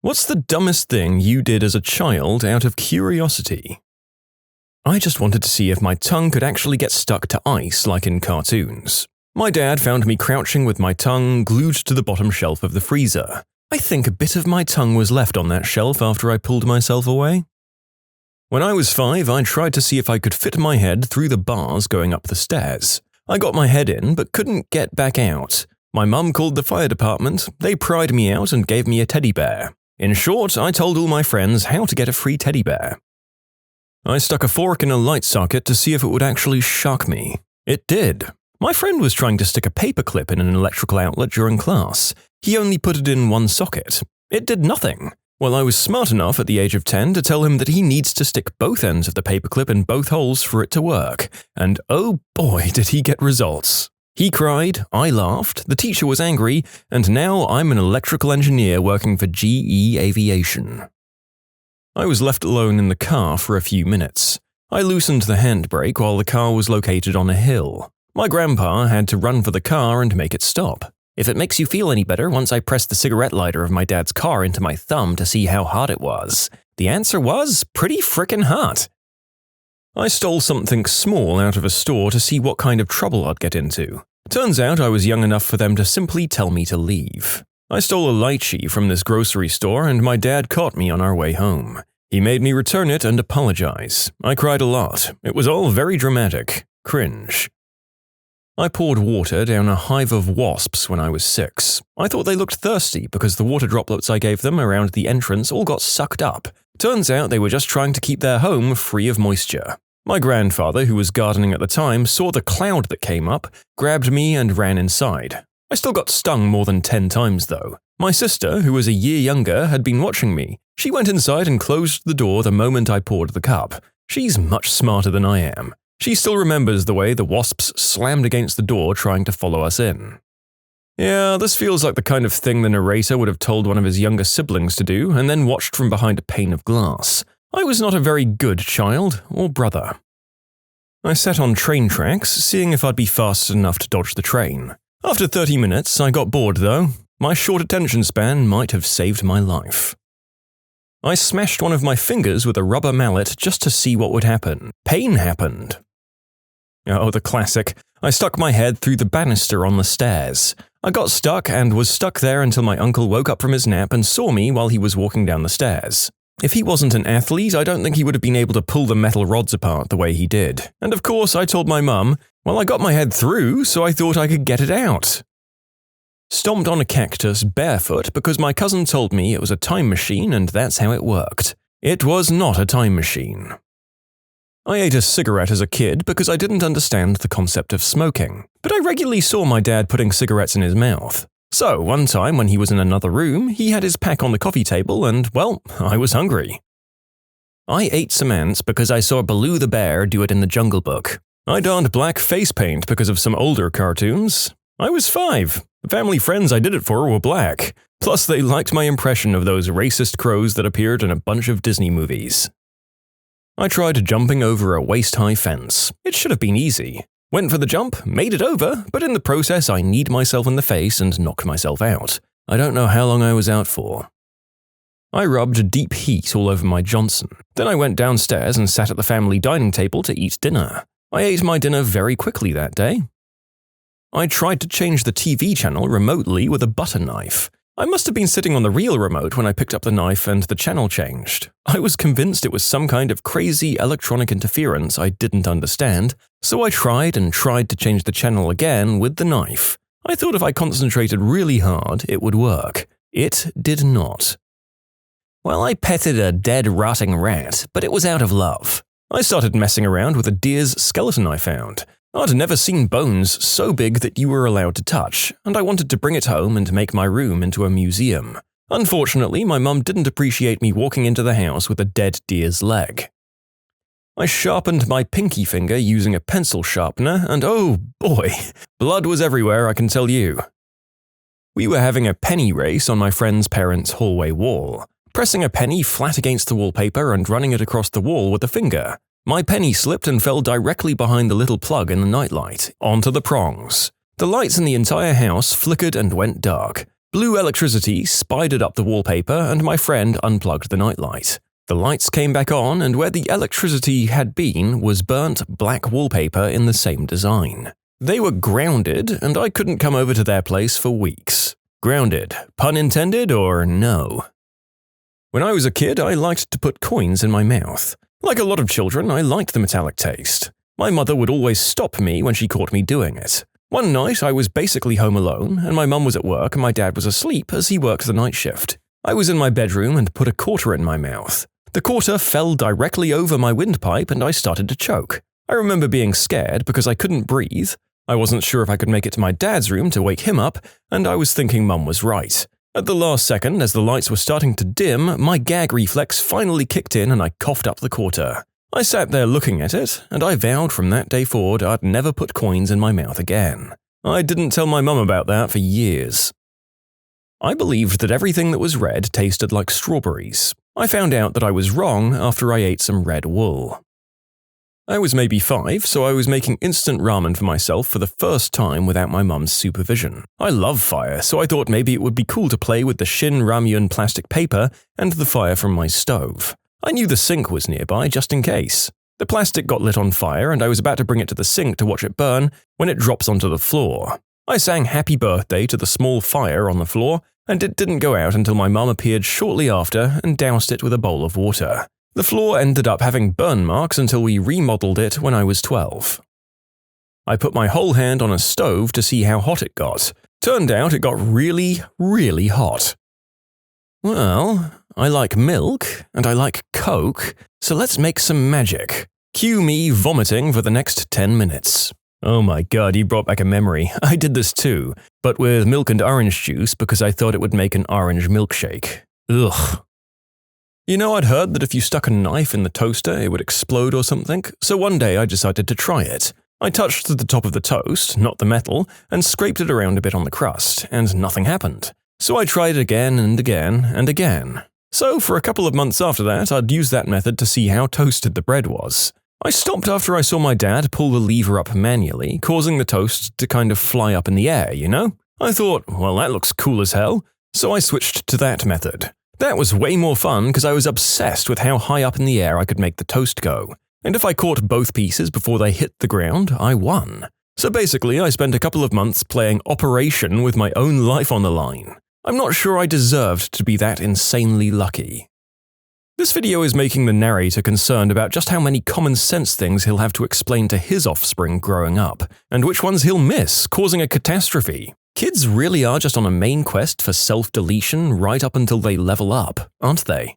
What's the dumbest thing you did as a child out of curiosity? I just wanted to see if my tongue could actually get stuck to ice like in cartoons. My dad found me crouching with my tongue glued to the bottom shelf of the freezer. I think a bit of my tongue was left on that shelf after I pulled myself away. When I was 5, I tried to see if I could fit my head through the bars going up the stairs. I got my head in but couldn't get back out. My mum called the fire department, they pried me out and gave me a teddy bear. In short, I told all my friends how to get a free teddy bear. I stuck a fork in a light socket to see if it would actually shock me. It did. My friend was trying to stick a paperclip in an electrical outlet during class. He only put it in one socket. It did nothing. Well, I was smart enough at the age of 10 to tell him that he needs to stick both ends of the paperclip in both holes for it to work. And oh boy, did he get results. He cried, I laughed, the teacher was angry, and now I'm an electrical engineer working for GE Aviation. I was left alone in the car for a few minutes. I loosened the handbrake while the car was located on a hill. My grandpa had to run for the car and make it stop. If it makes you feel any better, once I pressed the cigarette lighter of my dad's car into my thumb to see how hot it was. The answer was pretty frickin' hot. I stole something small out of a store to see what kind of trouble I'd get into. Turns out I was young enough for them to simply tell me to leave. I stole a lychee from this grocery store and my dad caught me on our way home. He made me return it and apologize. I cried a lot. It was all very dramatic. Cringe. I poured water down a hive of wasps when I was 6. I thought they looked thirsty because the water droplets I gave them around the entrance all got sucked up. Turns out they were just trying to keep their home free of moisture. My grandfather, who was gardening at the time, saw the cloud that came up, grabbed me and ran inside. I still got stung more than 10 times though. My sister, who was a year younger, had been watching me. She went inside and closed the door the moment I poured the cup. She's much smarter than I am. She still remembers the way the wasps slammed against the door trying to follow us in. Yeah, this feels like the kind of thing the narrator would have told one of his younger siblings to do and then watched from behind a pane of glass. I was not a very good child or brother. I sat on train tracks, seeing if I'd be fast enough to dodge the train. After 30 minutes, I got bored though. My short attention span might have saved my life. I smashed one of my fingers with a rubber mallet just to see what would happen. Pain happened. Oh, the classic. I stuck my head through the banister on the stairs. I got stuck and was stuck there until my uncle woke up from his nap and saw me while he was walking down the stairs. If he wasn't an athlete, I don't think he would have been able to pull the metal rods apart the way he did. And of course, I told my mum, well, I got my head through, so I thought I could get it out. Stomped on a cactus barefoot because my cousin told me it was a time machine and that's how it worked. It was not a time machine. I ate a cigarette as a kid because I didn't understand the concept of smoking, but I regularly saw my dad putting cigarettes in his mouth. So, one time when he was in another room, he had his pack on the coffee table and, well, I was hungry. I ate some ants because I saw Baloo the bear do it in the Jungle Book. I donned black face paint because of some older cartoons. I was 5. The family friends I did it for were black. Plus, they liked my impression of those racist crows that appeared in a bunch of Disney movies. I tried jumping over a waist-high fence. It should have been easy. Went for the jump, made it over, but in the process I kneed myself in the face and knocked myself out. I don't know how long I was out for. I rubbed deep heat all over my Johnson. Then I went downstairs and sat at the family dining table to eat dinner. I ate my dinner very quickly that day. I tried to change the TV channel remotely with a butter knife. I must have been sitting on the real remote when I picked up the knife and the channel changed. I was convinced it was some kind of crazy electronic interference I didn't understand, so I tried and tried to change the channel again with the knife. I thought if I concentrated really hard, it would work. It did not. Well, I petted a dead rotting rat, but it was out of love. I started messing around with a deer's skeleton I found. I'd never seen bones so big that you were allowed to touch, and I wanted to bring it home and make my room into a museum. Unfortunately, my mum didn't appreciate me walking into the house with a dead deer's leg. I sharpened my pinky finger using a pencil sharpener, and oh boy, blood was everywhere, I can tell you. We were having a penny race on my friend's parents' hallway wall, pressing a penny flat against the wallpaper and running it across the wall with a finger. My penny slipped and fell directly behind the little plug in the nightlight, onto the prongs. The lights in the entire house flickered and went dark. Blue electricity spidered up the wallpaper and my friend unplugged the nightlight. The lights came back on and where the electricity had been was burnt black wallpaper in the same design. They were grounded and I couldn't come over to their place for weeks. Grounded, pun intended or no? When I was a kid, I liked to put coins in my mouth. Like a lot of children, I liked the metallic taste. My mother would always stop me when she caught me doing it. One night, I was basically home alone, and my mum was at work and my dad was asleep as he worked the night shift. I was in my bedroom and put a quarter in my mouth. The quarter fell directly over my windpipe and I started to choke. I remember being scared because I couldn't breathe. I wasn't sure if I could make it to my dad's room to wake him up, and I was thinking Mum was right. At the last second, as the lights were starting to dim, my gag reflex finally kicked in and I coughed up the quarter. I sat there looking at it, and I vowed from that day forward I'd never put coins in my mouth again. I didn't tell my mum about that for years. I believed that everything that was red tasted like strawberries. I found out that I was wrong after I ate some red wool. I was maybe 5, so I was making instant ramen for myself for the first time without my mum's supervision. I love fire, so I thought maybe it would be cool to play with the Shin Ramyun plastic paper and the fire from my stove. I knew the sink was nearby just in case. The plastic got lit on fire and I was about to bring it to the sink to watch it burn when it drops onto the floor. I sang happy birthday to the small fire on the floor and it didn't go out until my mum appeared shortly after and doused it with a bowl of water. The floor ended up having burn marks until we remodeled it when I was 12. I put my whole hand on a stove to see how hot it got. Turned out it got really, really hot. Well, I like milk, and I like Coke, so let's make some magic. Cue me vomiting for the next 10 minutes. Oh my god, you brought back a memory. I did this too, but with milk and orange juice because I thought it would make an orange milkshake. Ugh. You know, I'd heard that if you stuck a knife in the toaster, it would explode or something, so one day I decided to try it. I touched the top of the toast, not the metal, and scraped it around a bit on the crust, and nothing happened. So I tried it again and again and again. So for a couple of months after that, I'd use that method to see how toasted the bread was. I stopped after I saw my dad pull the lever up manually, causing the toast to kind of fly up in the air, you know? I thought, well, that looks cool as hell, so I switched to that method. That was way more fun because I was obsessed with how high up in the air I could make the toast go. And if I caught both pieces before they hit the ground, I won. So basically, I spent a couple of months playing Operation with my own life on the line. I'm not sure I deserved to be that insanely lucky. This video is making the narrator concerned about just how many common sense things he'll have to explain to his offspring growing up, and which ones he'll miss, causing a catastrophe. Kids really are just on a main quest for self-deletion right up until they level up, aren't they?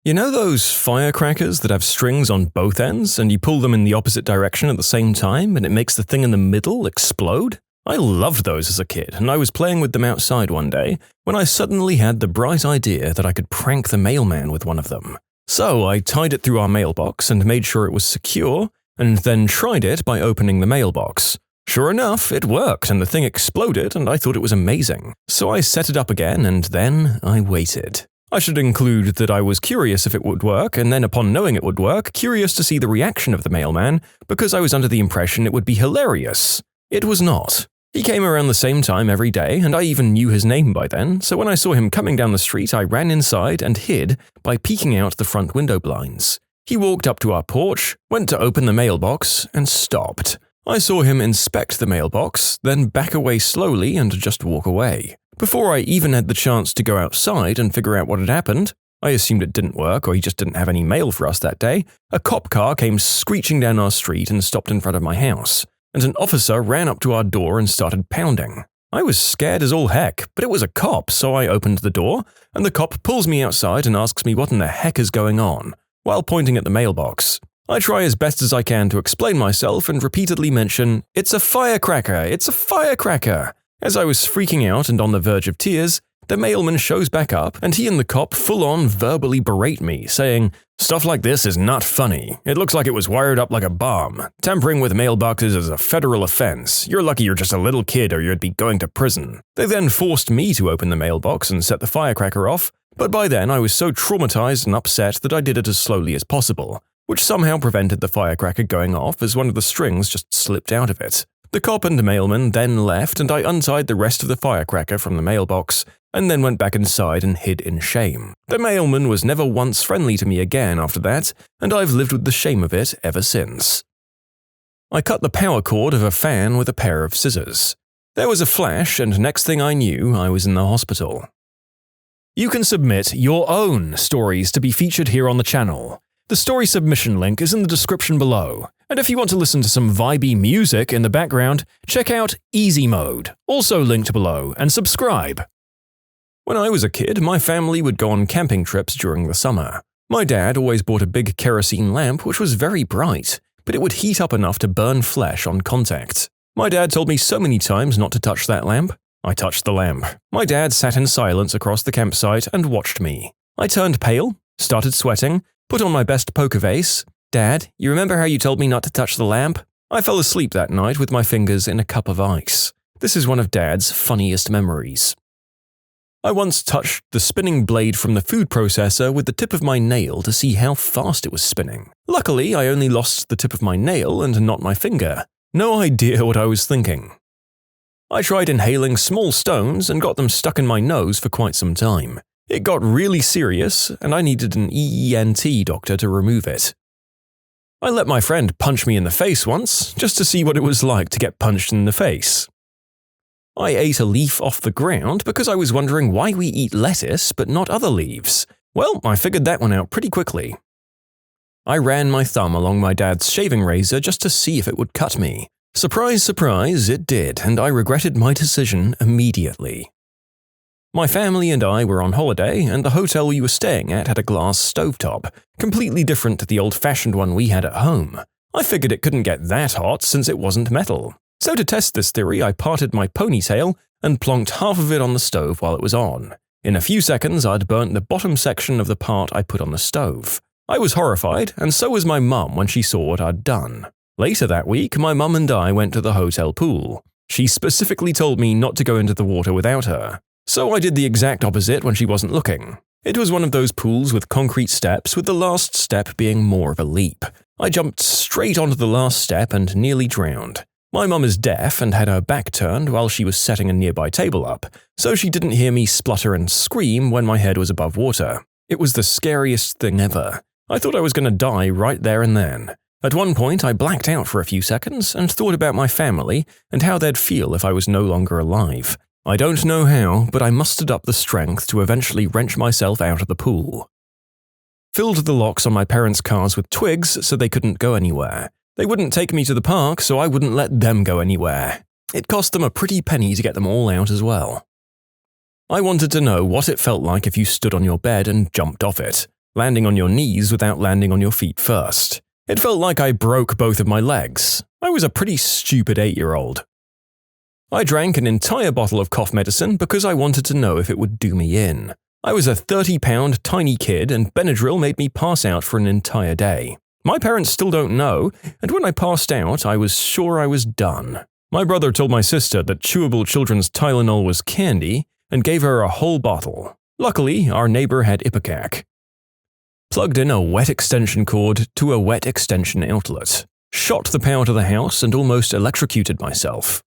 You know those firecrackers that have strings on both ends and you pull them in the opposite direction at the same time and it makes the thing in the middle explode? I loved those as a kid, and I was playing with them outside one day when I suddenly had the bright idea that I could prank the mailman with one of them. So I tied it through our mailbox and made sure it was secure, and then tried it by opening the mailbox. Sure enough, it worked and the thing exploded and I thought it was amazing. So I set it up again and then I waited. I should include that I was curious if it would work, and then upon knowing it would work, curious to see the reaction of the mailman because I was under the impression it would be hilarious. It was not. He came around the same time every day, and I even knew his name by then, so when I saw him coming down the street, I ran inside and hid by peeking out the front window blinds. He walked up to our porch, went to open the mailbox, and stopped. I saw him inspect the mailbox, then back away slowly and just walk away. Before I even had the chance to go outside and figure out what had happened, I assumed it didn't work or he just didn't have any mail for us that day, a cop car came screeching down our street and stopped in front of my house. And an officer ran up to our door and started pounding. I was scared as all heck, but it was a cop, so I opened the door, and the cop pulls me outside and asks me what in the heck is going on, while pointing at the mailbox. I try as best as I can to explain myself and repeatedly mention, "It's a firecracker! It's a firecracker!" As I was freaking out and on the verge of tears, the mailman shows back up and he and the cop full-on verbally berate me, saying, "Stuff like this is not funny. It looks like it was wired up like a bomb. Tampering with mailboxes is a federal offense. You're lucky you're just a little kid or you'd be going to prison." They then forced me to open the mailbox and set the firecracker off, but by then I was so traumatized and upset that I did it as slowly as possible, which somehow prevented the firecracker going off as one of the strings just slipped out of it. The cop and the mailman then left, and I untied the rest of the firecracker from the mailbox, and then went back inside and hid in shame. The mailman was never once friendly to me again after that, and I've lived with the shame of it ever since. I cut the power cord of a fan with a pair of scissors. There was a flash, and next thing I knew, I was in the hospital. You can submit your own stories to be featured here on the channel. The story submission link is in the description below, and if you want to listen to some vibey music in the background, check out easymode, also linked below, and subscribe. When I was a kid, my family would go on camping trips during the summer. My dad always bought a big kerosene lamp which was very bright, but it would heat up enough to burn flesh on contact. My dad told me so many times not to touch that lamp. I touched the lamp. My dad sat in silence across the campsite and watched me. I turned pale, started sweating, put on my best poker face. Dad, you remember how you told me not to touch the lamp? I fell asleep that night with my fingers in a cup of ice. This is one of Dad's funniest memories. I once touched the spinning blade from the food processor with the tip of my nail to see how fast it was spinning. Luckily, I only lost the tip of my nail and not my finger. No idea what I was thinking. I tried inhaling small stones and got them stuck in my nose for quite some time. It got really serious, and I needed an ENT doctor to remove it. I let my friend punch me in the face once, just to see what it was like to get punched in the face. I ate a leaf off the ground because I was wondering why we eat lettuce but not other leaves. Well, I figured that one out pretty quickly. I ran my thumb along my dad's shaving razor just to see if it would cut me. Surprise, surprise, it did, and I regretted my decision immediately. My family and I were on holiday, and the hotel we were staying at had a glass stovetop, completely different to the old-fashioned one we had at home. I figured it couldn't get that hot since it wasn't metal. So to test this theory, I parted my ponytail and plonked half of it on the stove while it was on. In a few seconds, I'd burnt the bottom section of the part I put on the stove. I was horrified, and so was my mum when she saw what I'd done. Later that week, my mum and I went to the hotel pool. She specifically told me not to go into the water without her. So I did the exact opposite when she wasn't looking. It was one of those pools with concrete steps, with the last step being more of a leap. I jumped straight onto the last step and nearly drowned. My mum is deaf and had her back turned while she was setting a nearby table up, so she didn't hear me splutter and scream when my head was above water. It was the scariest thing ever. I thought I was going to die right there and then. At one point, I blacked out for a few seconds and thought about my family and how they'd feel if I was no longer alive. I don't know how, but I mustered up the strength to eventually wrench myself out of the pool. Filled the locks on my parents' cars with twigs so they couldn't go anywhere. They wouldn't take me to the park, so I wouldn't let them go anywhere. It cost them a pretty penny to get them all out as well. I wanted to know what it felt like if you stood on your bed and jumped off it, landing on your knees without landing on your feet first. It felt like I broke both of my legs. I was a pretty stupid 8-year-old. I drank an entire bottle of cough medicine because I wanted to know if it would do me in. I was a 30-pound tiny kid, and Benadryl made me pass out for an entire day. My parents still don't know, and when I passed out, I was sure I was done. My brother told my sister that chewable children's Tylenol was candy and gave her a whole bottle. Luckily, our neighbor had Ipecac. Plugged in a wet extension cord to a wet extension outlet. Shot the power to the house and almost electrocuted myself.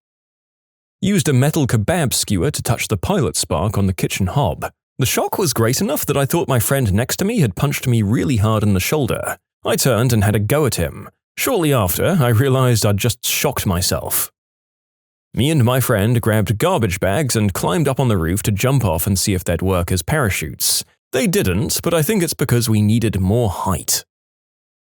Used a metal kebab skewer to touch the pilot spark on the kitchen hob. The shock was great enough that I thought my friend next to me had punched me really hard in the shoulder. I turned and had a go at him. Shortly after, I realized I'd just shocked myself. Me and my friend grabbed garbage bags and climbed up on the roof to jump off and see if they'd work as parachutes. They didn't, but I think it's because we needed more height.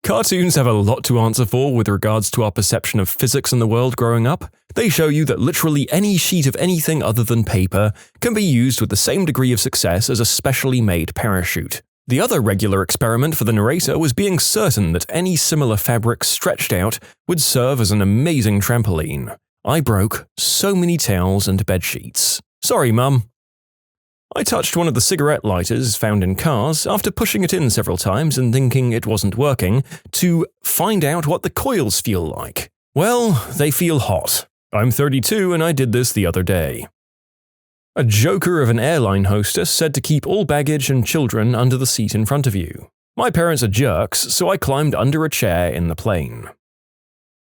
Cartoons have a lot to answer for with regards to our perception of physics in the world growing up. They show you that literally any sheet of anything other than paper can be used with the same degree of success as a specially made parachute. The other regular experiment for the narrator was being certain that any similar fabric stretched out would serve as an amazing trampoline. I broke so many towels and bedsheets. Sorry, Mum. I touched one of the cigarette lighters found in cars after pushing it in several times and thinking it wasn't working to find out what the coils feel like. Well, they feel hot. I'm 32 and I did this the other day. A joker of an airline hostess said to keep all baggage and children under the seat in front of you. My parents are jerks, so I climbed under a chair in the plane.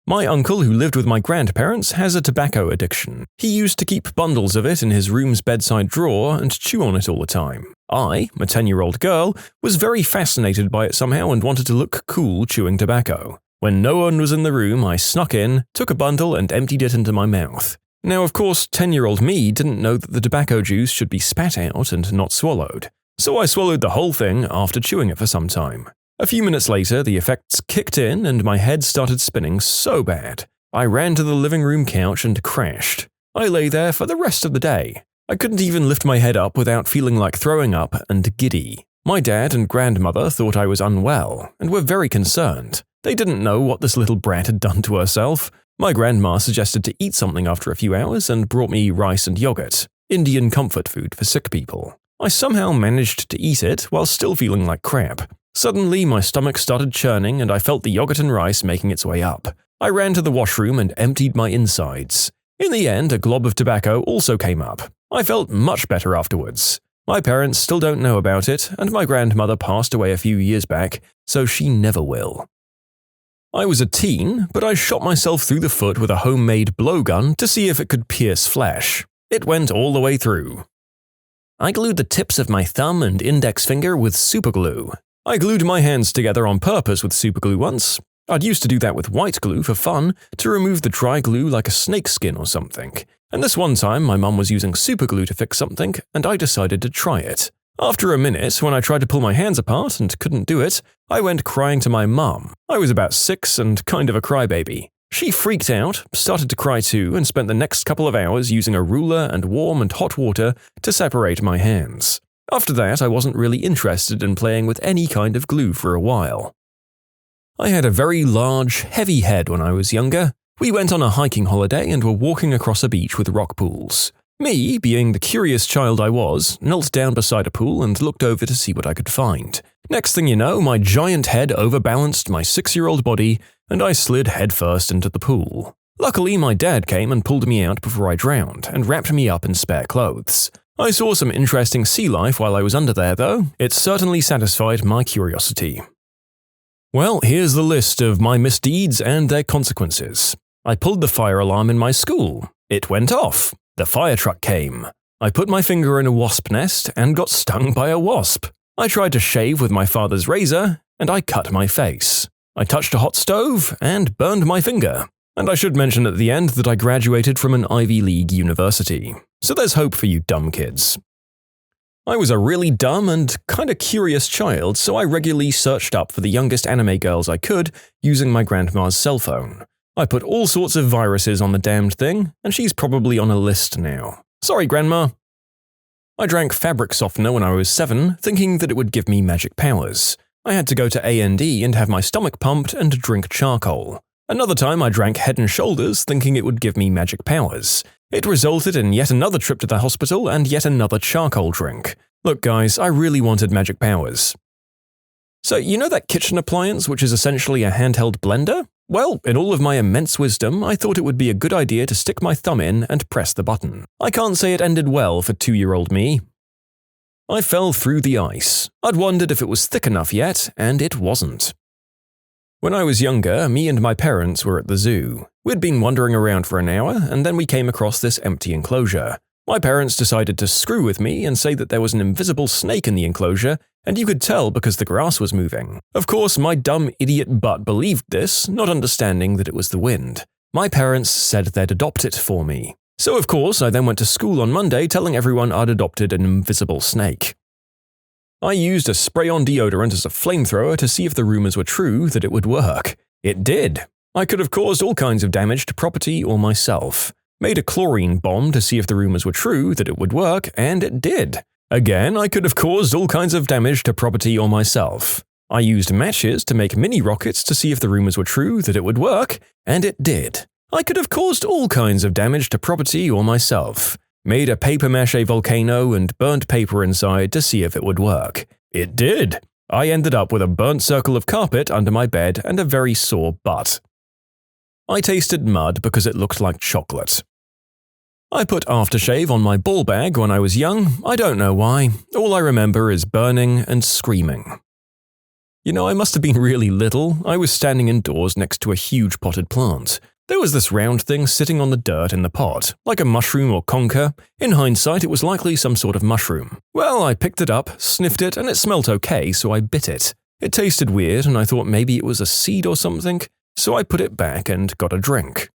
My uncle, who lived with my grandparents, has a tobacco addiction. He used to keep bundles of it in his room's bedside drawer and chew on it all the time. I, a 10-year-old girl, was very fascinated by it somehow and wanted to look cool chewing tobacco. When no one was in the room, I snuck in, took a bundle and emptied it into my mouth. Now, of course, 10-year-old me didn't know that the tobacco juice should be spat out and not swallowed. So I swallowed the whole thing after chewing it for some time. A few minutes later, the effects kicked in and my head started spinning so bad. I ran to the living room couch and crashed. I lay there for the rest of the day. I couldn't even lift my head up without feeling like throwing up and giddy. My dad and grandmother thought I was unwell and were very concerned. They didn't know what this little brat had done to herself. My grandma suggested to eat something after a few hours and brought me rice and yogurt, Indian comfort food for sick people. I somehow managed to eat it while still feeling like crap. Suddenly, my stomach started churning and I felt the yogurt and rice making its way up. I ran to the washroom and emptied my insides. In the end, a glob of tobacco also came up. I felt much better afterwards. My parents still don't know about it, and my grandmother passed away a few years back, so she never will. I was a teen, but I shot myself through the foot with a homemade blowgun to see if it could pierce flesh. It went all the way through. I glued the tips of my thumb and index finger with superglue. I glued my hands together on purpose with superglue once. I'd used to do that with white glue for fun, to remove the dry glue like a snake skin or something. And this one time, my mum was using superglue to fix something, and I decided to try it. After a minute, when I tried to pull my hands apart and couldn't do it, I went crying to my mum. I was about 6 and kind of a crybaby. She freaked out, started to cry too, and spent the next couple of hours using a ruler and warm and hot water to separate my hands. After that, I wasn't really interested in playing with any kind of glue for a while. I had a very large, heavy head when I was younger. We went on a hiking holiday and were walking across a beach with rock pools. Me, being the curious child I was, knelt down beside a pool and looked over to see what I could find. Next thing you know, my giant head overbalanced my 6-year-old body, and I slid headfirst into the pool. Luckily, my dad came and pulled me out before I drowned and wrapped me up in spare clothes. I saw some interesting sea life while I was under there, though. It certainly satisfied my curiosity. Well, here's the list of my misdeeds and their consequences. I pulled the fire alarm in my school. It went off. The fire truck came. I put my finger in a wasp nest and got stung by a wasp. I tried to shave with my father's razor, and I cut my face. I touched a hot stove and burned my finger. And I should mention at the end that I graduated from an Ivy League university. So there's hope for you dumb kids. I was a really dumb and kinda curious child, so I regularly searched up for the youngest anime girls I could using my grandma's cell phone. I put all sorts of viruses on the damned thing, and she's probably on a list now. Sorry, Grandma. I drank fabric softener when I was 7, thinking that it would give me magic powers. I had to go to A&E and have my stomach pumped and drink charcoal. Another time I drank Head & Shoulders thinking it would give me magic powers. It resulted in yet another trip to the hospital and yet another charcoal drink. Look guys, I really wanted magic powers. So you know that kitchen appliance which is essentially a handheld blender? Well, in all of my immense wisdom, I thought it would be a good idea to stick my thumb in and press the button. I can't say it ended well for 2-year-old me. I fell through the ice. I'd wondered if it was thick enough yet, and it wasn't. When I was younger, me and my parents were at the zoo. We'd been wandering around for an hour, and then we came across this empty enclosure. My parents decided to screw with me and say that there was an invisible snake in the enclosure, and you could tell because the grass was moving. Of course, my dumb idiot butt believed this, not understanding that it was the wind. My parents said they'd adopt it for me. So of course, I then went to school on Monday telling everyone I'd adopted an invisible snake. I used a spray-on deodorant as a flamethrower to see if the rumors were true that it would work. It did. I could have caused all kinds of damage to property or myself. Made a chlorine bomb to see if the rumors were true that it would work, and it did. Again, I could have caused all kinds of damage to property or myself. I used matches to make mini rockets to see if the rumors were true that it would work, and it did. I could have caused all kinds of damage to property or myself. Made a papier-mâché volcano and burnt paper inside to see if it would work. It did. I ended up with a burnt circle of carpet under my bed and a very sore butt. I tasted mud because it looked like chocolate. I put aftershave on my ball bag when I was young. I don't know why. All I remember is burning and screaming. I must have been really little. I was standing indoors next to a huge potted plant. There was this round thing sitting on the dirt in the pot, like a mushroom or conker. In hindsight, it was likely some sort of mushroom. Well, I picked it up, sniffed it, and it smelt okay, so I bit it. It tasted weird, and I thought maybe it was a seed or something, so I put it back and got a drink.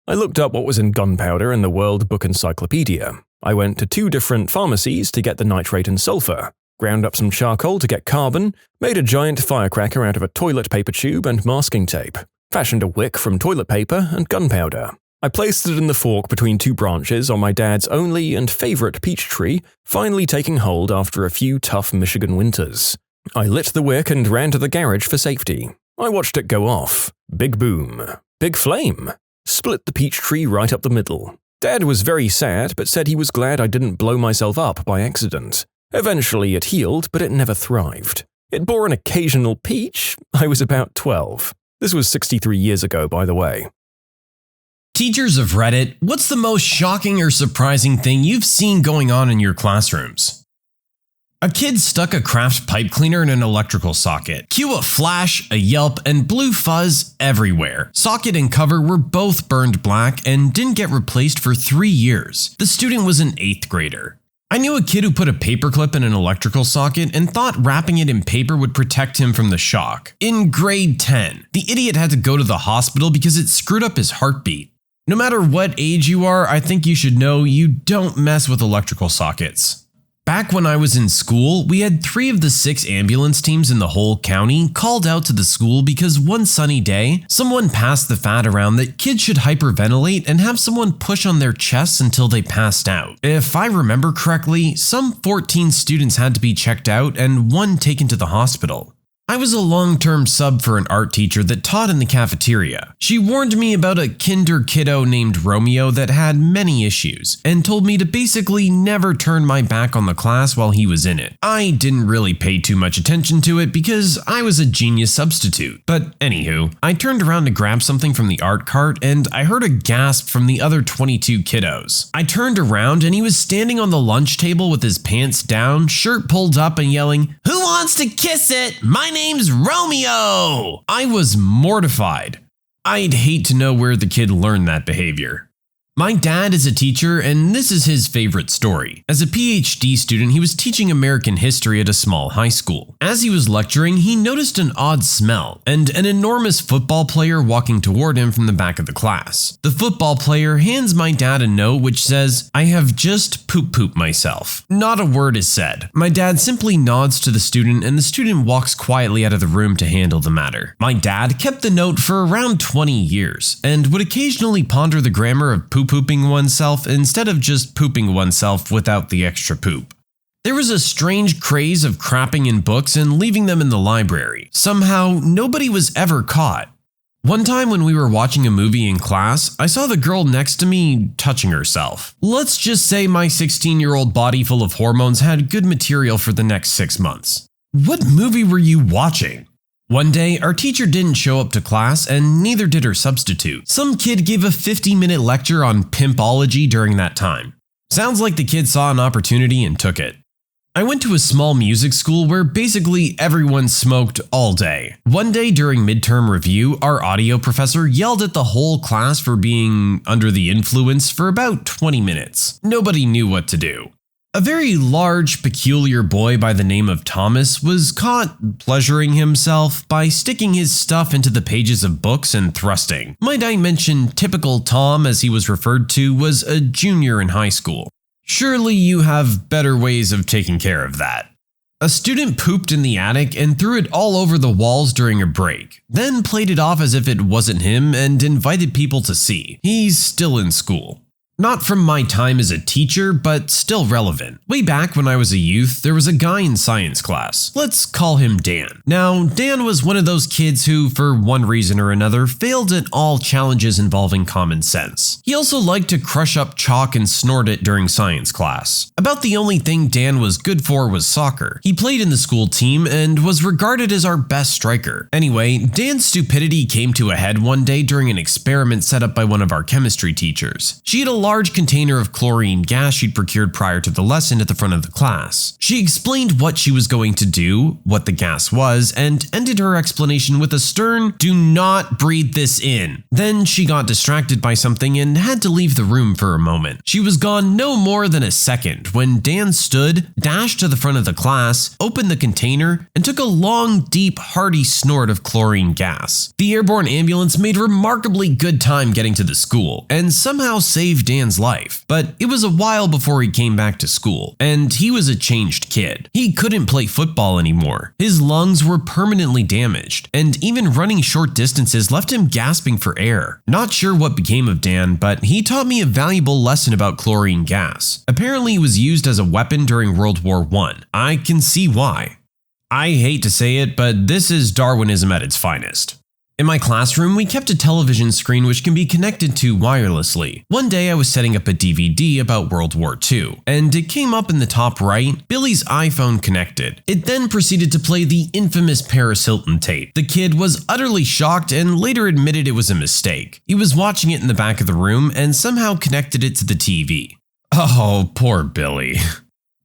I looked up what was in gunpowder in the World Book Encyclopedia. I went to 2 different pharmacies to get the nitrate and sulfur, ground up some charcoal to get carbon, made a giant firecracker out of a toilet paper tube and masking tape, fashioned a wick from toilet paper and gunpowder. I placed it in the fork between 2 branches on my dad's only and favorite peach tree, finally taking hold after a few tough Michigan winters. I lit the wick and ran to the garage for safety. I watched it go off. Big boom. Big flame. Split the peach tree right up the middle. Dad was very sad, but said he was glad I didn't blow myself up by accident. Eventually it healed, but it never thrived. It bore an occasional peach. I was about 12. This was 63 years ago, by the way. Teachers of Reddit, what's the most shocking or surprising thing you've seen going on in your classrooms? A kid stuck a craft pipe cleaner in an electrical socket. Cue a flash, a yelp, and blue fuzz everywhere. Socket and cover were both burned black and didn't get replaced for 3 years. The student was an 8th grader. I knew a kid who put a paperclip in an electrical socket and thought wrapping it in paper would protect him from the shock. In grade 10, the idiot had to go to the hospital because it screwed up his heartbeat. No matter what age you are, I think you should know you don't mess with electrical sockets. Back when I was in school, we had 3 of the 6 ambulance teams in the whole county called out to the school because one sunny day, someone passed the fad around that kids should hyperventilate and have someone push on their chests until they passed out. If I remember correctly, some 14 students had to be checked out and 1 taken to the hospital. I was a long-term sub for an art teacher that taught in the cafeteria. She warned me about a kinder kiddo named Romeo that had many issues, and told me to basically never turn my back on the class while he was in it. I didn't really pay too much attention to it because I was a genius substitute. But anywho, I turned around to grab something from the art cart and I heard a gasp from the other 22 kiddos. I turned around and he was standing on the lunch table with his pants down, shirt pulled up and yelling, "Who wants to kiss it? My name's Romeo!" I was mortified. I'd hate to know where the kid learned that behavior. My dad is a teacher, and this is his favorite story. As a PhD student, he was teaching American history at a small high school. As he was lecturing, he noticed an odd smell, and an enormous football player walking toward him from the back of the class. The football player hands my dad a note which says, "I have just pooped myself." Not a word is said. My dad simply nods to the student, and the student walks quietly out of the room to handle the matter. My dad kept the note for around 20 years, and would occasionally ponder the grammar of pooping oneself instead of just pooping oneself without the extra poop. There was a strange craze of crapping in books and leaving them in the library. Somehow, nobody was ever caught. One time when we were watching a movie in class, I saw the girl next to me touching herself. Let's just say my 16-year-old body full of hormones had good material for the next 6 months. What movie were you watching? One day, our teacher didn't show up to class, and neither did her substitute. Some kid gave a 50-minute lecture on pimpology during that time. Sounds like the kid saw an opportunity and took it. I went to a small music school where basically everyone smoked all day. One day during midterm review, our audio professor yelled at the whole class for being under the influence for about 20 minutes. Nobody knew what to do. A very large, peculiar boy by the name of Thomas was caught pleasuring himself by sticking his stuff into the pages of books and thrusting. Might I mention typical Tom, as he was referred to, was a junior in high school. Surely you have better ways of taking care of that. A student pooped in the attic and threw it all over the walls during a break, then played it off as if it wasn't him and invited people to see. He's still in school. Not from my time as a teacher, but still relevant. Way back when I was a youth, there was a guy in science class. Let's call him Dan. Now, Dan was one of those kids who, for one reason or another, failed at all challenges involving common sense. He also liked to crush up chalk and snort it during science class. About the only thing Dan was good for was soccer. He played in the school team and was regarded as our best striker. Anyway, Dan's stupidity came to a head one day during an experiment set up by one of our chemistry teachers. She had a large container of chlorine gas she'd procured prior to the lesson at the front of the class. She explained what she was going to do, what the gas was, and ended her explanation with a stern, "Do not breathe this in." Then she got distracted by something and had to leave the room for a moment. She was gone no more than a second when Dan stood, dashed to the front of the class, opened the container, and took a long, deep, hearty snort of chlorine gas. The airborne ambulance made remarkably good time getting to the school, and somehow saved Dan's life. But it was a while before he came back to school, and he was a changed kid. He couldn't play football anymore. His lungs were permanently damaged, and even running short distances left him gasping for air. Not sure what became of Dan, but he taught me a valuable lesson about chlorine gas. Apparently it was used as a weapon during World War I. I can see why. I hate to say it, but this is Darwinism at its finest. In my classroom, we kept a television screen which can be connected to wirelessly. One day I was setting up a DVD about World War II, and it came up in the top right, Billy's iPhone connected. It then proceeded to play the infamous Paris Hilton tape. The kid was utterly shocked and later admitted it was a mistake. He was watching it in the back of the room and somehow connected it to the TV. Oh, poor Billy.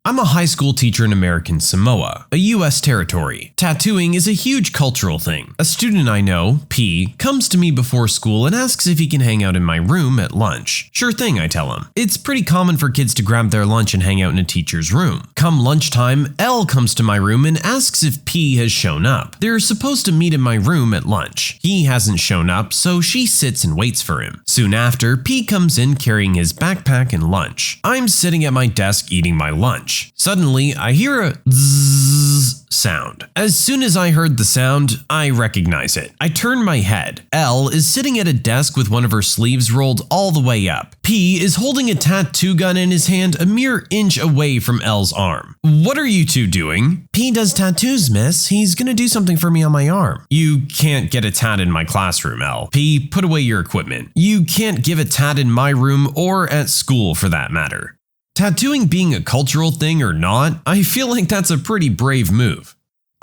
I'm a high school teacher in American Samoa, a US territory. Tattooing is a huge cultural thing. A student I know, P, comes to me before school and asks if he can hang out in my room at lunch. Sure thing, I tell him. It's pretty common for kids to grab their lunch and hang out in a teacher's room. Come lunchtime, L comes to my room and asks if P has shown up. They're supposed to meet in my room at lunch. He hasn't shown up, so she sits and waits for him. Soon after, P comes in carrying his backpack and lunch. I'm sitting at my desk eating my lunch. Suddenly, I hear a zzz sound. As soon as I heard the sound, I recognize it. I turn my head. L is sitting at a desk with one of her sleeves rolled all the way up. P is holding a tattoo gun in his hand a mere inch away from L's arm. "What are you two doing?" "P does tattoos, miss. He's gonna do something for me on my arm." "You can't get a tat in my classroom, L. P, put away your equipment. You can't give a tat in my room or at school for that matter." Tattooing being a cultural thing or not, I feel like that's a pretty brave move.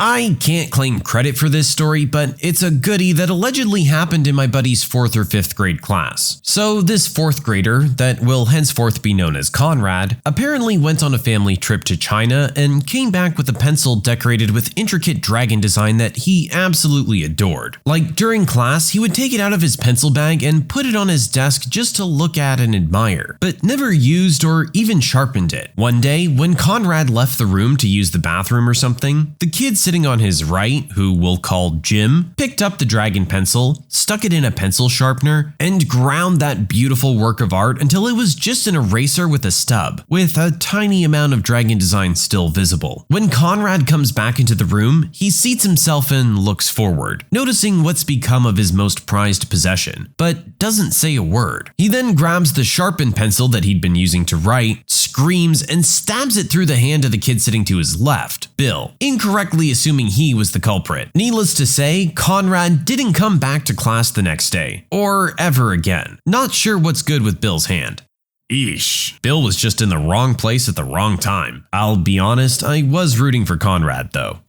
I can't claim credit for this story, but it's a goodie that allegedly happened in my buddy's 4th or 5th grade class. So this 4th grader, that will henceforth be known as Conrad, apparently went on a family trip to China and came back with a pencil decorated with intricate dragon design that he absolutely adored. Like during class, he would take it out of his pencil bag and put it on his desk just to look at and admire, but never used or even sharpened it. One day, when Conrad left the room to use the bathroom or something, the kid sitting on his right, who we'll call Jim, picked up the dragon pencil, stuck it in a pencil sharpener, and ground that beautiful work of art until it was just an eraser with a stub, with a tiny amount of dragon design still visible. When Conrad comes back into the room, he seats himself and looks forward, noticing what's become of his most prized possession, but doesn't say a word. He then grabs the sharpened pencil that he'd been using to write, screams, and stabs it through the hand of the kid sitting to his left, Bill, incorrectly assuming he was the culprit. Needless to say, Conrad didn't come back to class the next day, or ever again. Not sure what's good with Bill's hand. Eesh, Bill was just in the wrong place at the wrong time. I'll be honest, I was rooting for Conrad though.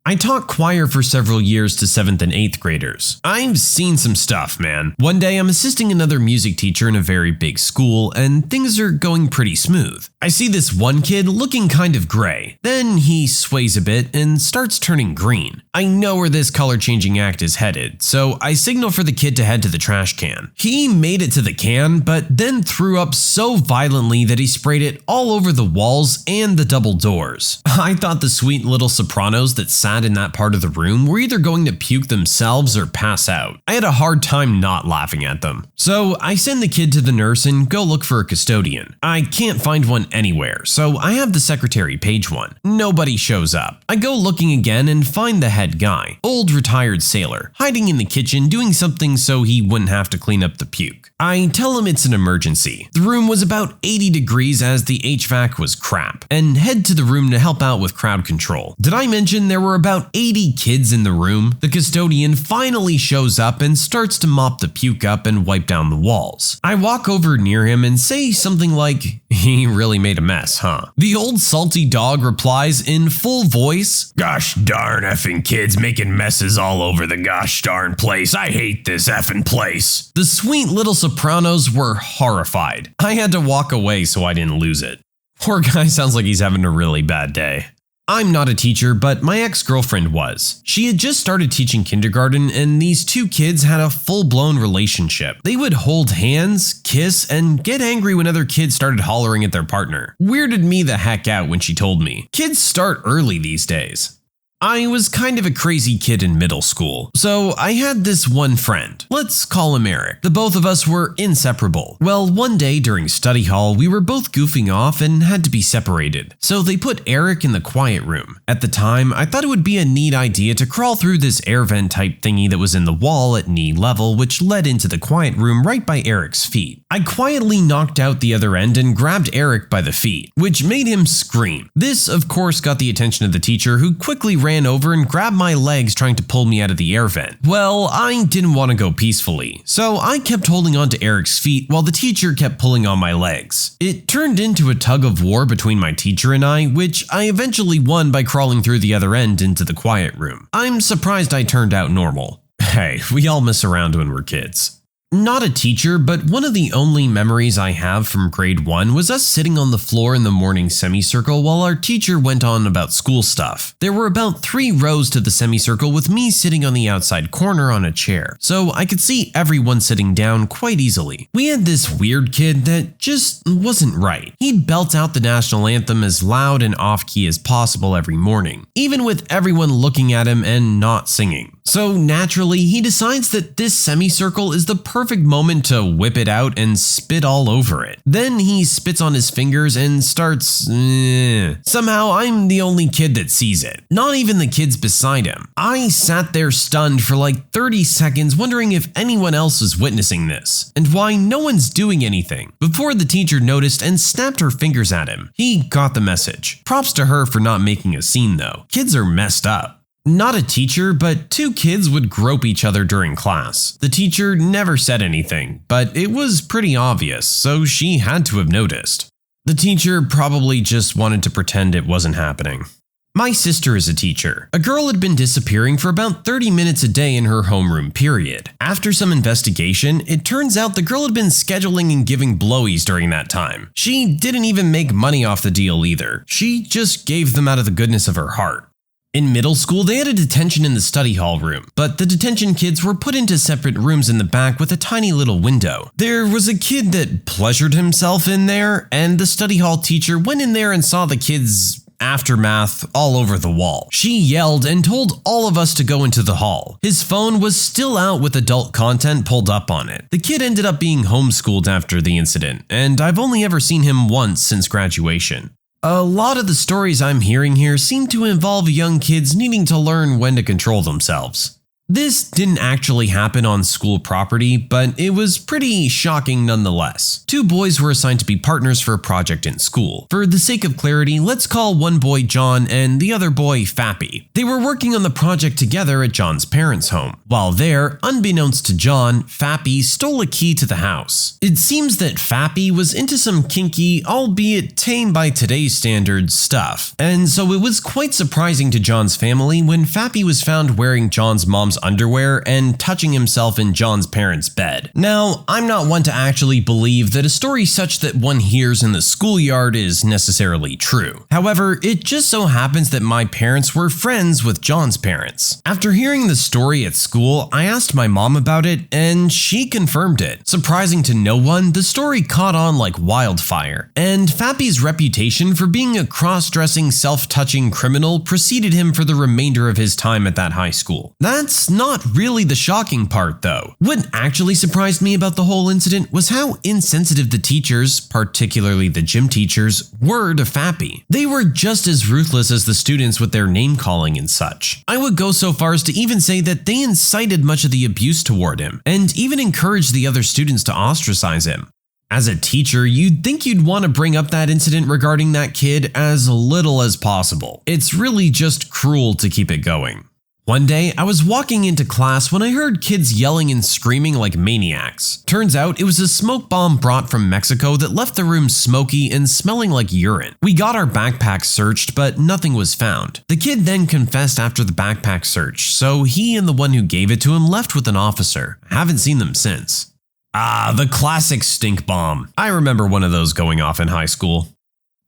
I taught choir for several years to 7th and 8th graders. I've seen some stuff, man. One day I'm assisting another music teacher in a very big school, and things are going pretty smooth. I see this one kid looking kind of gray. Then he sways a bit and starts turning green. I know where this color-changing act is headed, so I signal for the kid to head to the trash can. He made it to the can, but then threw up so violently that he sprayed it all over the walls and the double doors. I thought the sweet little sopranos that sat in that part of the room were either going to puke themselves or pass out. I had a hard time not laughing at them. So I send the kid to the nurse and go look for a custodian. I can't find one anywhere, so I have the secretary page one. Nobody shows up. I go looking again and find the head guy, old retired sailor, hiding in the kitchen doing something so he wouldn't have to clean up the puke. I tell him it's an emergency. The room was about 80 degrees as the HVAC was crap, and head to the room to help out with crowd control. Did I mention there were about 80 kids in the room? The custodian finally shows up and starts to mop the puke up and wipe down the walls. I walk over near him and say something like, "He really made a mess, huh?" The old salty dog replies in full voice, "Gosh darn effing kids making messes all over the gosh darn place. I hate this effing place." The sweet little Sopranos were horrified. I had to walk away so I didn't lose it. Poor guy sounds like he's having a really bad day. I'm not a teacher, but my ex-girlfriend was. She had just started teaching kindergarten, and these two kids had a full-blown relationship. They would hold hands, kiss, and get angry when other kids started hollering at their partner. Weirded me the heck out when she told me. Kids start early these days. I was kind of a crazy kid in middle school, so I had this one friend. Let's call him Eric. The both of us were inseparable. Well, one day during study hall, we were both goofing off and had to be separated. So they put Eric in the quiet room. At the time, I thought it would be a neat idea to crawl through this air vent type thingy that was in the wall at knee level, which led into the quiet room right by Eric's feet. I quietly knocked out the other end and grabbed Eric by the feet, which made him scream. This, of course, got the attention of the teacher, who quickly ran over and grabbed my legs trying to pull me out of the air vent. Well, I didn't want to go peacefully, so I kept holding on to Eric's feet while the teacher kept pulling on my legs. It turned into a tug of war between my teacher and I, which I eventually won by crawling through the other end into the quiet room. I'm surprised I turned out normal. Hey, we all mess around when we're kids. Not a teacher, but one of the only memories I have from grade 1 was us sitting on the floor in the morning semicircle while our teacher went on about school stuff. There were about 3 rows to the semicircle with me sitting on the outside corner on a chair, so I could see everyone sitting down quite easily. We had this weird kid that just wasn't right. He'd belt out the national anthem as loud and off-key as possible every morning, even with everyone looking at him and not singing. So naturally, he decides that this semicircle is the perfect moment to whip it out and spit all over it. Then he spits on his fingers and starts Somehow, I'm the only kid that sees it. Not even the kids beside him. I sat there stunned for like 30 seconds wondering if anyone else was witnessing this, and why no one's doing anything, before the teacher noticed and snapped her fingers at him. He got the message. Props to her for not making a scene though. Kids are messed up. Not a teacher, but 2 kids would grope each other during class. The teacher never said anything, but it was pretty obvious, so she had to have noticed. The teacher probably just wanted to pretend it wasn't happening. My sister is a teacher. A girl had been disappearing for about 30 minutes a day in her homeroom period. After some investigation, it turns out the girl had been scheduling and giving blowies during that time. She didn't even make money off the deal either. She just gave them out of the goodness of her heart. In middle school, they had a detention in the study hall room, but the detention kids were put into separate rooms in the back with a tiny little window. There was a kid that pleasured himself in there, and the study hall teacher went in there and saw the kids' aftermath all over the wall. She yelled and told all of us to go into the hall. His phone was still out with adult content pulled up on it. The kid ended up being homeschooled after the incident, and I've only ever seen him once since graduation. A lot of the stories I'm hearing here seem to involve young kids needing to learn when to control themselves. This didn't actually happen on school property, but it was pretty shocking nonetheless. 2 boys were assigned to be partners for a project in school. For the sake of clarity, let's call one boy John and the other boy Fappy. They were working on the project together at John's parents' home. While there, unbeknownst to John, Fappy stole a key to the house. It seems that Fappy was into some kinky, albeit tame by today's standards, stuff. And so it was quite surprising to John's family when Fappy was found wearing John's mom's underwear and touching himself in John's parents' bed. Now, I'm not one to actually believe that a story such that one hears in the schoolyard is necessarily true. However, it just so happens that my parents were friends with John's parents. After hearing the story at school, I asked my mom about it, and she confirmed it. Surprising to no one, the story caught on like wildfire, and Fappy's reputation for being a cross-dressing, self-touching criminal preceded him for the remainder of his time at that high school. That's not really the shocking part though. What actually surprised me about the whole incident was how insensitive the teachers, particularly the gym teachers, were to Fappy. They were just as ruthless as the students with their name calling and such. I would go so far as to even say that they incited much of the abuse toward him, and even encouraged the other students to ostracize him. As a teacher, you'd think you'd want to bring up that incident regarding that kid as little as possible. It's really just cruel to keep it going. One day, I was walking into class when I heard kids yelling and screaming like maniacs. Turns out it was a smoke bomb brought from Mexico that left the room smoky and smelling like urine. We got our backpacks searched, but nothing was found. The kid then confessed after the backpack search, so he and the one who gave it to him left with an officer. I haven't seen them since. Ah, the classic stink bomb. I remember one of those going off in high school.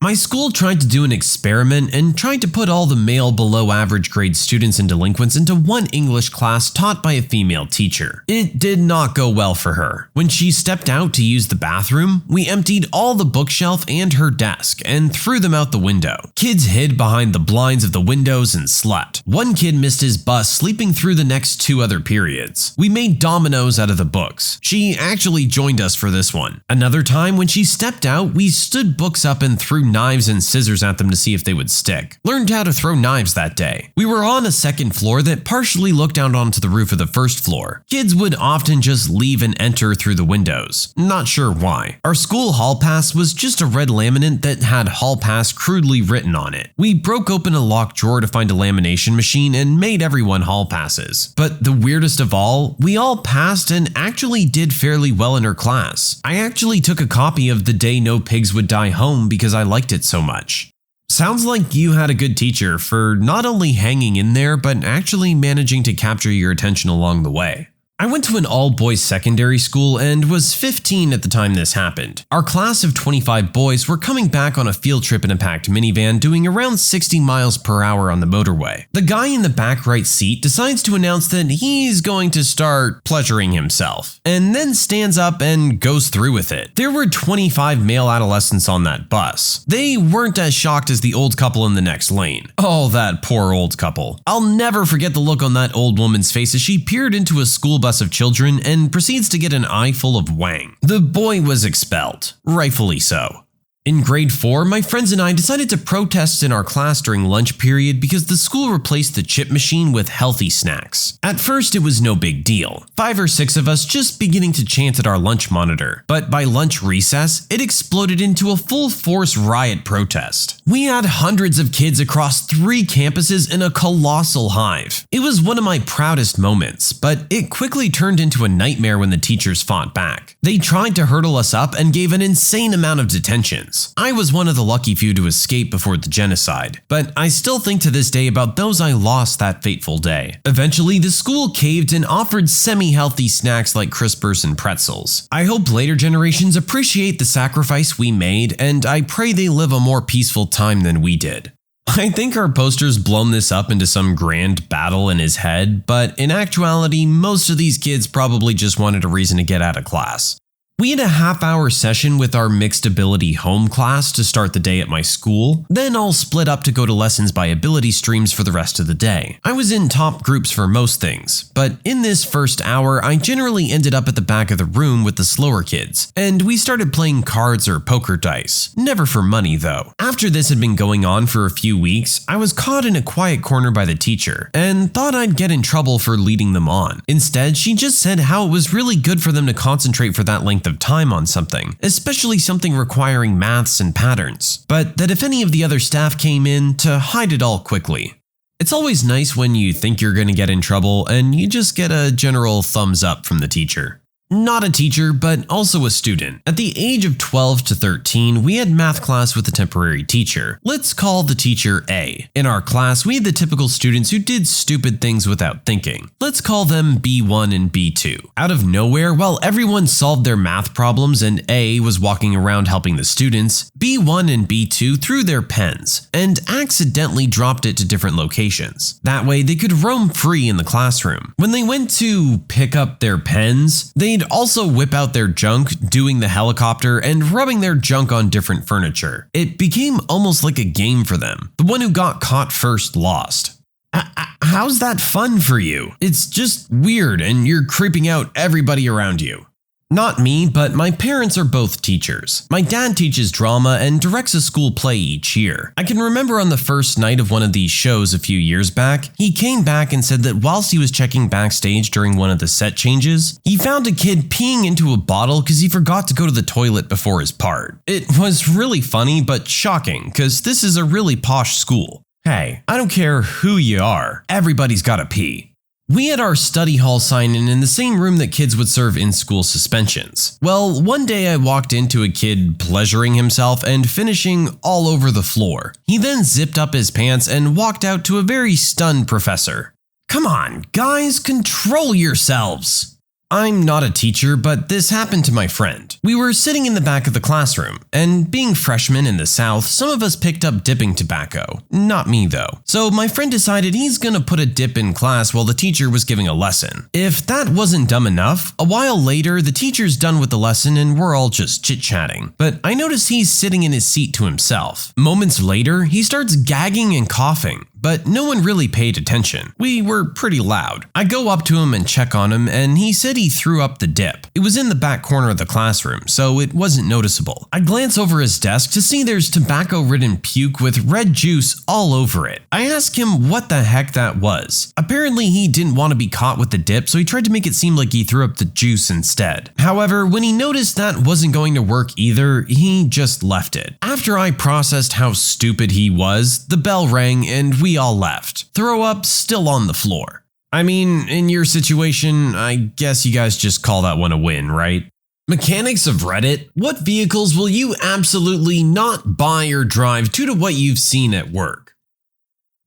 My school tried to do an experiment and tried to put all the male below average grade students and delinquents into one English class taught by a female teacher. It did not go well for her. When she stepped out to use the bathroom, we emptied all the bookshelf and her desk and threw them out the window. Kids hid behind the blinds of the windows and slept. One kid missed his bus sleeping through the next 2 other periods. We made dominoes out of the books. She actually joined us for this one. Another time when she stepped out, we stood books up and threw knives and scissors at them to see if they would stick. Learned how to throw knives that day. We were on a second floor that partially looked out onto the roof of the first floor. Kids would often just leave and enter through the windows. Not sure why. Our school hall pass was just a red laminate that had hall pass crudely written on it. We broke open a locked drawer to find a lamination machine and made everyone hall passes. But the weirdest of all, we all passed and actually did fairly well in her class. I actually took a copy of The Day No Pigs Would Die home because I liked it so much. Sounds like you had a good teacher for not only hanging in there, but actually managing to capture your attention along the way. I went to an all-boys secondary school and was 15 at the time this happened. Our class of 25 boys were coming back on a field trip in a packed minivan doing around 60 miles per hour on the motorway. The guy in the back right seat decides to announce that he's going to start pleasuring himself, and then stands up and goes through with it. There were 25 male adolescents on that bus. They weren't as shocked as the old couple in the next lane. Oh, that poor old couple. I'll never forget the look on that old woman's face as she peered into a school bus of children and proceeds to get an eye full of wang. The boy was expelled, rightfully so. In grade 4, my friends and I decided to protest in our class during lunch period because the school replaced the chip machine with healthy snacks. At first, it was no big deal. 5 or 6 of us just beginning to chant at our lunch monitor. But by lunch recess, it exploded into a full-force riot protest. We had hundreds of kids across 3 campuses in a colossal hive. It was one of my proudest moments, but it quickly turned into a nightmare when the teachers fought back. They tried to hurdle us up and gave an insane amount of detentions. I was one of the lucky few to escape before the genocide, but I still think to this day about those I lost that fateful day. Eventually, the school caved and offered semi-healthy snacks like Crispers and pretzels. I hope later generations appreciate the sacrifice we made, and I pray they live a more peaceful time than we did. I think our poster's blown this up into some grand battle in his head, but in actuality, most of these kids probably just wanted a reason to get out of class. We had a half-hour session with our mixed ability home class to start the day at my school, then all split up to go to lessons by ability streams for the rest of the day. I was in top groups for most things, but in this first hour, I generally ended up at the back of the room with the slower kids, and we started playing cards or poker dice. Never for money, though. After this had been going on for a few weeks, I was caught in a quiet corner by the teacher, and thought I'd get in trouble for leading them on. Instead, she just said how it was really good for them to concentrate for that length of time on something, especially something requiring maths and patterns, but that if any of the other staff came in, to hide it all quickly. It's always nice when you think you're going to get in trouble and you just get a general thumbs up from the teacher. Not a teacher, but also a student. At the age of 12 to 13, we had math class with a temporary teacher. Let's call the teacher A. In our class, we had the typical students who did stupid things without thinking. Let's call them B1 and B2. Out of nowhere, while everyone solved their math problems and A was walking around helping the students, B1 and B2 threw their pens and accidentally dropped it to different locations. That way, they could roam free in the classroom. When they went to pick up their pens, they'd also whip out their junk, doing the helicopter and rubbing their junk on different furniture. It became almost like a game for them. The one who got caught first lost. How's that fun for you? It's just weird and you're creeping out everybody around you. Not me, but my parents are both teachers. My dad teaches drama and directs a school play each year. I can remember on the first night of one of these shows a few years back, he came back and said that whilst he was checking backstage during one of the set changes, he found a kid peeing into a bottle because he forgot to go to the toilet before his part. It was really funny but shocking because this is a really posh school. Hey, I don't care who you are, everybody's gotta pee. We had our study hall sign-in in the same room that kids would serve in-school suspensions. Well, one day I walked into a kid pleasuring himself and finishing all over the floor. He then zipped up his pants and walked out to a very stunned professor. "Come on, guys, control yourselves." I'm not a teacher, but this happened to my friend. We were sitting in the back of the classroom, and being freshmen in the South, some of us picked up dipping tobacco. Not me though. So my friend decided he's gonna put a dip in class while the teacher was giving a lesson. If that wasn't dumb enough, a while later the teacher's done with the lesson and we're all just chit-chatting. But I notice he's sitting in his seat to himself. Moments later, he starts gagging and coughing. But no one really paid attention. We were pretty loud. I go up to him and check on him, and he said he threw up the dip. It was in the back corner of the classroom, so it wasn't noticeable. I glance over his desk to see there's tobacco-ridden puke with red juice all over it. I ask him what the heck that was. Apparently he didn't want to be caught with the dip, so he tried to make it seem like he threw up the juice instead. However, when he noticed that wasn't going to work either, he just left it. After I processed how stupid he was, the bell rang and we all left. Throw up still on the floor. I mean, in your situation, I guess you guys just call that one a win, right? Mechanics of Reddit, what vehicles will you absolutely not buy or drive due to what you've seen at work?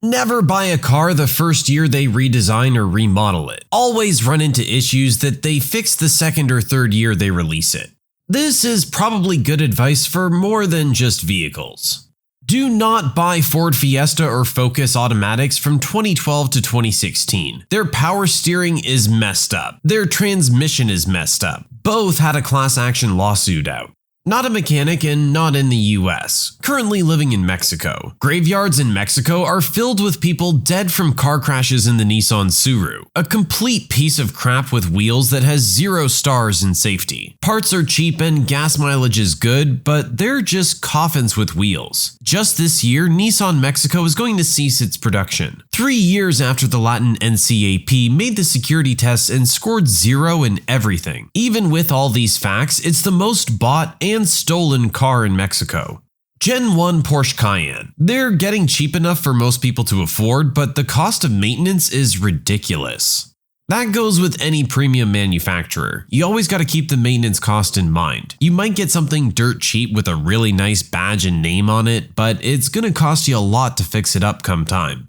Never buy a car the first year they redesign or remodel it. Always run into issues that they fix the second or third year they release it. This is probably good advice for more than just vehicles. Do not buy Ford Fiesta or Focus automatics from 2012 to 2016. Their power steering is messed up. Their transmission is messed up. Both had a class action lawsuit out. Not a mechanic and not in the US. Currently living in Mexico. Graveyards in Mexico are filled with people dead from car crashes in the Nissan Suru. A complete piece of crap with wheels that has 0 stars in safety. Parts are cheap and gas mileage is good, but they're just coffins with wheels. Just this year, Nissan Mexico is going to cease its production. 3 years after the Latin NCAP made the security tests and scored 0 in everything. Even with all these facts, it's the most bought and stolen car in Mexico. Gen 1 Porsche Cayenne. They're getting cheap enough for most people to afford, but the cost of maintenance is ridiculous. That goes with any premium manufacturer. You always gotta keep the maintenance cost in mind. You might get something dirt cheap with a really nice badge and name on it, but it's gonna cost you a lot to fix it up come time.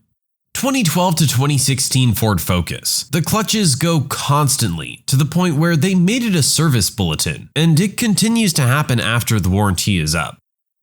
2012 to 2016 Ford Focus. The clutches go constantly, to the point where they made it a service bulletin, and it continues to happen after the warranty is up.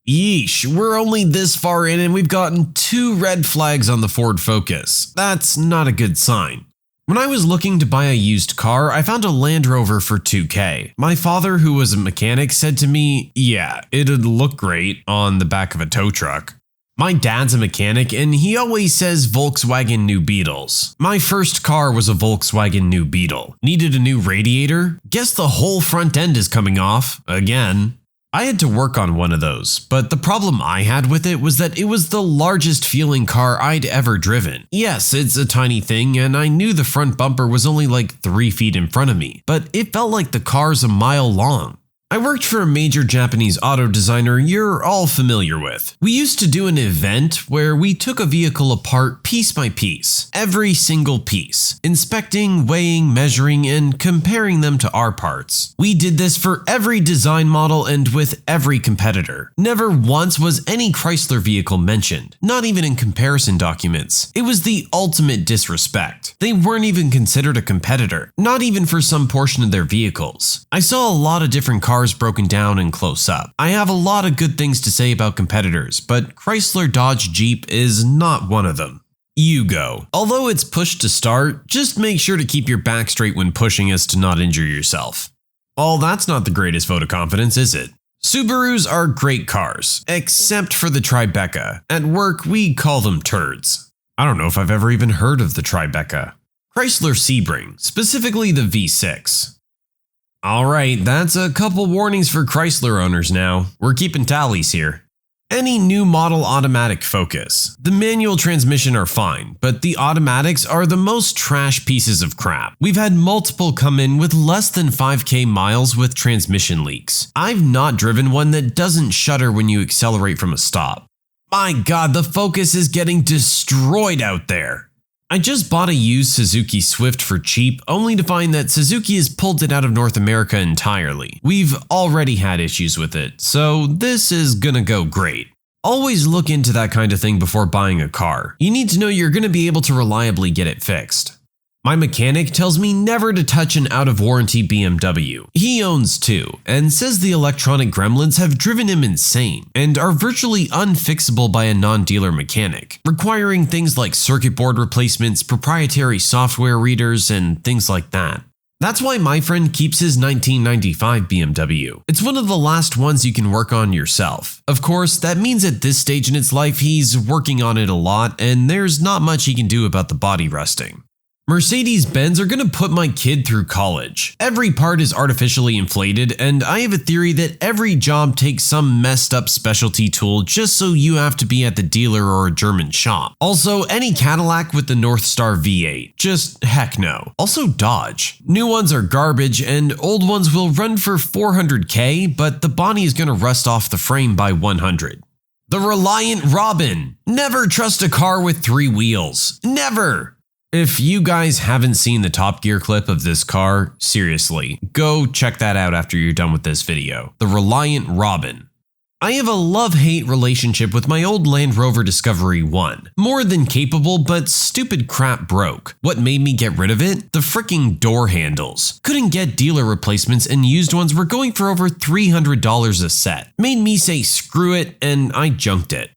Yeesh, we're only this far in and we've gotten 2 red flags on the Ford Focus. That's not a good sign. When I was looking to buy a used car, I found a Land Rover for $2,000. My father, who was a mechanic, said to me, yeah, it'd look great on the back of a tow truck. My dad's a mechanic and he always says Volkswagen New Beetles. My first car was a Volkswagen New Beetle. Needed a new radiator? Guess the whole front end is coming off, again. I had to work on one of those, but the problem I had with it was that it was the largest feeling car I'd ever driven. Yes, it's a tiny thing and I knew the front bumper was only like 3 feet in front of me, but it felt like the car's a mile long. I worked for a major Japanese auto designer you're all familiar with. We used to do an event where we took a vehicle apart piece by piece, every single piece, inspecting, weighing, measuring, and comparing them to our parts. We did this for every design model and with every competitor. Never once was any Chrysler vehicle mentioned, not even in comparison documents. It was the ultimate disrespect. They weren't even considered a competitor, not even for some portion of their vehicles. I saw a lot of different cars broken down and close up. I have a lot of good things to say about competitors, but Chrysler Dodge Jeep is not one of them. You go. Although it's pushed to start, just make sure to keep your back straight when pushing as to not injure yourself. Well, that's not the greatest vote of confidence, is it? Subarus are great cars, except for the Tribeca. At work, we call them turds. I don't know if I've ever even heard of the Tribeca. Chrysler Sebring, specifically the V6. Alright, that's a couple warnings for Chrysler owners now. We're keeping tallies here. Any new model automatic Focus. The manual transmission are fine, but the automatics are the most trash pieces of crap. We've had multiple come in with less than 5K miles with transmission leaks. I've not driven one that doesn't shudder when you accelerate from a stop. My god, the Focus is getting destroyed out there. I just bought a used Suzuki Swift for cheap, only to find that Suzuki has pulled it out of North America entirely. We've already had issues with it, so this is gonna go great. Always look into that kind of thing before buying a car. You need to know you're gonna be able to reliably get it fixed. My mechanic tells me never to touch an out-of-warranty BMW. He owns two, and says the electronic gremlins have driven him insane and are virtually unfixable by a non-dealer mechanic, requiring things like circuit board replacements, proprietary software readers, and things like that. That's why my friend keeps his 1995 BMW. It's one of the last ones you can work on yourself. Of course, that means at this stage in its life he's working on it a lot, and there's not much he can do about the body rusting. Mercedes-Benz are gonna put my kid through college. Every part is artificially inflated, and I have a theory that every job takes some messed up specialty tool just so you have to be at the dealer or a German shop. Also, any Cadillac with the North Star V8. Just heck no. Also Dodge. New ones are garbage, and old ones will run for $400K, but the body is gonna rust off the frame by $100. The Reliant Robin. Never trust a car with 3 wheels. Never! If you guys haven't seen the Top Gear clip of this car, seriously, go check that out after you're done with this video. The Reliant Robin. I have a love-hate relationship with my old Land Rover Discovery 1. More than capable, but stupid crap broke. What made me get rid of it? The freaking door handles. Couldn't get dealer replacements and used ones were going for over $300 a set. Made me say screw it, and I junked it.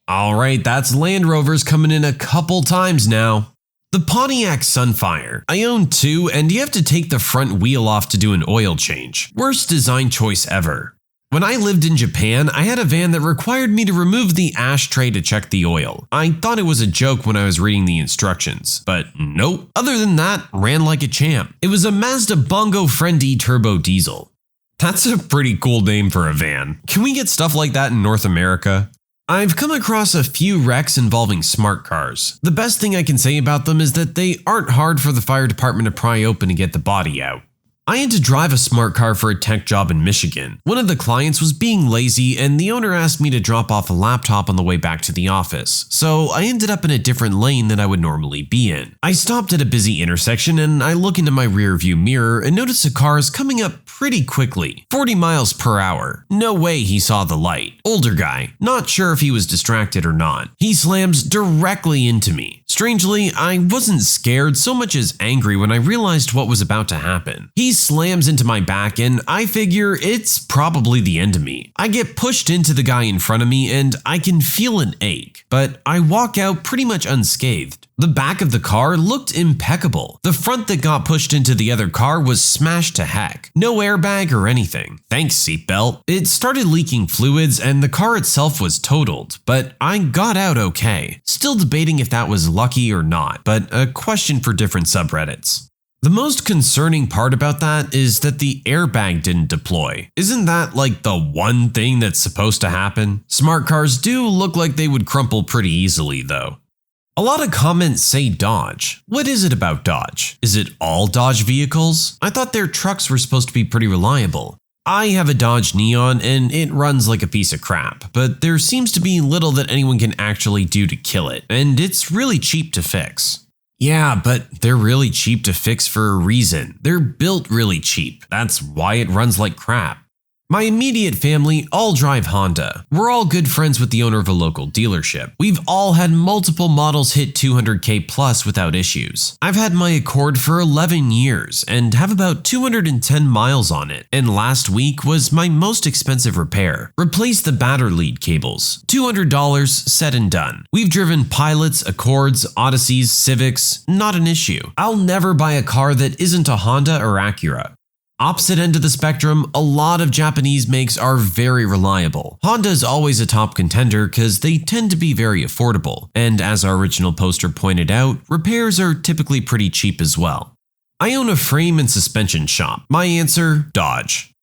Alright, that's Land Rovers coming in a couple times now. The Pontiac Sunfire. I own 2, and you have to take the front wheel off to do an oil change. Worst design choice ever. When I lived in Japan, I had a van that required me to remove the ashtray to check the oil. I thought it was a joke when I was reading the instructions, but nope. Other than that, ran like a champ. It was a Mazda Bongo Friendly Turbo Diesel. That's a pretty cool name for a van. Can we get stuff like that in North America? I've come across a few wrecks involving smart cars. The best thing I can say about them is that they aren't hard for the fire department to pry open and get the body out. I had to drive a smart car for a tech job in Michigan. One of the clients was being lazy and the owner asked me to drop off a laptop on the way back to the office, so I ended up in a different lane than I would normally be in. I stopped at a busy intersection and I look into my rear view mirror and notice a car is coming up pretty quickly, 40 miles per hour. No way he saw the light. Older guy, not sure if he was distracted or not. He slams directly into me. Strangely, I wasn't scared so much as angry when I realized what was about to happen. He slams into my back and I figure it's probably the end of me. I get pushed into the guy in front of me and I can feel an ache, but I walk out pretty much unscathed. The back of the car looked impeccable. The front that got pushed into the other car was smashed to heck. No airbag or anything. Thanks, seatbelt. It started leaking fluids and the car itself was totaled, but I got out okay. Still debating if that was lucky or not, but a question for different subreddits. The most concerning part about that is that the airbag didn't deploy. Isn't that like the one thing that's supposed to happen? Smart cars do look like they would crumple pretty easily though. A lot of comments say Dodge. What is it about Dodge? Is it all Dodge vehicles? I thought their trucks were supposed to be pretty reliable. I have a Dodge Neon and it runs like a piece of crap, but there seems to be little that anyone can actually do to kill it, and it's really cheap to fix. Yeah, but they're really cheap to fix for a reason. They're built really cheap. That's why it runs like crap. My immediate family all drive Honda. We're all good friends with the owner of a local dealership. We've all had multiple models hit 200K plus without issues. I've had my Accord for 11 years and have about 210 miles on it. And last week was my most expensive repair. Replace the battery lead cables. $200 said and done. We've driven Pilots, Accords, Odysseys, Civics, not an issue. I'll never buy a car that isn't a Honda or Acura. Opposite end of the spectrum, a lot of Japanese makes are very reliable. Honda is always a top contender because they tend to be very affordable, and as our original poster pointed out, repairs are typically pretty cheap as well. I own a frame and suspension shop. My answer, Dodge.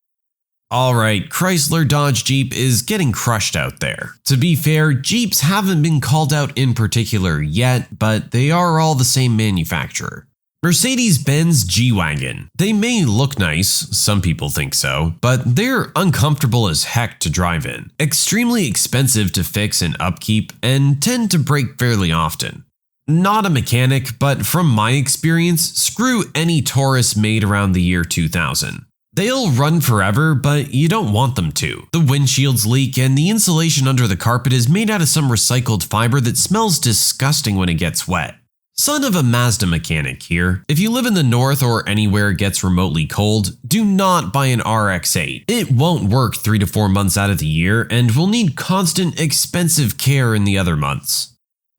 Alright, Chrysler Dodge Jeep is getting crushed out there. To be fair, Jeeps haven't been called out in particular yet, but they are all the same manufacturer. Mercedes-Benz G-Wagon. They may look nice, some people think so, but they're uncomfortable as heck to drive in, extremely expensive to fix and upkeep, and tend to break fairly often. Not a mechanic, but from my experience, screw any Taurus made around the year 2000. They'll run forever, but you don't want them to. The windshields leak and the insulation under the carpet is made out of some recycled fiber that smells disgusting when it gets wet. Son of a Mazda mechanic here. If you live in the north or anywhere it gets remotely cold, do not buy an RX-8. It won't work 3 to 4 months out of the year and will need constant, expensive care in the other months.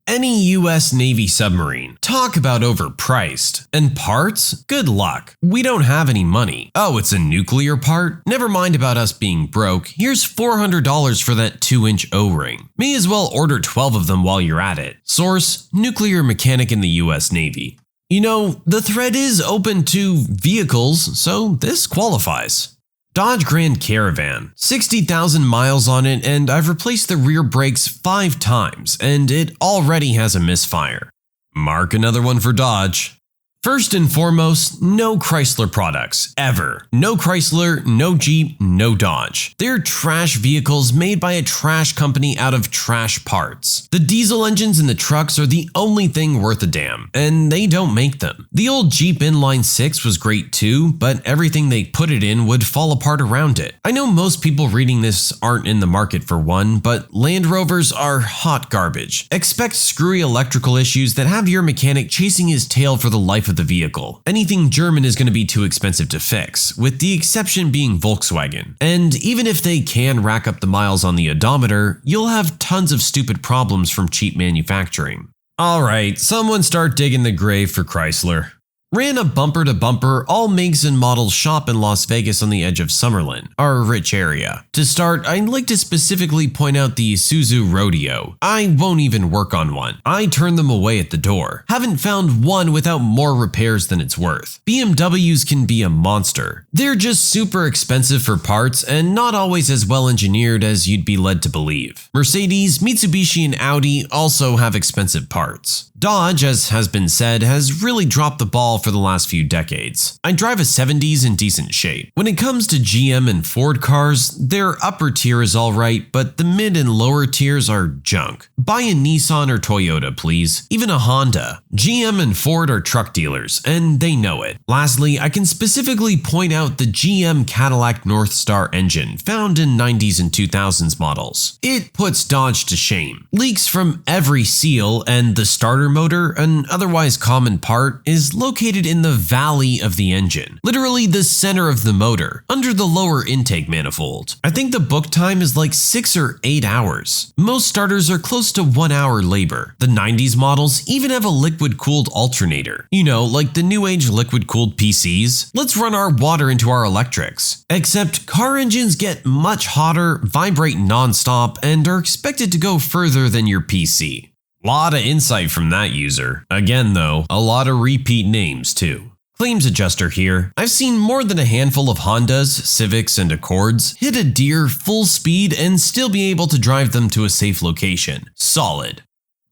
Any US Navy submarine. Talk about overpriced. And parts? Good luck. We don't have any money. Oh, it's a nuclear part? Never mind about us being broke. Here's $400 for that 2-inch O-ring. May as well order 12 of them while you're at it. Source: nuclear mechanic in the US Navy. You know, the thread is open to vehicles, so this qualifies. Dodge Grand Caravan, 60,000 miles on it, and I've replaced the rear brakes 5 times, and it already has a misfire. Mark another one for Dodge. First and foremost, no Chrysler products, ever. No Chrysler, no Jeep, no Dodge. They're trash vehicles made by a trash company out of trash parts. The diesel engines in the trucks are the only thing worth a damn, and they don't make them. The old Jeep Inline 6 was great too, but everything they put it in would fall apart around it. I know most people reading this aren't in the market for one, but Land Rovers are hot garbage. Expect screwy electrical issues that have your mechanic chasing his tail for the life of the vehicle. Anything German is going to be too expensive to fix, with the exception being Volkswagen. And even if they can rack up the miles on the odometer, you'll have tons of stupid problems from cheap manufacturing. Alright, someone start digging the grave for Chrysler. Ran a bumper-to-bumper, all makes and models shop in Las Vegas on the edge of Summerlin, our rich area. To start, I'd like to specifically point out the Isuzu Rodeo. I won't even work on one. I turn them away at the door. Haven't found one without more repairs than it's worth. BMWs can be a monster. They're just super expensive for parts and not always as well engineered as you'd be led to believe. Mercedes, Mitsubishi, and Audi also have expensive parts. Dodge, as has been said, has really dropped the ball for the last few decades. I drive a 70s in decent shape. When it comes to GM and Ford cars, their upper tier is alright, but the mid and lower tiers are junk. Buy a Nissan or Toyota, please. Even a Honda. GM and Ford are truck dealers, and they know it. Lastly, I can specifically point out the GM Cadillac Northstar engine, found in 90s and 2000s models. It puts Dodge to shame. Leaks from every seal, and the starter motor, an otherwise common part, is located in the valley of the engine, literally the center of the motor, under the lower intake manifold. I think the book time is like 6 or 8 hours. Most starters are close to 1 hour labor. The 90s models even have a liquid-cooled alternator. You know, like the new age liquid-cooled PCs. Let's run our water into our electrics. Except car engines get much hotter, vibrate non-stop, and are expected to go further than your PC. Lot of insight from that user. Again though, a lot of repeat names too. Claims adjuster here. I've seen more than a handful of Hondas, Civics, and Accords hit a deer full speed and still be able to drive them to a safe location. Solid.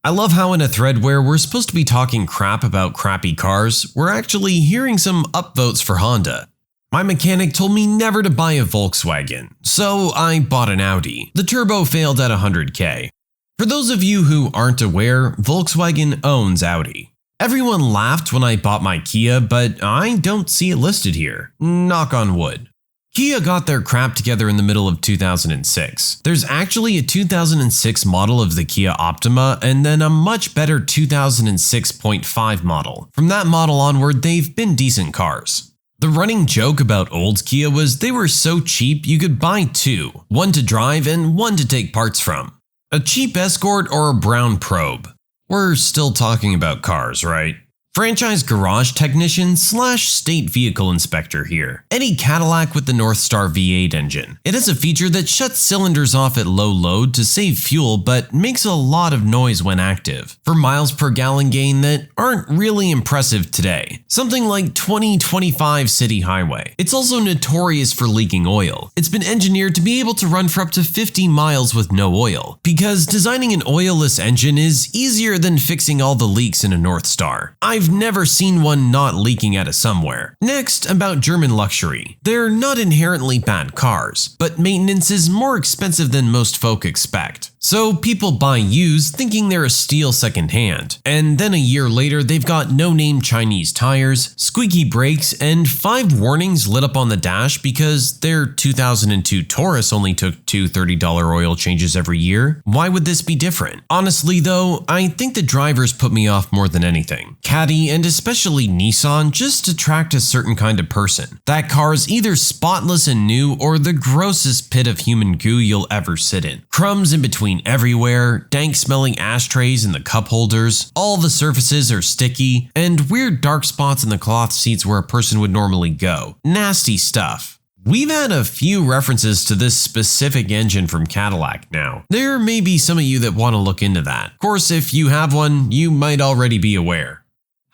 I love how in a thread where we're supposed to be talking crap about crappy cars, we're actually hearing some upvotes for Honda. My mechanic told me never to buy a Volkswagen, so I bought an Audi. The turbo failed at 100K. For those of you who aren't aware, Volkswagen owns Audi. Everyone laughed when I bought my Kia, but I don't see it listed here. Knock on wood. Kia got their crap together in the middle of 2006. There's actually a 2006 model of the Kia Optima and then a much better 2006.5 model. From that model onward, they've been decent cars. The running joke about old Kia was they were so cheap you could buy 2, one to drive and one to take parts from. A cheap Escort or a brown Probe. We're still talking about cars, right? Franchise garage technician / state vehicle inspector here. Any Cadillac with the Northstar V8 engine. It has a feature that shuts cylinders off at low load to save fuel but makes a lot of noise when active, for miles per gallon gain that aren't really impressive today. Something like 20-25 city highway. It's also notorious for leaking oil. It's been engineered to be able to run for up to 50 miles with no oil, because designing an oilless engine is easier than fixing all the leaks in a Northstar. I've never seen one not leaking out of somewhere. Next, about German luxury. They're not inherently bad cars, but maintenance is more expensive than most folk expect. So people buy used thinking they're a steal secondhand, and then a year later they've got no-name Chinese tires, squeaky brakes, and 5 warnings lit up on the dash because their 2002 Taurus only took 2 $30 oil changes every year. Why would this be different? Honestly though, I think the drivers put me off more than anything. Caddy and especially Nissan just attract a certain kind of person. That car's either spotless and new or the grossest pit of human goo you'll ever sit in. Crumbs in between everywhere, dank smelling ashtrays in the cup holders, all the surfaces are sticky, and weird dark spots in the cloth seats where a person would normally go. Nasty stuff. We've had a few references to this specific engine from Cadillac now. There may be some of you that want to look into that. Of course, if you have one, you might already be aware.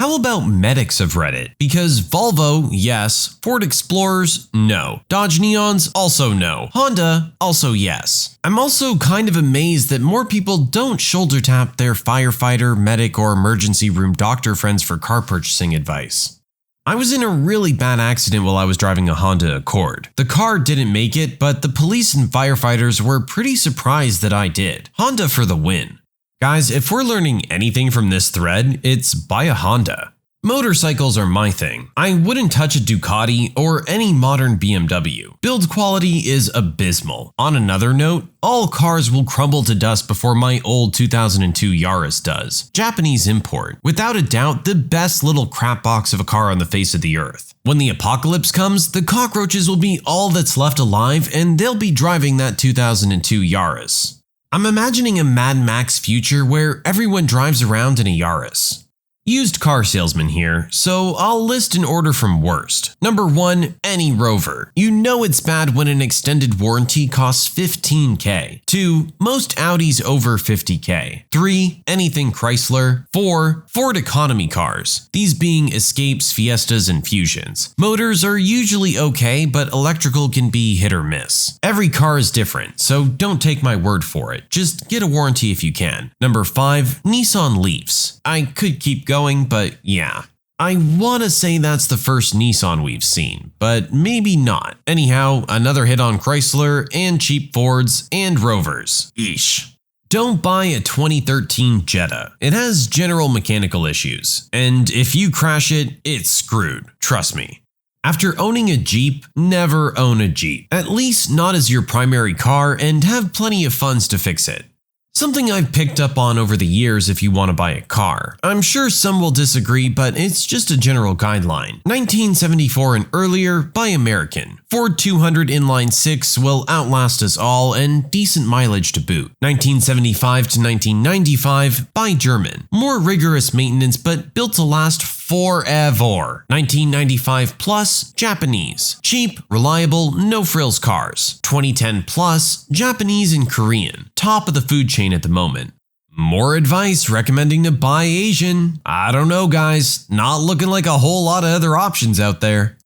How about medics of Reddit? Because Volvo, yes. Ford Explorers, no. Dodge Neons, also no. Honda, also yes. I'm also kind of amazed that more people don't shoulder tap their firefighter, medic, or emergency room doctor friends for car purchasing advice. I was in a really bad accident while I was driving a Honda Accord. The car didn't make it, but the police and firefighters were pretty surprised that I did. Honda for the win. Guys, if we're learning anything from this thread, it's buy a Honda. Motorcycles are my thing. I wouldn't touch a Ducati or any modern BMW. Build quality is abysmal. On another note, all cars will crumble to dust before my old 2002 Yaris does. Japanese import. Without a doubt, the best little crap box of a car on the face of the earth. When the apocalypse comes, the cockroaches will be all that's left alive and they'll be driving that 2002 Yaris. I'm imagining a Mad Max future where everyone drives around in a Yaris. Used car salesman here, so I'll list in order from worst. Number 1, any Rover. You know it's bad when an extended warranty costs $15K. 2, most Audis over $50K. 3, anything Chrysler. 4, Ford economy cars, these being Escapes, Fiestas, and Fusions. Motors are usually okay, but electrical can be hit or miss. Every car is different, so don't take my word for it. Just get a warranty if you can. Number 5, Nissan Leafs. I could keep going, but yeah. I want to say that's the first Nissan we've seen, but maybe not. Anyhow, another hit on Chrysler and cheap Fords and Rovers. Eesh. Don't buy a 2013 Jetta. It has general mechanical issues, and if you crash it, it's screwed. Trust me. After owning a Jeep, never own a Jeep. At least not as your primary car, and have plenty of funds to fix it. Something I've picked up on over the years if you want to buy a car. I'm sure some will disagree, but it's just a general guideline. 1974 and earlier, buy American. Ford 200 inline 6 will outlast us all and decent mileage to boot. 1975 to 1995, buy German. More rigorous maintenance but built to last forever. 1995 plus, Japanese. Cheap, reliable, no frills cars. 2010 plus, Japanese and Korean. Top of the food chain at the moment. More advice recommending to buy Asian. I don't know guys, not looking like a whole lot of other options out there.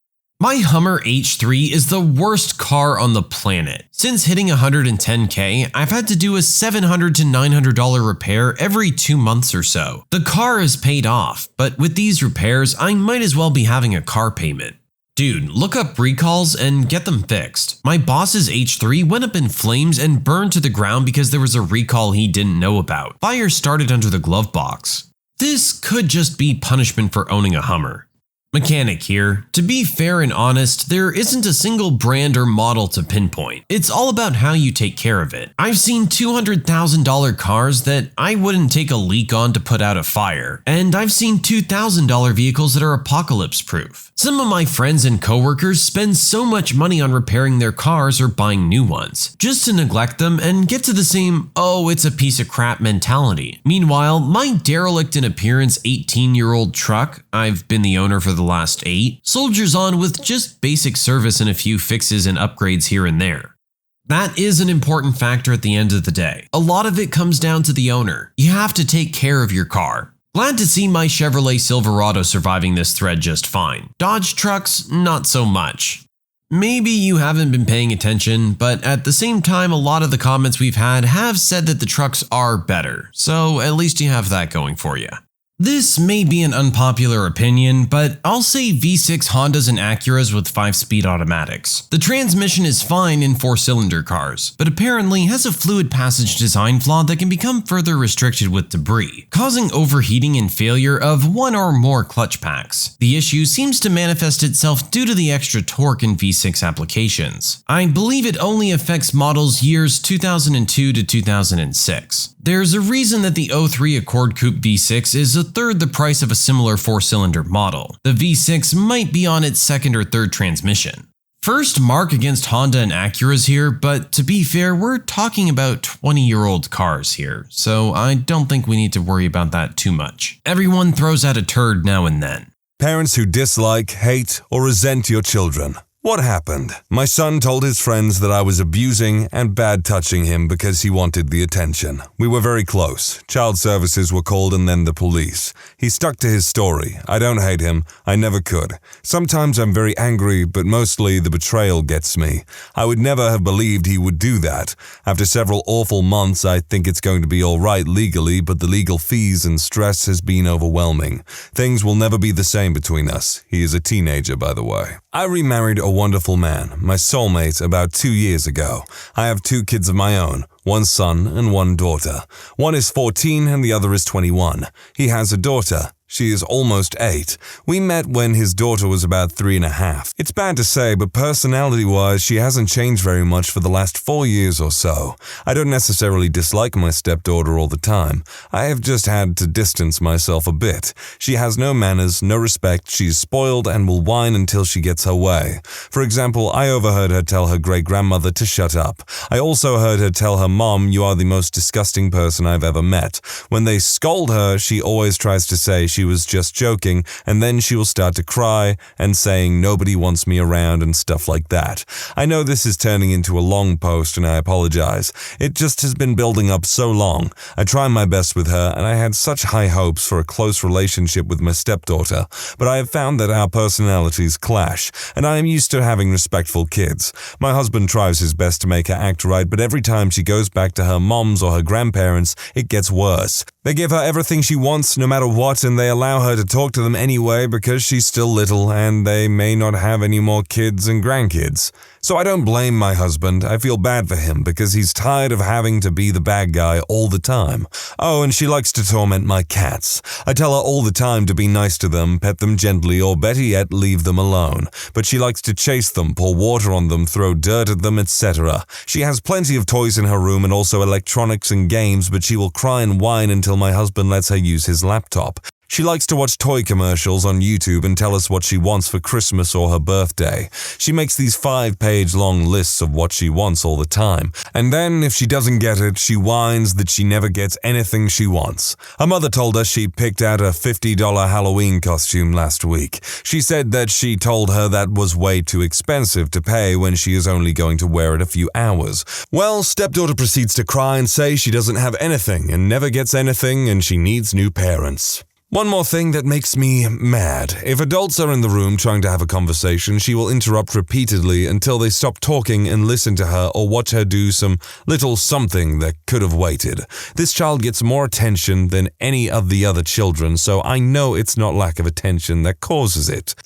My Hummer H3 is the worst car on the planet. Since hitting 110K, I've had to do a $700 to $900 repair every 2 months or so. The car is paid off, but with these repairs, I might as well be having a car payment. Dude, look up recalls and get them fixed. My boss's H3 went up in flames and burned to the ground because there was a recall he didn't know about. Fire started under the glove box. This could just be punishment for owning a Hummer. Mechanic here. To be fair and honest, there isn't a single brand or model to pinpoint. It's all about how you take care of it. I've seen $200,000 cars that I wouldn't take a leak on to put out a fire, and I've seen $2,000 vehicles that are apocalypse proof. Some of my friends and coworkers spend so much money on repairing their cars or buying new ones, just to neglect them and get to the same, oh, it's a piece of crap mentality. Meanwhile, my derelict in appearance 18-year-old truck, I've been the owner for the last 8, soldiers on with just basic service and a few fixes and upgrades here and there. That is an important factor at the end of the day. A lot of it comes down to the owner. You have to take care of your car. Glad to see my Chevrolet Silverado surviving this thread just fine. Dodge trucks, not so much. Maybe you haven't been paying attention, but at the same time, a lot of the comments we've had have said that the trucks are better, so at least you have that going for you. This may be an unpopular opinion, but I'll say V6 Hondas and Acuras with 5-speed automatics. The transmission is fine in 4-cylinder cars, but apparently has a fluid passage design flaw that can become further restricted with debris, causing overheating and failure of one or more clutch packs. The issue seems to manifest itself due to the extra torque in V6 applications. I believe it only affects models years 2002 to 2006. There's a reason that the 03 Accord Coupe V6 is a third the price of a similar 4-cylinder model. The V6 might be on its second or third transmission. First mark against Honda and Acuras here, but to be fair, we're talking about 20-year-old cars here, so I don't think we need to worry about that too much. Everyone throws out a turd now and then. Parents who dislike, hate, or resent your children. What happened? My son told his friends that I was abusing and bad-touching him because he wanted the attention. We were very close. Child services were called and then the police. He stuck to his story. I don't hate him. I never could. Sometimes I'm very angry, but mostly the betrayal gets me. I would never have believed he would do that. After several awful months, I think it's going to be all right legally, but the legal fees and stress has been overwhelming. Things will never be the same between us. He is a teenager, by the way. I remarried a wonderful man, my soulmate, about 2 years ago. I have 2 kids of my own, one son and one daughter. One is 14 and the other is 21. He has a daughter. She is almost 8. We met when his daughter was about 3.5. It's bad to say, but personality-wise, she hasn't changed very much for the last 4 years or so. I don't necessarily dislike my stepdaughter all the time. I have just had to distance myself a bit. She has no manners, no respect, she's spoiled and will whine until she gets her way. For example, I overheard her tell her great-grandmother to shut up. I also heard her tell her mom, "You are the most disgusting person I've ever met." When they scold her, she always tries to say she was just joking, and then she will start to cry and saying nobody wants me around and stuff like that. I know this is turning into a long post and I apologize. It just has been building up so long. I try my best with her and I had such high hopes for a close relationship with my stepdaughter, but I have found that our personalities clash, and I am used to having respectful kids. My husband tries his best to make her act right, but every time she goes back to her mom's or her grandparents, it gets worse. They give her everything she wants, no matter what, and they allow her to talk to them anyway because she's still little and they may not have any more kids and grandkids. So I don't blame my husband. I feel bad for him because he's tired of having to be the bad guy all the time. Oh, and she likes to torment my cats. I tell her all the time to be nice to them, pet them gently, or better yet, leave them alone. But she likes to chase them, pour water on them, throw dirt at them, etc. She has plenty of toys in her room and also electronics and games, but she will cry and whine until my husband lets her use his laptop. She likes to watch toy commercials on YouTube and tell us what she wants for Christmas or her birthday. She makes these 5-page long lists of what she wants all the time. And then, if she doesn't get it, she whines that she never gets anything she wants. Her mother told us she picked out a $50 Halloween costume last week. She said that she told her that was way too expensive to pay when she is only going to wear it a few hours. Well, stepdaughter proceeds to cry and say she doesn't have anything and never gets anything and she needs new parents. One more thing that makes me mad. If adults are in the room trying to have a conversation, she will interrupt repeatedly until they stop talking and listen to her or watch her do some little something that could have waited. This child gets more attention than any of the other children, so I know it's not lack of attention that causes it.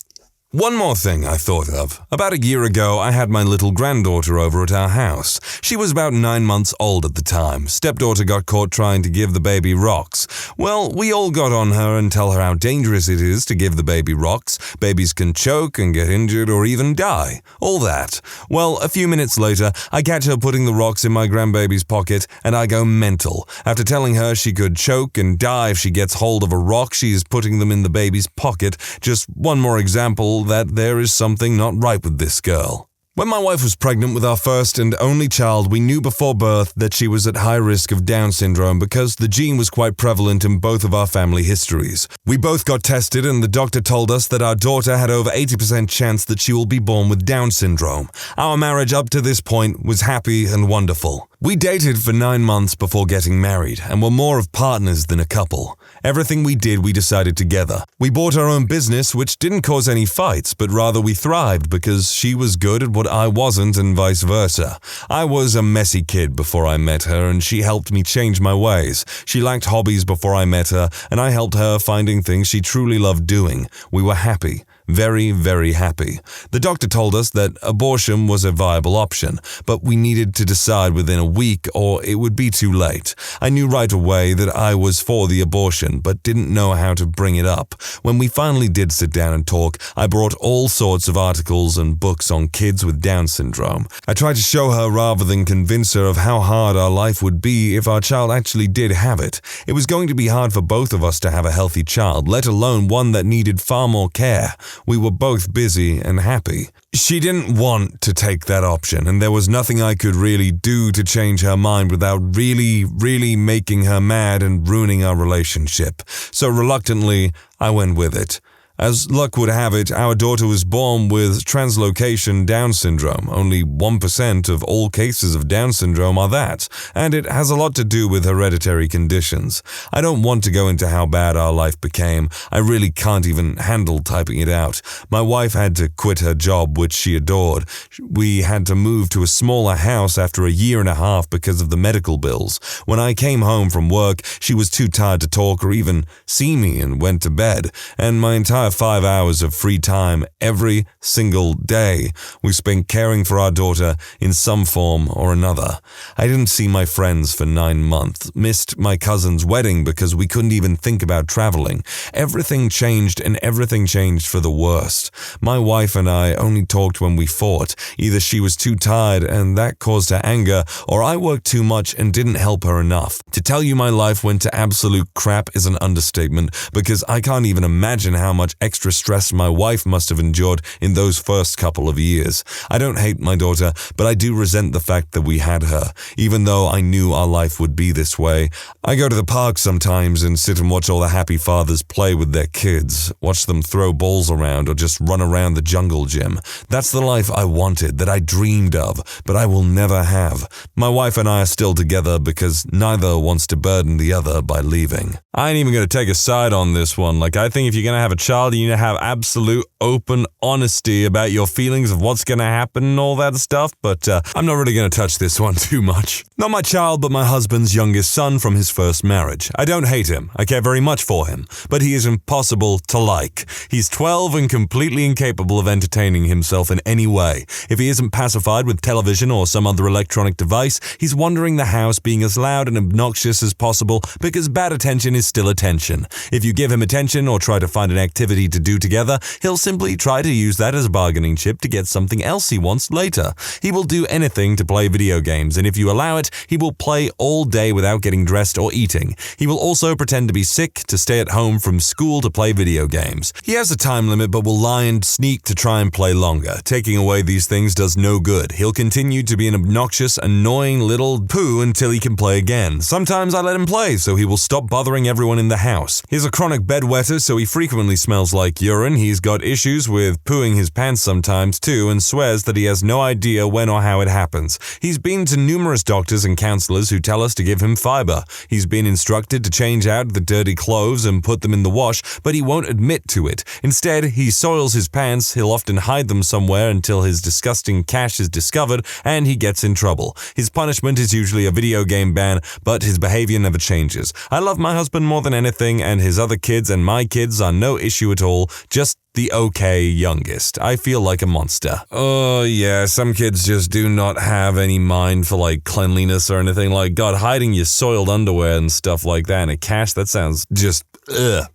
One more thing I thought of. About a year ago, I had my little granddaughter over at our house. She was about 9 months old at the time. Stepdaughter got caught trying to give the baby rocks. Well, we all got on her and tell her how dangerous it is to give the baby rocks. Babies can choke and get injured or even die. All that. Well, a few minutes later, I catch her putting the rocks in my grandbaby's pocket and I go mental. After telling her she could choke and die if she gets hold of a rock, she is putting them in the baby's pocket. Just one more example that there is something not right with this girl. When my wife was pregnant with our first and only child, we knew before birth that she was at high risk of Down syndrome because the gene was quite prevalent in both of our family histories. We both got tested and the doctor told us that our daughter had over 80% chance that she will be born with Down syndrome. Our marriage up to this point was happy and wonderful. We dated for 9 months before getting married and were more of partners than a couple. Everything we did, we decided together. We bought our own business, which didn't cause any fights, but rather we thrived because she was good at what I wasn't and vice versa. I was a messy kid before I met her, and she helped me change my ways. She lacked hobbies before I met her, and I helped her finding things she truly loved doing. We were happy. Very, very happy. The doctor told us that abortion was a viable option, but we needed to decide within a week or it would be too late. I knew right away that I was for the abortion, but didn't know how to bring it up. When we finally did sit down and talk, I brought all sorts of articles and books on kids with Down syndrome. I tried to show her rather than convince her of how hard our life would be if our child actually did have it. It was going to be hard for both of us to have a healthy child, let alone one that needed far more care. We were both busy and happy. She didn't want to take that option, and there was nothing I could really do to change her mind without really making her mad and ruining our relationship. So reluctantly, I went with it. As luck would have it, our daughter was born with translocation Down syndrome. Only 1% of all cases of Down syndrome are that, and it has a lot to do with hereditary conditions. I don't want to go into how bad our life became. I really can't even handle typing it out. My wife had to quit her job, which she adored. We had to move to a smaller house after a year and a half because of the medical bills. When I came home from work, she was too tired to talk or even see me and went to bed, and my entire 5 hours of free time every single day we spent caring for our daughter in some form or another. I didn't see my friends for 9 months, missed my cousin's wedding because we couldn't even think about traveling. Everything changed, and everything changed for the worst. My wife and I only talked when we fought. Either she was too tired and that caused her anger, or I worked too much and didn't help her enough. To tell you my life went to absolute crap is an understatement, because I can't even imagine how much extra stress my wife must have endured in those first couple of years. I don't hate my daughter, but I do resent the fact that we had her, even though I knew our life would be this way. I go to the park sometimes and sit and watch all the happy fathers play with their kids, watch them throw balls around or just run around the jungle gym. That's the life I wanted, that I dreamed of, but I will never have. My wife and I are still together because neither wants to burden the other by leaving. I ain't even going to take a side on this one. I think if you're going to have a child, you need to have absolute open honesty about your feelings of what's going to happen and all that stuff, but I'm not really going to touch this one too much. Not my child, but my husband's youngest son from his first marriage. I don't hate him. I care very much for him, but he is impossible to like. He's 12 and completely incapable of entertaining himself in any way. If he isn't pacified with television or some other electronic device, he's wandering the house being as loud and obnoxious as possible because bad attention is still attention. If you give him attention or try to find an activity to do together, he'll simply try to use that as a bargaining chip to get something else he wants later. He will do anything to play video games, and if you allow it, he will play all day without getting dressed or eating. He will also pretend to be sick to stay at home from school to play video games. He has a time limit but will lie and sneak to try and play longer. Taking away these things does no good. He'll continue to be an obnoxious, annoying little poo until he can play again. Sometimes I let him play so he will stop bothering everyone in the house. He's a chronic bedwetter, so he frequently smells like urine. He's got issues with pooing his pants sometimes too, and swears that he has no idea when or how it happens. He's been to numerous doctors and counselors who tell us to give him fiber. He's been instructed to change out the dirty clothes and put them in the wash, but he won't admit to it. Instead, he soils his pants. He'll often hide them somewhere until his disgusting cache is discovered and he gets in trouble. His punishment is usually a video game ban, but his behavior never changes. I love my husband more than anything, and his other kids and my kids are no issue at all, just the okay youngest. I feel like a monster. Oh yeah, some kids just do not have any mind for cleanliness or anything. God, hiding your soiled underwear and stuff like that in a cache, that sounds just ugh.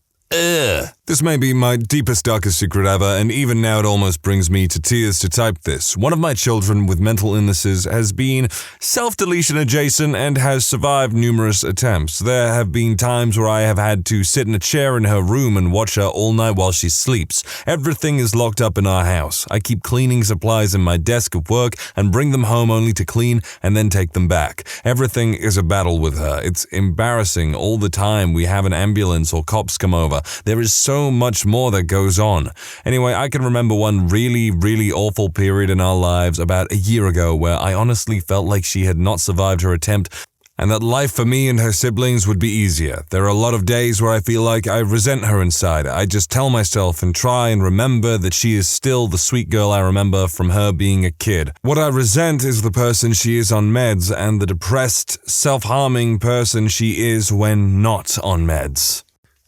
This may be my deepest, darkest secret ever, and even now it almost brings me to tears to type this. One of my children with mental illnesses has been self-deletion adjacent and has survived numerous attempts. There have been times where I have had to sit in a chair in her room and watch her all night while she sleeps. Everything is locked up in our house. I keep cleaning supplies in my desk at work and bring them home only to clean and then take them back. Everything is a battle with her. It's embarrassing all the time we have an ambulance or cops come over. there is so much more that goes on. Anyway, I can remember one really awful period in our lives about a year ago where I honestly felt like she had not survived her attempt and that life for me and her siblings would be easier. There are a lot of days where I feel like I resent her inside. I just tell myself and try and remember that she is still the sweet girl I remember from her being a kid. What I resent is the person she is on meds and the depressed, self-harming person she is when not on meds.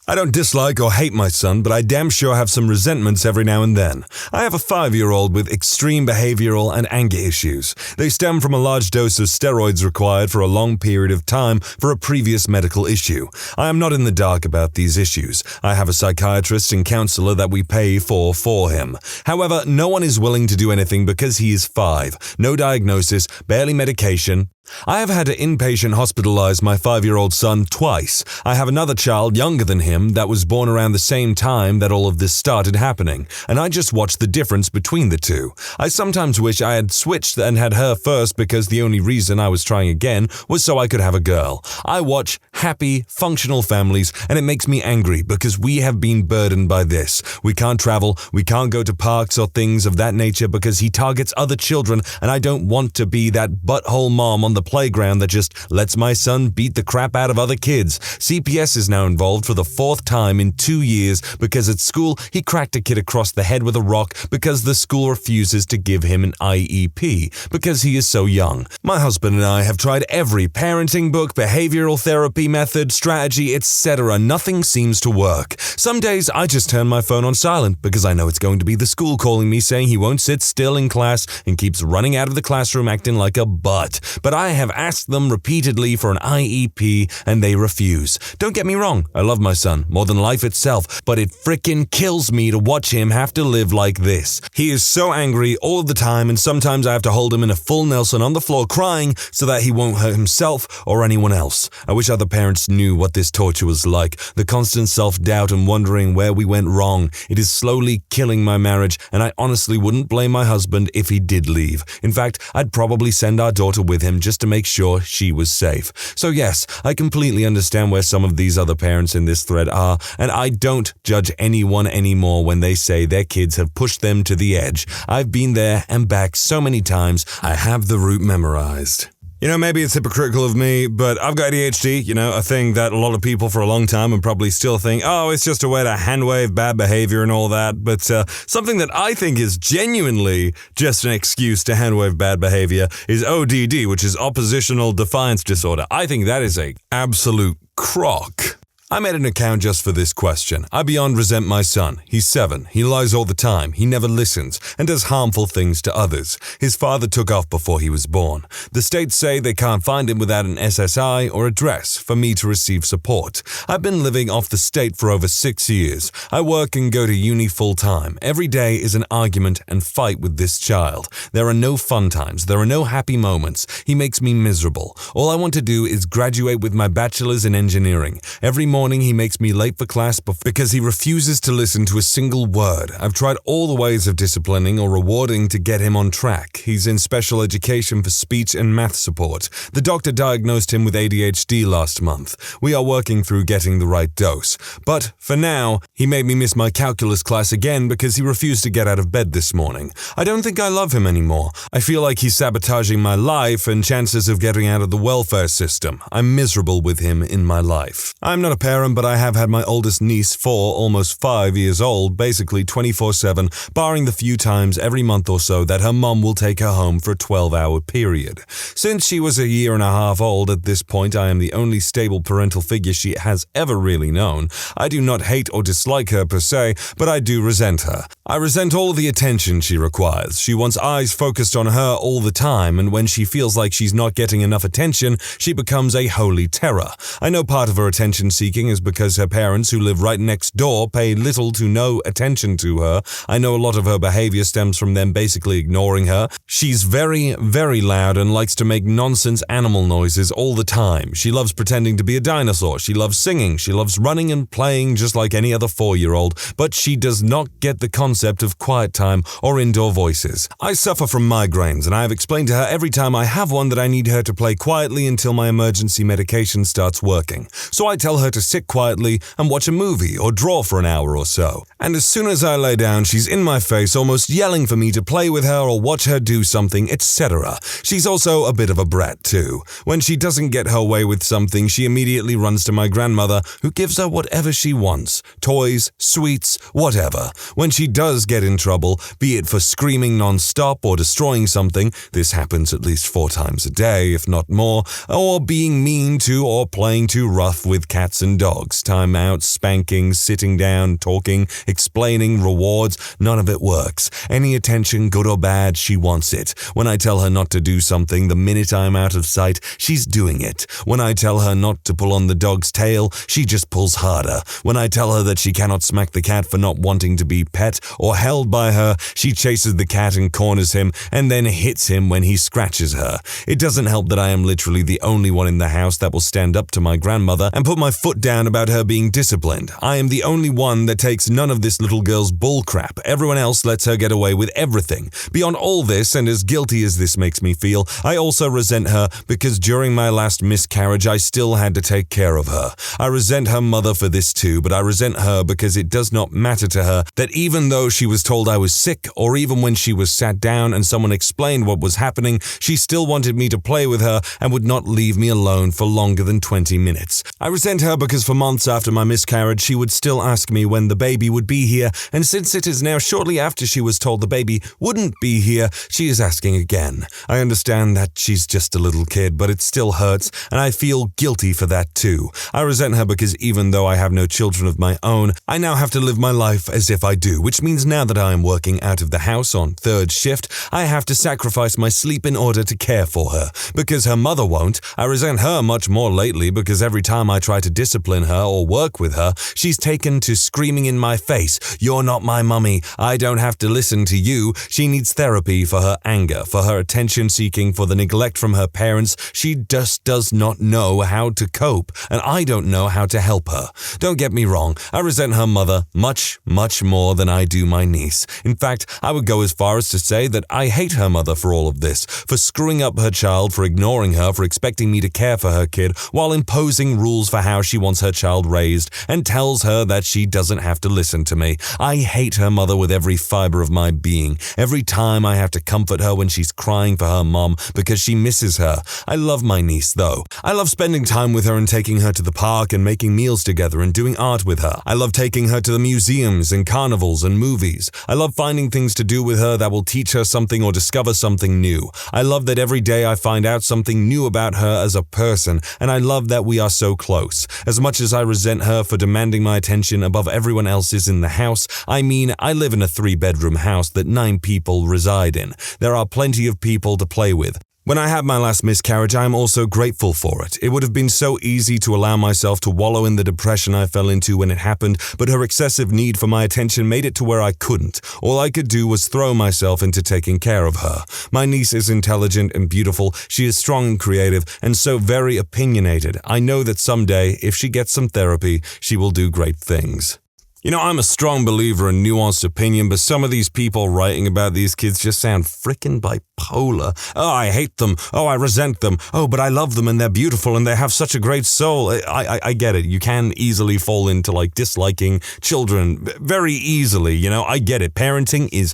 I don't dislike or hate my son, but I damn sure have some resentments every now and then. I have a 5-year-old with extreme behavioral and anger issues. They stem from a large dose of steroids required for a long period of time for a previous medical issue. I am not in the dark about these issues. I have a psychiatrist and counselor that we pay for him. However, no one is willing to do anything because he is 5. No diagnosis, barely medication. I have had to inpatient hospitalize my 5-year-old son twice. I have another child younger than him that was born around the same time that all of this started happening, and I just watched the difference between the two. I sometimes wish I had switched and had her first because the only reason I was trying again was so I could have a girl. I watch happy, functional families, and it makes me angry because we have been burdened by this. We can't travel, we can't go to parks or things of that nature because he targets other children, and I don't want to be that butthole mom on the playground that just lets my son beat the crap out of other kids. CPS is now involved for the 4th time in 2 years because at school he cracked a kid across the head with a rock because the school refuses to give him an IEP because he is so young. My husband and I have tried every parenting book, behavioral therapy method, strategy, etc. Nothing seems to work. Some days I just turn my phone on silent because I know it's going to be the school calling me saying he won't sit still in class and keeps running out of the classroom acting like a butt. But I have asked them repeatedly for an IEP and they refuse. Don't get me wrong, I love my son more than life itself, but it frickin' kills me to watch him have to live like this. He is so angry all of the time and sometimes I have to hold him in a full Nelson on the floor crying so that he won't hurt himself or anyone else. I wish other parents knew what this torture was like, the constant self-doubt and wondering where we went wrong. It is slowly killing my marriage and I honestly wouldn't blame my husband if he did leave. In fact, I'd probably send our daughter with him just to make sure she was safe. So yes, I completely understand where some of these other parents in this thread are, and I don't judge anyone anymore when they say their kids have pushed them to the edge. I've been there and back so many times, I have the route memorized. You know, maybe it's hypocritical of me, but I've got ADHD, a thing that a lot of people for a long time would probably still think, oh, it's just a way to handwave bad behavior and all that. But something that I think is genuinely just an excuse to handwave bad behavior is ODD, which is oppositional defiance disorder. I think that is a absolute crock. I made an account just for this question. I beyond resent my son. He's 7. He lies all the time. He never listens and does harmful things to others. His father took off before he was born. The states say they can't find him without an SSI or address for me to receive support. I've been living off the state for over 6 years. I work and go to uni full time. Every day is an argument and fight with this child. There are no fun times. There are no happy moments. He makes me miserable. All I want to do is graduate with my bachelor's in engineering. Every morning he makes me late for class because he refuses to listen to a single word. I've tried all the ways of disciplining or rewarding to get him on track. He's in special education for speech and math support. The doctor diagnosed him with ADHD last month. We are working through getting the right dose. But for now, he made me miss my calculus class again because he refused to get out of bed this morning. I don't think I love him anymore. I feel like he's sabotaging my life and chances of getting out of the welfare system. I'm miserable with him in my life. I'm not a parent, but I have had my oldest niece, 4, almost 5 years old, basically 24/7, barring the few times every month or so that her mom will take her home for a 12-hour period. Since she was a year and a half old, at this point I am the only stable parental figure she has ever really known. I do not hate or dislike her per se, but I do resent her. I resent all the attention she requires. She wants eyes focused on her all the time, and when she feels like she's not getting enough attention, she becomes a holy terror. I know part of her attention seeking is because her parents, who live right next door, pay little to no attention to her. I know a lot of her behavior stems from them basically ignoring her. She's very, very loud and likes to make nonsense animal noises all the time. She loves pretending to be a dinosaur. She loves singing. She loves running and playing just like any other 4-year-old, but she does not get the concept of quiet time or indoor voices. I suffer from migraines, and I have explained to her every time I have one that I need her to play quietly until my emergency medication starts working. So I tell her to sit quietly and watch a movie or draw for an hour or so. And as soon as I lay down, she's in my face, almost yelling for me to play with her or watch her do something, etc. She's also a bit of a brat too. When she doesn't get her way with something, she immediately runs to my grandmother, who gives her whatever she wants. Toys, sweets, whatever. When she does get in trouble, be it for screaming non-stop or destroying something, this happens at least 4 times a day, if not more, or being mean to or playing too rough with cats and dogs, timeouts, spanking, sitting down, talking, explaining, rewards, none of it works. Any attention, good or bad, she wants it. When I tell her not to do something, the minute I'm out of sight, she's doing it. When I tell her not to pull on the dog's tail, she just pulls harder. When I tell her that she cannot smack the cat for not wanting to be pet or held by her, she chases the cat and corners him and then hits him when he scratches her. It doesn't help that I am literally the only one in the house that will stand up to my grandmother and put my foot down about her being disciplined. I am the only one that takes none of this little girl's bullcrap. Everyone else lets her get away with everything. Beyond all this, and as guilty as this makes me feel, I also resent her because during my last miscarriage I still had to take care of her. I resent her mother for this too, but I resent her because it does not matter to her that even though she was told I was sick, or even when she was sat down and someone explained what was happening, she still wanted me to play with her and would not leave me alone for longer than 20 minutes. I resent her because for months after my miscarriage she would still ask me when the baby would be here, and since it is now shortly after she was told the baby wouldn't be here, she is asking again. I understand that she's just a little kid, but it still hurts, and I feel guilty for that too. I resent her because even though I have no children of my own, I now have to live my life as if I do, which means now that I am working out of the house on 3rd shift, I have to sacrifice my sleep in order to care for her. Because her mother won't, I resent her much more lately because every time I try to discipline her or work with her, she's taken to screaming in my face, "You're not my mummy, I don't have to listen to you." She needs therapy for her anger, for her attention seeking, for the neglect from her parents. She just does not know how to cope, and I don't know how to help her. Don't get me wrong, I resent her mother much, much more than I do my niece. In fact, I would go as far as to say that I hate her mother for all of this, for screwing up her child, for ignoring her, for expecting me to care for her kid, while imposing rules for how she wants her child raised, and tells her that she doesn't have to listen to me. I hate her mother with every fiber of my being. Every time I have to comfort her when she's crying for her mom because she misses her. I love my niece though. I love spending time with her and taking her to the park and making meals together and doing art with her. I love taking her to the museums and carnivals and movies. I love finding things to do with her that will teach her something or discover something new. I love that every day I find out something new about her as a person, and I love that we are so close. As much as I resent her for demanding my attention above everyone else's in the house, I mean, I live in a 3-bedroom house that 9 people reside in. There are plenty of people to play with. When I had my last miscarriage, I am also grateful for it. It would have been so easy to allow myself to wallow in the depression I fell into when it happened, but her excessive need for my attention made it to where I couldn't. All I could do was throw myself into taking care of her. My niece is intelligent and beautiful, she is strong and creative, and so very opinionated. I know that someday, if she gets some therapy, she will do great things. You know, I'm a strong believer in nuanced opinion, but some of these people writing about these kids just sound frickin' bipolar. Oh, I hate them. Oh, I resent them. Oh, but I love them and they're beautiful and they have such a great soul. I get it. You can easily fall into disliking children very easily. You know, I get it. Parenting is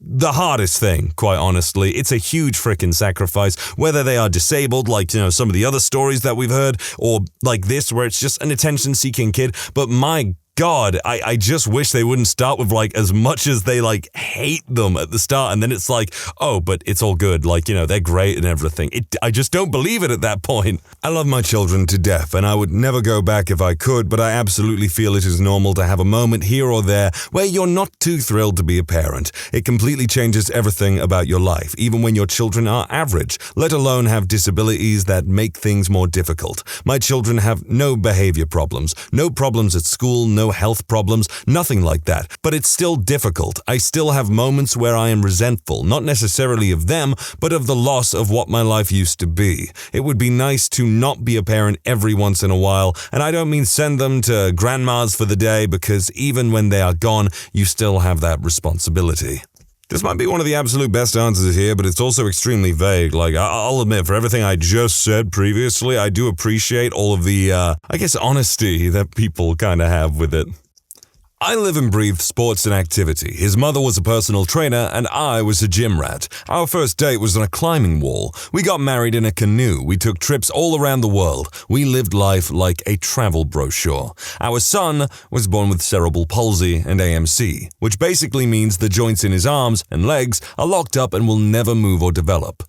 the hardest thing, quite honestly. It's a huge frickin' sacrifice, whether they are disabled, some of the other stories that we've heard, or like this, where it's just an attention-seeking kid. But my God, I just wish they wouldn't start with as much as they hate them at the start, and then it's oh, but it's all good, they're great and everything. I just don't believe it at that point. I love my children to death, and I would never go back if I could, but I absolutely feel it is normal to have a moment here or there where you're not too thrilled to be a parent. It completely changes everything about your life, even when your children are average, let alone have disabilities that make things more difficult. My children have no behavior problems, no problems at school, no health problems, nothing like that. But it's still difficult. I still have moments where I am resentful, not necessarily of them, but of the loss of what my life used to be. It would be nice to not be a parent every once in a while, and I don't mean send them to grandma's for the day, because even when they are gone, you still have that responsibility. This might be one of the absolute best answers here, but it's also extremely vague. Like, I'll admit, for everything I just said previously, I do appreciate all of the, honesty that people kind of have with it. I live and breathe sports and activity. His mother was a personal trainer and I was a gym rat. Our first date was on a climbing wall. We got married in a canoe. We took trips all around the world. We lived life like a travel brochure. Our son was born with cerebral palsy and AMC, which basically means the joints in his arms and legs are locked up and will never move or develop.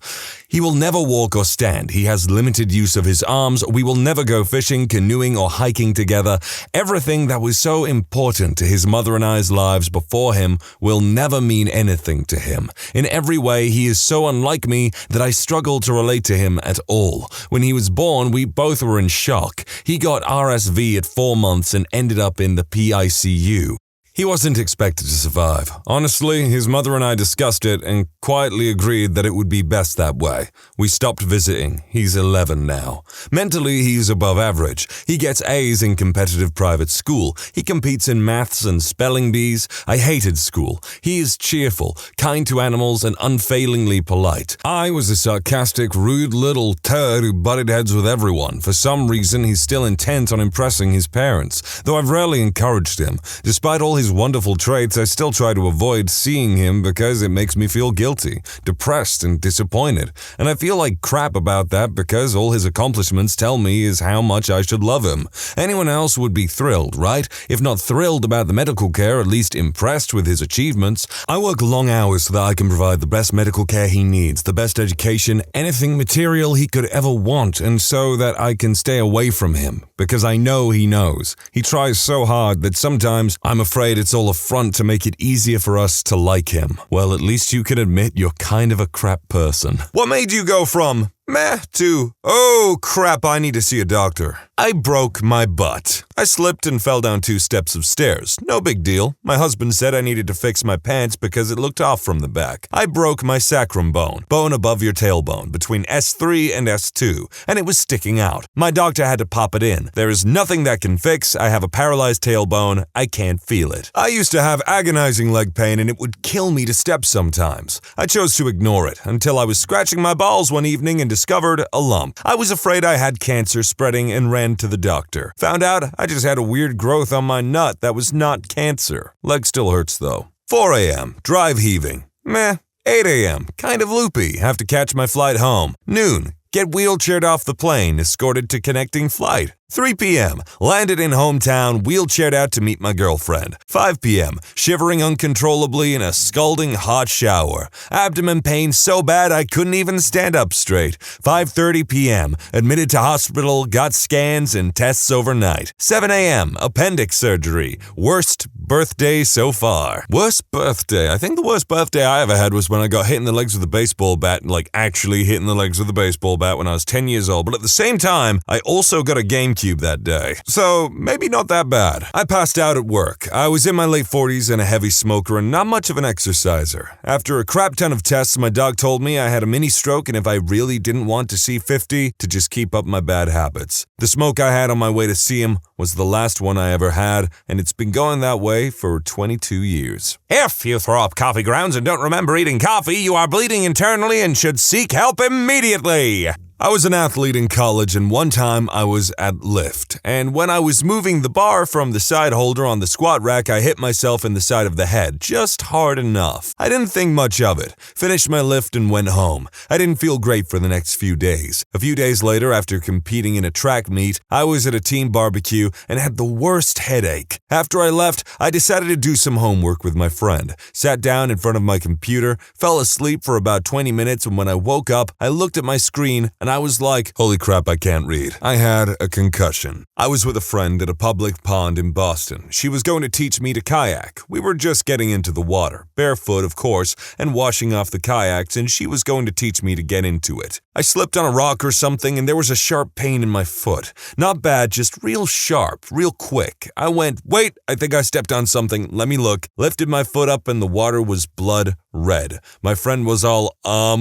He will never walk or stand. He has limited use of his arms. We will never go fishing, canoeing, or hiking together. Everything that was so important to his mother and I's lives before him will never mean anything to him. In every way, he is so unlike me that I struggle to relate to him at all. When he was born, we both were in shock. He got RSV at 4 months and ended up in the PICU. He wasn't expected to survive. Honestly, his mother and I discussed it and quietly agreed that it would be best that way. We stopped visiting. He's 11 now. Mentally, he's above average. He gets A's in competitive private school. He competes in maths and spelling bees. I hated school. He is cheerful, kind to animals, and unfailingly polite. I was a sarcastic, rude little turd who butted heads with everyone. For some reason, he's still intent on impressing his parents, though I've rarely encouraged him. Despite all his wonderful traits, I still try to avoid seeing him because it makes me feel guilty, depressed, and disappointed. And I feel like crap about that because all his accomplishments tell me is how much I should love him. Anyone else would be thrilled, right? If not thrilled about the medical care, at least impressed with his achievements. I work long hours so that I can provide the best medical care he needs, the best education, anything material he could ever want, and so that I can stay away from him, because I know he knows. He tries so hard that sometimes I'm afraid it's all a front to make it easier for us to like him. Well, at least you can admit you're kind of a crap person. What made you go from meh to, oh crap, I need to see a doctor? I broke my butt. I slipped and fell down 2 steps of stairs. No big deal. My husband said I needed to fix my pants because it looked off from the back. I broke my sacrum bone above your tailbone, between S3 and S2, and it was sticking out. My doctor had to pop it in. There is nothing that can fix. I have a paralyzed tailbone. I can't feel it. I used to have agonizing leg pain and it would kill me to step sometimes. I chose to ignore it until I was scratching my balls one evening and discovered a lump. I was afraid I had cancer spreading and ran to the doctor. Found out I just had a weird growth on my nut that was not cancer. Leg still hurts though. 4 a.m. Drive heaving. Meh. 8 a.m. Kind of loopy. Have to catch my flight home. Noon. Get wheelchaired off the plane, escorted to connecting flight. 3 p.m. Landed in hometown, wheelchaired out to meet my girlfriend. 5 p.m. Shivering uncontrollably in a scalding hot shower. Abdomen pain so bad I couldn't even stand up straight. 5:30 p.m. Admitted to hospital, got scans and tests overnight. 7 a.m. Appendix surgery. Worst birthday so far. Worst birthday? I think the worst birthday I ever had was when I got hit in the legs with a baseball bat, like actually hit in the legs with a baseball bat when I was 10 years old. But at the same time, I also got a GameCube that day. So maybe not that bad. I passed out at work. I was in my late 40s and a heavy smoker and not much of an exerciser. After a crap ton of tests, my doc told me I had a mini stroke and if I really didn't want to see 50, to just keep up my bad habits. The smoke I had on my way to see him was the last one I ever had, and it's been going that way for 22 years. If you throw up coffee grounds and don't remember eating coffee, you are bleeding internally and should seek help immediately. I was an athlete in college and one time I was at lift, and when I was moving the bar from the side holder on the squat rack, I hit myself in the side of the head, just hard enough. I didn't think much of it, finished my lift and went home. I didn't feel great for the next few days. A few days later, after competing in a track meet, I was at a team barbecue and had the worst headache. After I left, I decided to do some homework with my friend, sat down in front of my computer, fell asleep for about 20 minutes, and when I woke up, I looked at my screen and I was like, holy crap, I can't read. I had a concussion. I was with a friend at a public pond in Boston. She was going to teach me to kayak. We were just getting into the water, barefoot of course, and washing off the kayaks, and she was going to teach me to get into it. I slipped on a rock or something and there was a sharp pain in my foot. Not bad, just real sharp, real quick. I went, wait, I think I stepped on something. Let me look. Lifted my foot up and the water was blood red. My friend was all,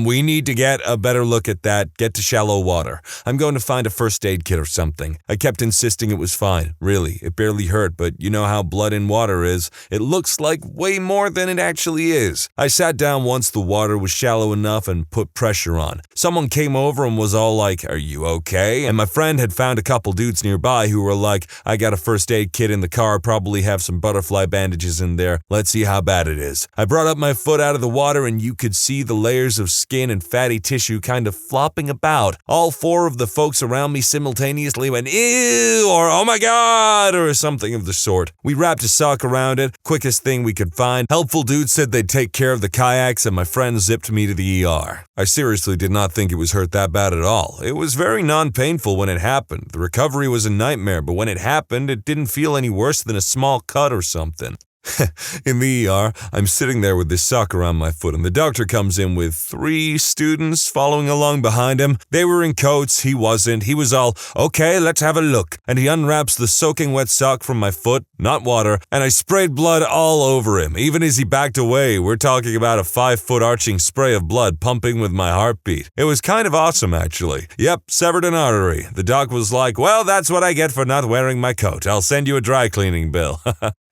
we need to get a better look at that. Get to shallow water. I'm going to find a first aid kit or something. I kept insisting it was fine. Really, it barely hurt, but you know how blood in water is. It looks like way more than it actually is. I sat down once the water was shallow enough and put pressure on. Someone came over and was all like, are you okay? And my friend had found a couple dudes nearby who were like, I got a first aid kit in the car, probably have some butterfly bandages in there. Let's see how bad it is. I brought up my foot out of the water and you could see the layers of skin and fatty tissue kind of flopping about. All four of the folks around me simultaneously went, ew, or oh my god, or something of the sort. We wrapped a sock around it, quickest thing we could find. Helpful dudes said they'd take care of the kayaks and my friend zipped me to the ER. I seriously did not think it was hurt that bad at all. It was very non-painful when it happened. The recovery was a nightmare, but when it happened, it didn't feel any worse than a small cut or something. In the ER, I'm sitting there with this sock around my foot and the doctor comes in with 3 students following along behind him. They were in coats, he wasn't. He was all, okay, let's have a look. And he unwraps the soaking wet sock from my foot, not water, and I sprayed blood all over him. Even as he backed away, we're talking about a 5-foot arching spray of blood pumping with my heartbeat. It was kind of awesome, actually. Yep, severed an artery. The doc was like, well, that's what I get for not wearing my coat. I'll send you a dry cleaning bill.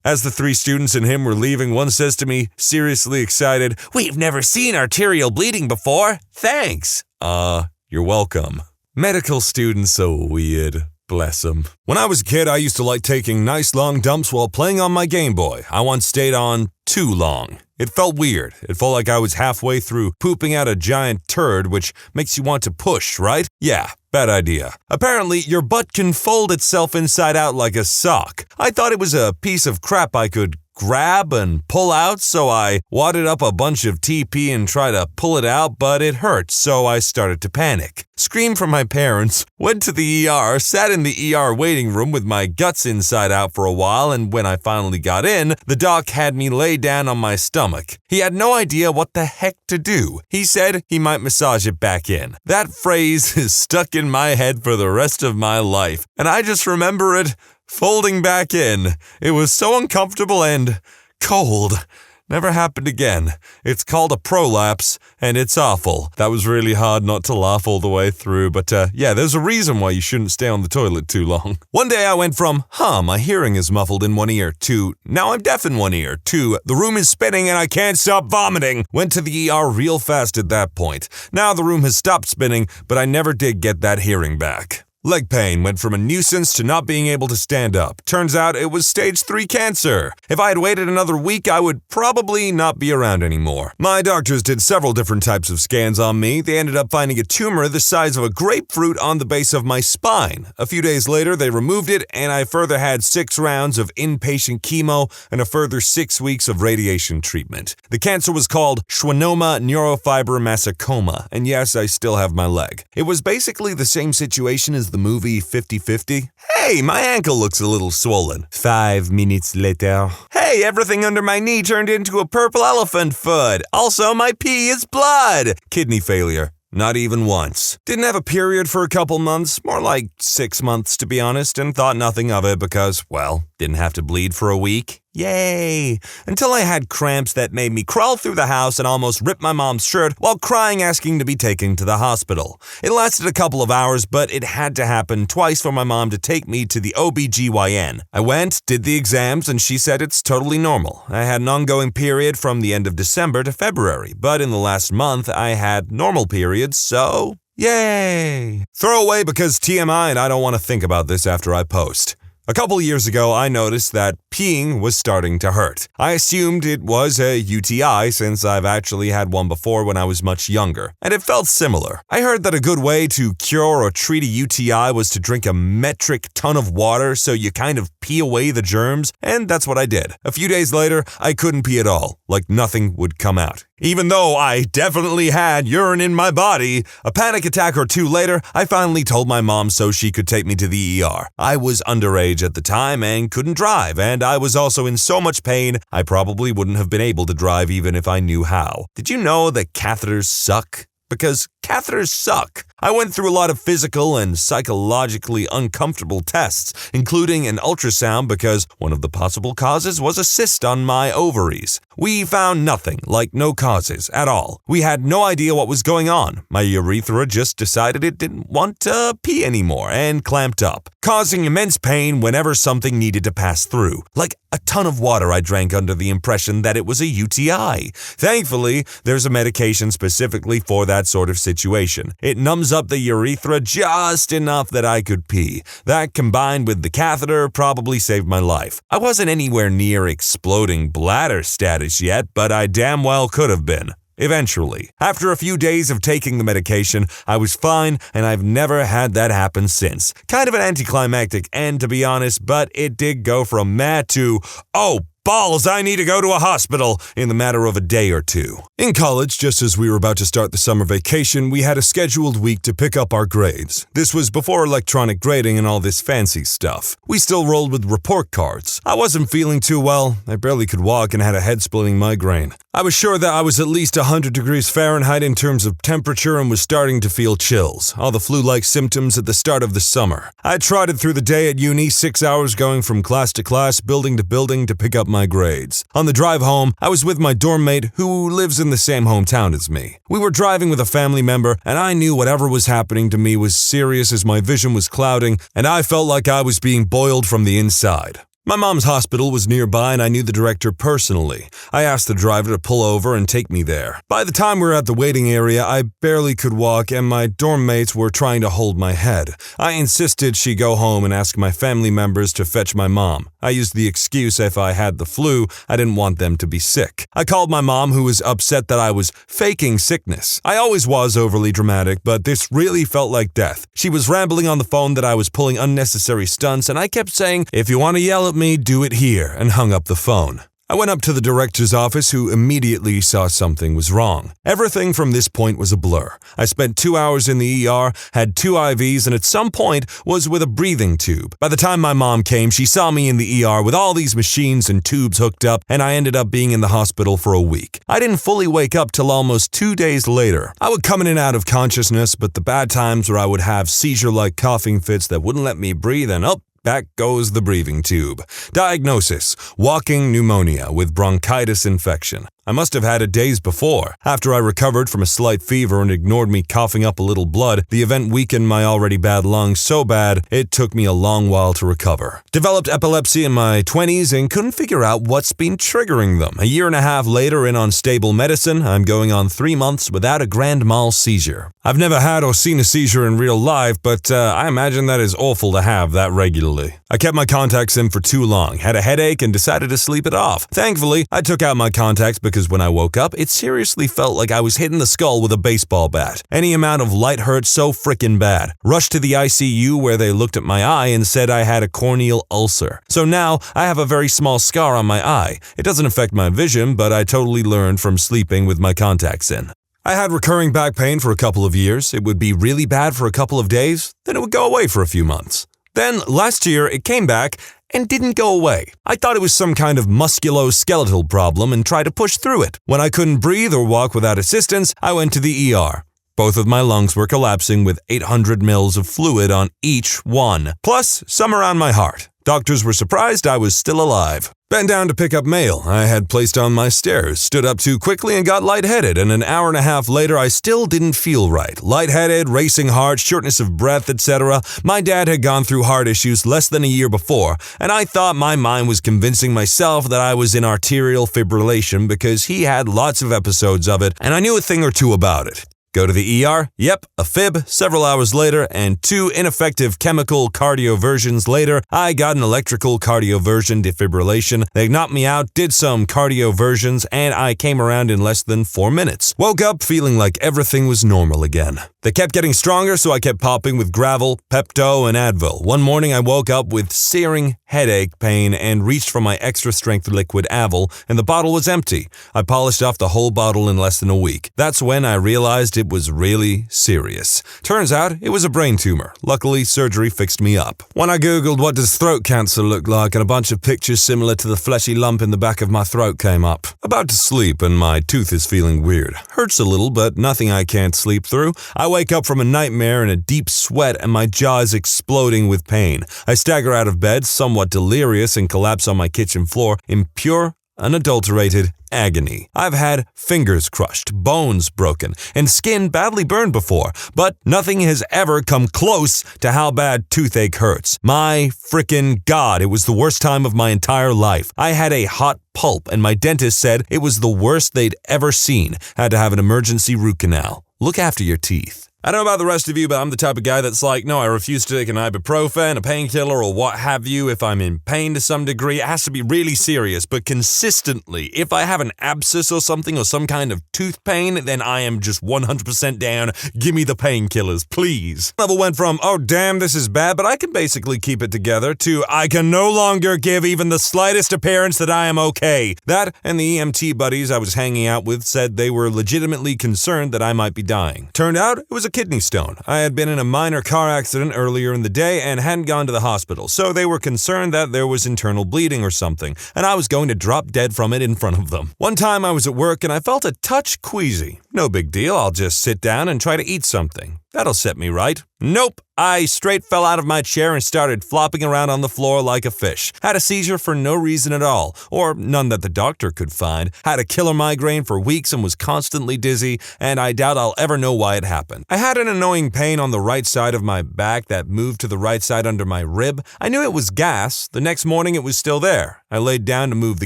As the 3 students and him were leaving, one says to me, seriously excited, we've never seen arterial bleeding before. Thanks. You're welcome. Medical students so weird. Bless them. When I was a kid, I used to like taking nice long dumps while playing on my Game Boy. I once stayed on too long. It felt weird. It felt like I was halfway through pooping out a giant turd, which makes you want to push, right? Yeah, bad idea. Apparently, your butt can fold itself inside out like a sock. I thought it was a piece of crap I could grab and pull out, so I wadded up a bunch of TP and tried to pull it out, but it hurt, so I started to panic. Screamed for my parents, went to the ER, sat in the ER waiting room with my guts inside out for a while, and when I finally got in, the doc had me lay down on my stomach. He had no idea what the heck to do. He said he might massage it back in. That phrase is stuck in my head for the rest of my life, and I just remember it folding back in. It was so uncomfortable and cold. Never happened again. It's called a prolapse, and it's awful. That was really hard not to laugh all the way through, but yeah, there's a reason why you shouldn't stay on the toilet too long. One day I went from, my hearing is muffled in one ear, to, now I'm deaf in one ear, to, the room is spinning and I can't stop vomiting. Went to the ER real fast at that point. Now the room has stopped spinning, but I never did get that hearing back. Leg pain went from a nuisance to not being able to stand up. Turns out it was stage 3 cancer. If I had waited another week, I would probably not be around anymore. My doctors did several different types of scans on me. They ended up finding a tumor the size of a grapefruit on the base of my spine. A few days later, they removed it, and I further had 6 rounds of inpatient chemo and a further 6 weeks of radiation treatment. The cancer was called schwannoma neurofibromatocytoma, and yes, I still have my leg. It was basically the same situation as the movie 50-50. Hey, my ankle looks a little swollen. 5 minutes later. Hey, everything under my knee turned into a purple elephant foot. Also, my pee is blood. Kidney failure. Not even once. Didn't have a period for a couple months, more like 6 months to be honest, and thought nothing of it because, well, didn't have to bleed for a week. Yay! Until I had cramps that made me crawl through the house and almost rip my mom's shirt while crying asking to be taken to the hospital. It lasted a couple of hours, but it had to happen twice for my mom to take me to the OBGYN. I went, did the exams, and she said it's totally normal. I had an ongoing period from the end of December to February, but in the last month I had normal periods, so yay! Throw away because TMI and I don't want to think about this after I post. A couple years ago, I noticed that peeing was starting to hurt. I assumed it was a UTI since I've actually had one before when I was much younger, and it felt similar. I heard that a good way to cure or treat a UTI was to drink a metric ton of water so you kind of pee away the germs, and that's what I did. A few days later, I couldn't pee at all, like nothing would come out. Even though I definitely had urine in my body, a panic attack or 2 later, I finally told my mom so she could take me to the ER. I was underage at the time and couldn't drive, and I was also in so much pain, I probably wouldn't have been able to drive even if I knew how. Did you know that catheters suck? Because Catheters suck. I went through a lot of physical and psychologically uncomfortable tests, including an ultrasound because one of the possible causes was a cyst on my ovaries. We found nothing, like no causes, at all. We had no idea what was going on. My urethra just decided it didn't want to pee anymore and clamped up, causing immense pain whenever something needed to pass through. Like a ton of water I drank under the impression that it was a UTI. Thankfully, there's a medication specifically for that sort of situation. It numbs up the urethra just enough that I could pee. That combined with the catheter probably saved my life. I wasn't anywhere near exploding bladder status yet, but I damn well could have been. Eventually, after a few days of taking the medication, I was fine, and I've never had that happen since. Kind of an anticlimactic end, to be honest, but it did go from meh to, oh, balls, I need to go to a hospital in the matter of a day or two. In college, just as we were about to start the summer vacation, we had a scheduled week to pick up our grades. This was before electronic grading and all this fancy stuff. We still rolled with report cards. I wasn't feeling too well. I barely could walk and had a head-splitting migraine. I was sure that I was at least 100 degrees Fahrenheit in terms of temperature and was starting to feel chills, all the flu-like symptoms at the start of the summer. I trotted through the day at uni, 6 hours going from class to class, building to building to pick up my grades. On the drive home, I was with my dorm mate who lives in the same hometown as me. We were driving with a family member, and I knew whatever was happening to me was serious as my vision was clouding, and I felt like I was being boiled from the inside. My mom's hospital was nearby and I knew the director personally. I asked the driver to pull over and take me there. By the time we were at the waiting area, I barely could walk and my dorm mates were trying to hold my head. I insisted she go home and ask my family members to fetch my mom. I used the excuse if I had the flu, I didn't want them to be sick. I called my mom, who was upset that I was faking sickness. I always was overly dramatic, but this really felt like death. She was rambling on the phone that I was pulling unnecessary stunts and I kept saying, "If you want to yell at me, do it here," and hung up the phone. I went up to the director's office, who immediately saw something was wrong. Everything from this point was a blur. I spent 2 hours in the ER, had 2 IVs, and at some point was with a breathing tube. By the time my mom came, she saw me in the ER with all these machines and tubes hooked up, and I ended up being in the hospital for a week. I didn't fully wake up till almost 2 days later. I would come in and out of consciousness, but the bad times where I would have seizure-like coughing fits that wouldn't let me breathe, and back goes the breathing tube. Diagnosis: walking pneumonia with bronchitis infection. I must have had it days before. After I recovered from a slight fever and ignored me coughing up a little blood, the event weakened my already bad lungs so bad it took me a long while to recover. Developed epilepsy in my 20s and couldn't figure out what's been triggering them. A year and a half later and on stable medicine, I'm going on 3 months without a grand mal seizure. I've never had or seen a seizure in real life, but I imagine that is awful to have that regularly. I kept my contacts in for too long, had a headache, and decided to sleep it off. Thankfully, I took out my contacts because when I woke up, it seriously felt like I was hitting the skull with a baseball bat. Any amount of light hurt so frickin' bad. Rushed to the ICU where they looked at my eye and said I had a corneal ulcer. So now I have a very small scar on my eye. It doesn't affect my vision, but I totally learned from sleeping with my contacts in. I had recurring back pain for a couple of years. It would be really bad for a couple of days, then it would go away for a few months. Then last year it came back and didn't go away. I thought it was some kind of musculoskeletal problem and tried to push through it. When I couldn't breathe or walk without assistance, I went to the ER. Both of my lungs were collapsing with 800 mils of fluid on each one, plus some around my heart. Doctors were surprised I was still alive. Bent down to pick up mail I had placed on my stairs, stood up too quickly and got lightheaded, and an hour and a half later I still didn't feel right. Lightheaded, racing heart, shortness of breath, etc. My dad had gone through heart issues less than a year before, and I thought my mind was convincing myself that I was in arterial fibrillation because he had lots of episodes of it, and I knew a thing or two about it. Go to the ER? Yep, a fib. Several hours later, and 2 ineffective chemical cardioversions later, I got an electrical cardioversion defibrillation. They knocked me out, did some cardioversions, and I came around in less than 4 minutes. Woke up feeling like everything was normal again. They kept getting stronger, so I kept popping with Gravel, Pepto, and Advil. One morning I woke up with searing headache pain and reached for my extra-strength liquid Advil, and the bottle was empty. I polished off the whole bottle in less than a week. That's when I realized it it was really serious. Turns out it was a brain tumor. Luckily, surgery fixed me up. When I googled what does throat cancer look like, and a bunch of pictures similar to the fleshy lump in the back of my throat came up. About to sleep and my tooth is feeling weird. Hurts a little, but nothing I can't sleep through. I wake up from a nightmare in a deep sweat and my jaw is exploding with pain. I stagger out of bed, somewhat delirious, and collapse on my kitchen floor in pure, unadulterated agony. I've had fingers crushed, bones broken, and skin badly burned before, but nothing has ever come close to how bad toothache hurts. My frickin' God, it was the worst time of my entire life. I had a hot pulp, and my dentist said it was the worst they'd ever seen. Had to have an emergency root canal. Look after your teeth. I don't know about the rest of you, but I'm the type of guy that's like, no, I refuse to take an ibuprofen, a painkiller, or what have you. If I'm in pain to some degree, it has to be really serious, but consistently. If I have an abscess or something, or some kind of tooth pain, then I am just 100% down. Give me the painkillers, please. Level went from, oh damn, this is bad, but I can basically keep it together, to I can no longer give even the slightest appearance that I am okay. That and the EMT buddies I was hanging out with said they were legitimately concerned that I might be dying. Turned out it was a kidney stone. I had been in a minor car accident earlier in the day and hadn't gone to the hospital, so they were concerned that there was internal bleeding or something, and I was going to drop dead from it in front of them. One time I was at work and I felt a touch queasy. No big deal, I'll just sit down and try to eat something. That'll set me right. Nope. I straight fell out of my chair and started flopping around on the floor like a fish. Had a seizure for no reason at all, or none that the doctor could find. Had a killer migraine for weeks and was constantly dizzy, and I doubt I'll ever know why it happened. I had an annoying pain on the right side of my back that moved to the right side under my rib. I knew it was gas. The next morning it was still there. I laid down to move the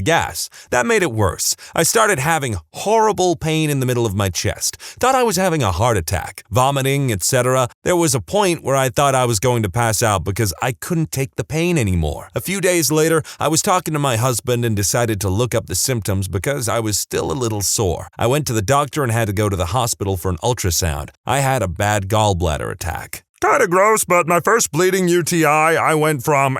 gas. That made it worse. I started having horrible pain in the middle of my chest. Thought I was having a heart attack, vomiting, etc. There was a point where I thought I was going to pass out because I couldn't take the pain anymore. A few days later, I was talking to my husband and decided to look up the symptoms because I was still a little sore. I went to the doctor and had to go to the hospital for an ultrasound. I had a bad gallbladder attack. Kinda gross, but my first bleeding UTI, I went from,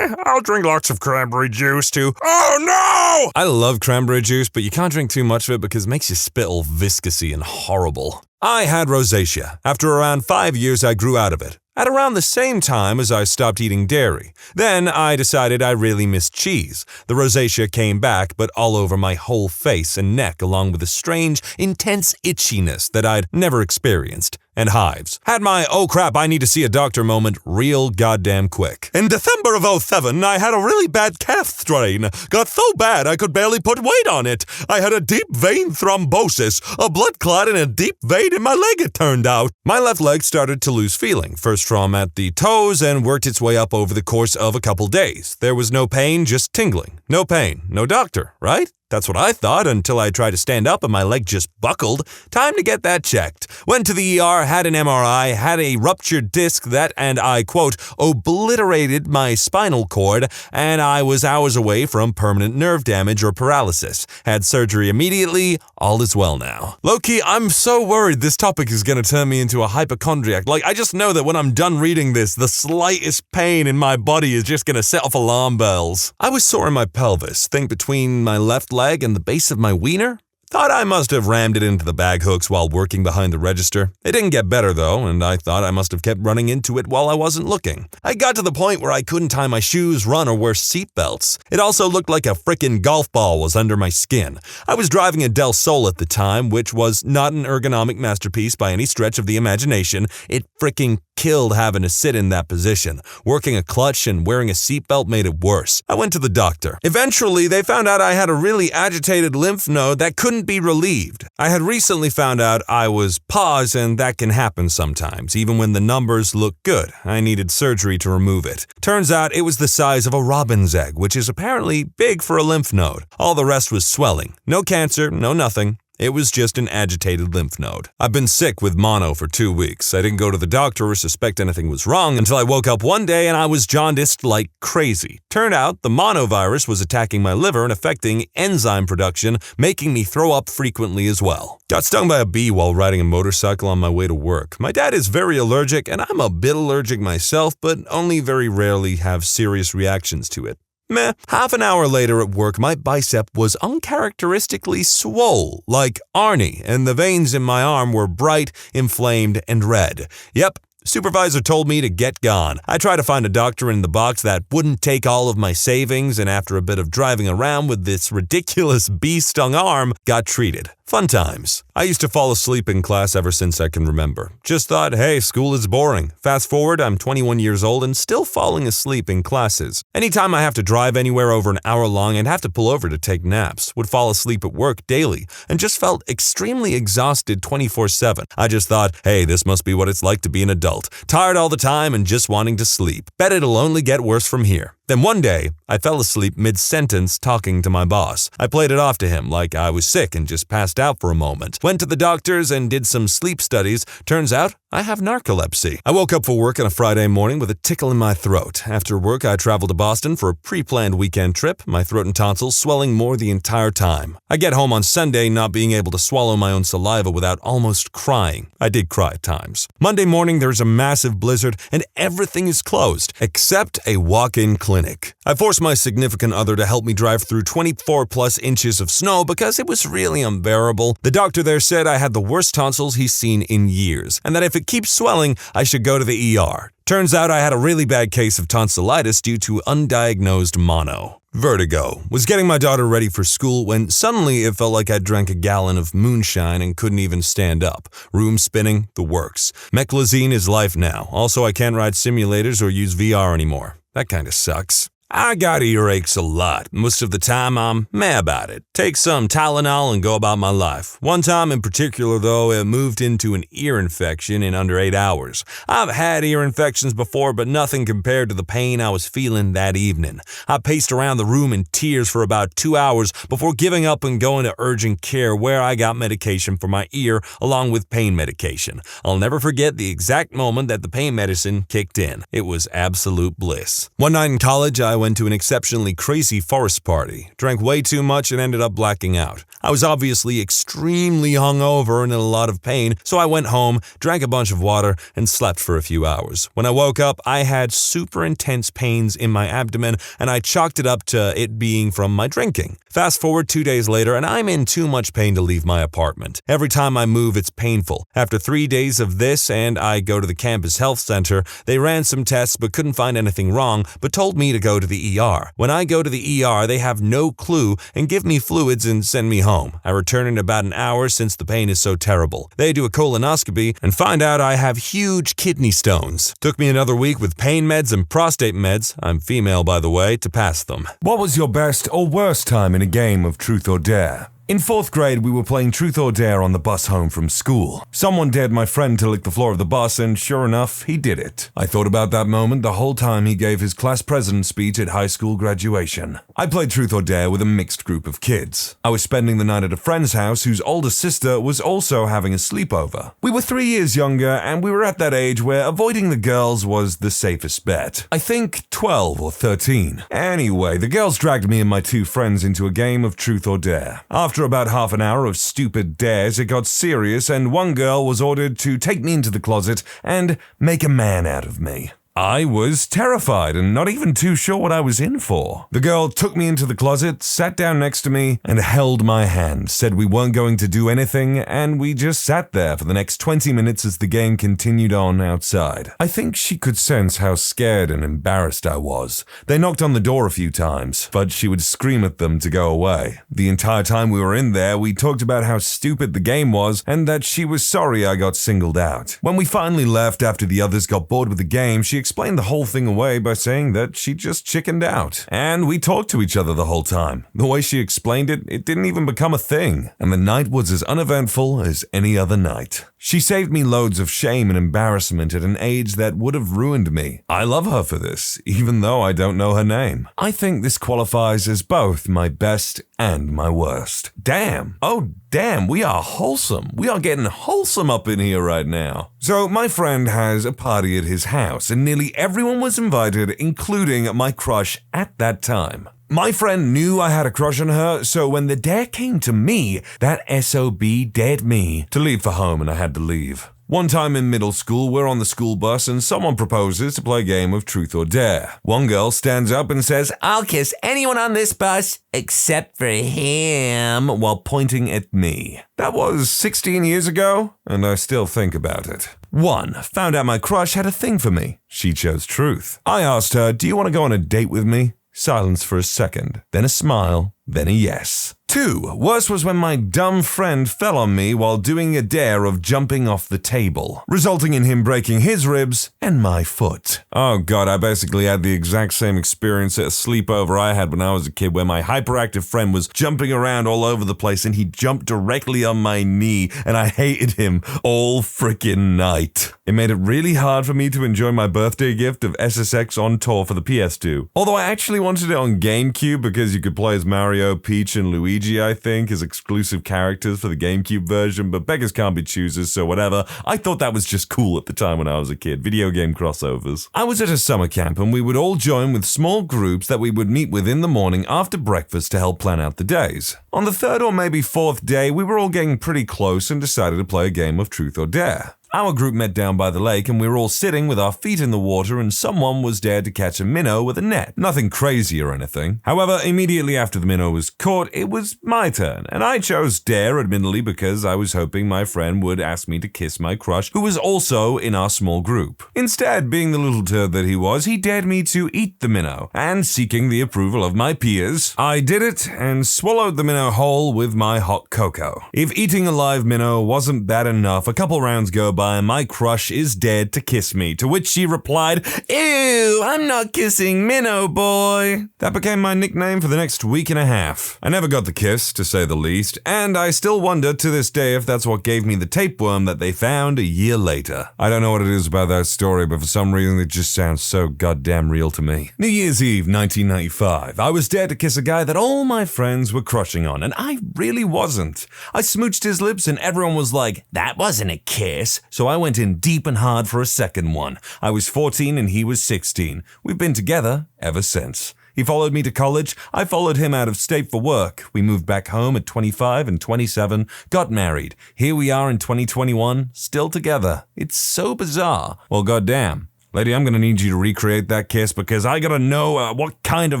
I'll drink lots of cranberry juice to, oh no! I love cranberry juice, but you can't drink too much of it because it makes your spit all viscousy and horrible. I had rosacea. After around 5 years, I grew out of it. At around the same time as I stopped eating dairy. Then I decided I really missed cheese. The rosacea came back, but all over my whole face and neck, along with a strange, intense itchiness that I'd never experienced. And hives. Had my, oh crap, I need to see a doctor moment real goddamn quick. In December of 2007, I had a really bad calf strain. Got so bad I could barely put weight on it. I had a deep vein thrombosis, a blood clot in a deep vein in my leg, it turned out. My left leg started to lose feeling, first from at the toes and worked its way up over the course of a couple days. There was no pain, just tingling. No pain, no doctor, right? That's what I thought until I tried to stand up and my leg just buckled. Time to get that checked. Went to the ER, had an MRI, had a ruptured disc that, and I quote, obliterated my spinal cord, and I was hours away from permanent nerve damage or paralysis. Had surgery immediately, all is well now. Low-key, I'm so worried this topic is going to turn me into a hypochondriac. Like, I just know that when I'm done reading this, the slightest pain in my body is just going to set off alarm bells. I was sore in my pelvis, think between my left leg and the base of my wiener. Thought I must have rammed it into the bag hooks while working behind the register. It didn't get better though, and I thought I must have kept running into it while I wasn't looking. I got to the point where I couldn't tie my shoes, run, or wear seatbelts. It also looked like a frickin' golf ball was under my skin. I was driving a Del Sol at the time, which was not an ergonomic masterpiece by any stretch of the imagination. It frickin' killed having to sit in that position. Working a clutch and wearing a seatbelt made it worse. I went to the doctor. Eventually, they found out I had a really agitated lymph node that couldn't be relieved. I had recently found out I was PAWS, and that can happen sometimes, even when the numbers look good. I needed surgery to remove it. Turns out it was the size of a robin's egg, which is apparently big for a lymph node. All the rest was swelling. No cancer, no nothing. It was just an agitated lymph node. I've been sick with mono for 2 weeks. I didn't go to the doctor or suspect anything was wrong until I woke up one day and I was jaundiced like crazy. Turned out the monovirus was attacking my liver and affecting enzyme production, making me throw up frequently as well. Got stung by a bee while riding a motorcycle on my way to work. My dad is very allergic and I'm a bit allergic myself, but only very rarely have serious reactions to it. Meh. Half an hour later at work, my bicep was uncharacteristically swole, like Arnie, and the veins in my arm were bright, inflamed, and red. Yep. Supervisor told me to get gone. I tried to find a doctor in the box that wouldn't take all of my savings, and after a bit of driving around with this ridiculous bee-stung arm, got treated. Fun times. I used to fall asleep in class ever since I can remember. Just thought, hey, school is boring. Fast forward, I'm 21 years old and still falling asleep in classes. Anytime I have to drive anywhere over an hour long and have to pull over to take naps, would fall asleep at work daily, and just felt extremely exhausted 24/7. I just thought, hey, this must be what it's like to be an adult. Tired all the time and just wanting to sleep. Bet it'll only get worse from here. Then one day, I fell asleep mid-sentence talking to my boss. I played it off to him like I was sick and just passed out for a moment. Went to the doctors and did some sleep studies. Turns out, I have narcolepsy. I woke up for work on a Friday morning with a tickle in my throat. After work, I traveled to Boston for a pre-planned weekend trip, my throat and tonsils swelling more the entire time. I get home on Sunday not being able to swallow my own saliva without almost crying. I did cry at times. Monday morning, there's a massive blizzard and everything is closed, except a walk-in clinic. I forced my significant other to help me drive through 24+ inches of snow because it was really unbearable. The doctor there said I had the worst tonsils he's seen in years, and that if it keeps swelling, I should go to the ER. Turns out I had a really bad case of tonsillitis due to undiagnosed mono. Vertigo. Was getting my daughter ready for school when suddenly it felt like I drank a gallon of moonshine and couldn't even stand up. Room spinning, the works. Meclizine is life now. Also, I can't ride simulators or use VR anymore. That kinda sucks. I got earaches a lot. Most of the time, I'm meh about it. Take some Tylenol and go about my life. One time in particular, though, it moved into an ear infection in under 8 hours. I've had ear infections before, but nothing compared to the pain I was feeling that evening. I paced around the room in tears for about 2 hours before giving up and going to urgent care, where I got medication for my ear along with pain medication. I'll never forget the exact moment that the pain medicine kicked in. It was absolute bliss. One night in college, I went to an exceptionally crazy forest party, drank way too much and ended up blacking out. I was obviously extremely hungover and in a lot of pain, so I went home, drank a bunch of water, and slept for a few hours. When I woke up, I had super intense pains in my abdomen, and I chalked it up to it being from my drinking. Fast forward 2 days later, and I'm in too much pain to leave my apartment. Every time I move, it's painful. After 3 days of this, and I go to the campus health center, they ran some tests but couldn't find anything wrong, but told me to go to the ER. When I go to the ER, they have no clue and give me fluids and send me home. I return in about an hour since the pain is so terrible. They do a colonoscopy and find out I have huge kidney stones. Took me another week with pain meds and prostate meds, I'm female by the way, to pass them. What was your best or worst time in a game of Truth or Dare? In 4th grade, we were playing Truth or Dare on the bus home from school. Someone dared my friend to lick the floor of the bus, and sure enough, he did it. I thought about that moment the whole time he gave his class president speech at high school graduation. I played Truth or Dare with a mixed group of kids. I was spending the night at a friend's house whose older sister was also having a sleepover. We were 3 years younger, and we were at that age where avoiding the girls was the safest bet. I think 12 or 13. Anyway, the girls dragged me and my 2 friends into a game of Truth or Dare. After about half an hour of stupid dares, it got serious, and one girl was ordered to take me into the closet and make a man out of me. I was terrified and not even too sure what I was in for. The girl took me into the closet, sat down next to me, and held my hand, said we weren't going to do anything, and we just sat there for the next 20 minutes as the game continued on outside. I think she could sense how scared and embarrassed I was. They knocked on the door a few times, but she would scream at them to go away. The entire time we were in there, we talked about how stupid the game was and that she was sorry I got singled out. When we finally left after the others got bored with the game, she explained the whole thing away by saying that she just chickened out. And we talked to each other the whole time. The way she explained it, it didn't even become a thing. And the night was as uneventful as any other night. She saved me loads of shame and embarrassment at an age that would have ruined me. I love her for this, even though I don't know her name. I think this qualifies as both my best and my worst. Damn. Oh, damn, we are wholesome. We are getting wholesome up in here right now. So my friend has a party at his house, and nearly everyone was invited, including my crush at that time. My friend knew I had a crush on her, so when the dare came to me, that SOB dared me to leave for home, and I had to leave. One time in middle school, we're on the school bus and someone proposes to play a game of truth or dare. One girl stands up and says, "I'll kiss anyone on this bus except for him," while pointing at me. That was 16 years ago, and I still think about it. 1. Found out my crush had a thing for me. She chose truth. I asked her, "Do you want to go on a date with me?" Silence for a second, then a smile, then a yes. 2. Worse was when my dumb friend fell on me while doing a dare of jumping off the table, resulting in him breaking his ribs and my foot. Oh god, I basically had the exact same experience at a sleepover I had when I was a kid, where my hyperactive friend was jumping around all over the place and he jumped directly on my knee, and I hated him all frickin' night. It made it really hard for me to enjoy my birthday gift of SSX on tour for the PS2. Although I actually wanted it on GameCube because you could play as Mario, Peach, and Luigi, I think, as exclusive characters for the GameCube version, but beggars can't be choosers, so whatever. I thought that was just cool at the time when I was a kid, video game crossovers. I was at a summer camp and we would all join with small groups that we would meet with in the morning after breakfast to help plan out the days. On the 3rd or maybe 4th day, we were all getting pretty close and decided to play a game of truth or dare. Our group met down by the lake and we were all sitting with our feet in the water, and someone was dared to catch a minnow with a net. Nothing crazy or anything. However, immediately after the minnow was caught, it was my turn, and I chose dare, admittedly, because I was hoping my friend would ask me to kiss my crush, who was also in our small group. Instead, being the little turd that he was, he dared me to eat the minnow, and seeking the approval of my peers, I did it and swallowed the minnow whole with my hot cocoa. If eating a live minnow wasn't bad enough, a couple rounds go by and my crush is dared to kiss me, to which she replied, "Ew, I'm not kissing minnow boy." That became my nickname for the next week and a half. I never got the kiss, to say the least, and I still wonder to this day if that's what gave me the tapeworm that they found a year later. I don't know what it is about that story, but for some reason it just sounds so goddamn real to me. New Year's Eve, 1995. I was dared to kiss a guy that all my friends were crushing on, and I really wasn't. I smooched his lips and everyone was like, "That wasn't a kiss." So I went in deep and hard for a second one. I was 14 and he was 16. We've been together ever since. He followed me to college. I followed him out of state for work. We moved back home at 25 and 27, got married. Here we are in 2021, still together. It's so bizarre. Well, goddamn. Lady, I'm gonna need you to recreate that kiss because I gotta know what kind of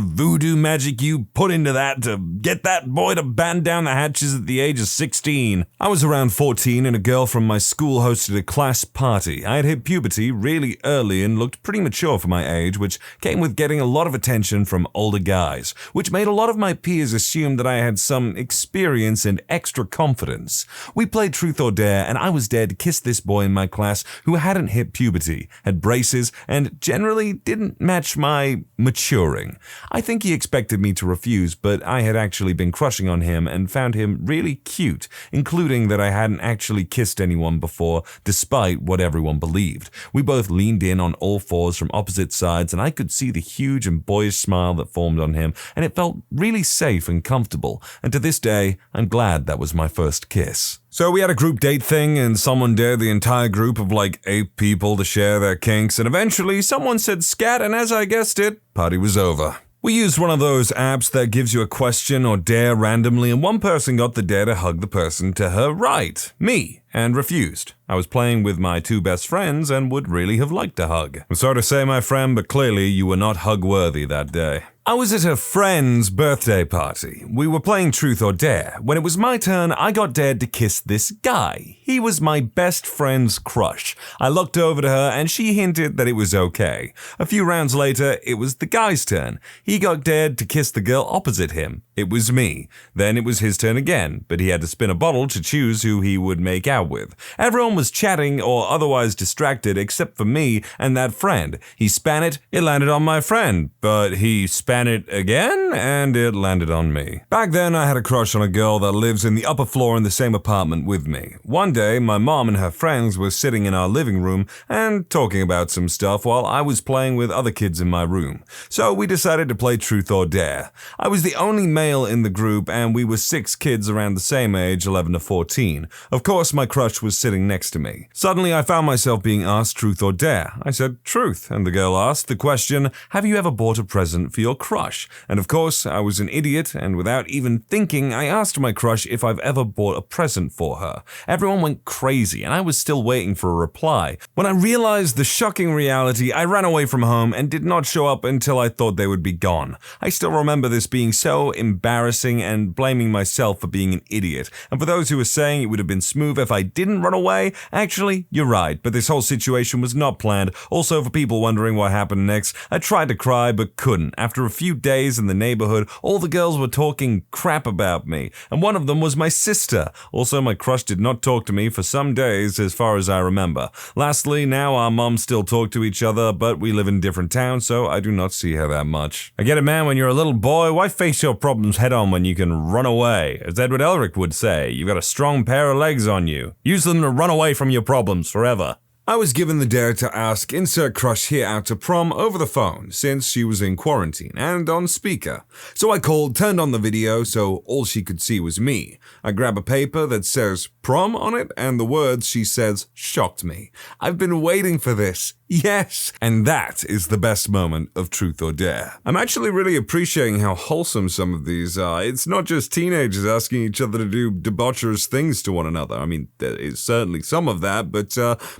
voodoo magic you put into that to get that boy to batten down the hatches at the age of 16. I was around 14 and a girl from my school hosted a class party. I had hit puberty really early and looked pretty mature for my age, which came with getting a lot of attention from older guys, which made a lot of my peers assume that I had some experience and extra confidence. We played truth or dare and I was dared to kiss this boy in my class who hadn't hit puberty, had braces, and generally didn't match my maturing. I think he expected me to refuse, but I had actually been crushing on him and found him really cute, including that I hadn't actually kissed anyone before, despite what everyone believed. We both leaned in on all fours from opposite sides, and I could see the huge and boyish smile that formed on him, and it felt really safe and comfortable, and to this day, I'm glad that was my first kiss. So we had a group date thing and someone dared the entire group of like 8 people to share their kinks, and eventually someone said scat, and as I guessed it, party was over. We used one of those apps that gives you a question or dare randomly, and one person got the dare to hug the person to her right, me, and refused. I was playing with my 2 best friends and would really have liked a hug. I'm sorry to say, my friend, but clearly you were not hug-worthy that day. I was at a friend's birthday party. We were playing truth or dare. When it was my turn, I got dared to kiss this guy. He was my best friend's crush. I looked over to her and she hinted that it was okay. A few rounds later, it was the guy's turn. He got dared to kiss the girl opposite him. It was me. Then it was his turn again, but he had to spin a bottle to choose who he would make out with. Everyone was chatting or otherwise distracted except for me and that friend. He span it landed on my friend, but he span it again, and it landed on me. Back then, I had a crush on a girl that lives in the upper floor in the same apartment with me. One day, my mom and her friends were sitting in our living room and talking about some stuff while I was playing with other kids in my room. So we decided to play truth or dare. I was the only male in the group, and we were 6 kids around the same age, 11 to 14. Of course, my crush was sitting next to me. Suddenly, I found myself being asked truth or dare. I said truth, and the girl asked the question, have you ever bought a present for your crush? And of course, I was an idiot, and without even thinking, I asked my crush if I've ever bought a present for her. Everyone went crazy, and I was still waiting for a reply. When I realized the shocking reality, I ran away from home and did not show up until I thought they would be gone. I still remember this being so embarrassing and blaming myself for being an idiot. And for those who were saying it would have been smooth if I didn't run away, actually, you're right, but this whole situation was not planned. Also, for people wondering what happened next, I tried to cry but couldn't. After a few days in the neighborhood, all the girls were talking crap about me, and one of them was my sister. Also, my crush did not talk to me for some days as far as I remember. Lastly, now our moms still talk to each other, but we live in different towns, so I do not see her that much. I get it, man, when you're a little boy, why face your problems head on when you can run away? As Edward Elric would say, you've got a strong pair of legs on you. Use them to run away from your problems forever. I was given the dare to ask insert crush here out to prom over the phone since she was in quarantine and on speaker. So I called, turned on the video so all she could see was me. I grab a paper that says prom on it and the words she says shocked me. I've been waiting for this. Yes! And that is the best moment of Truth or Dare. I'm actually really appreciating how wholesome some of these are. It's not just teenagers asking each other to do debaucherous things to one another. I mean, there is certainly some of that, but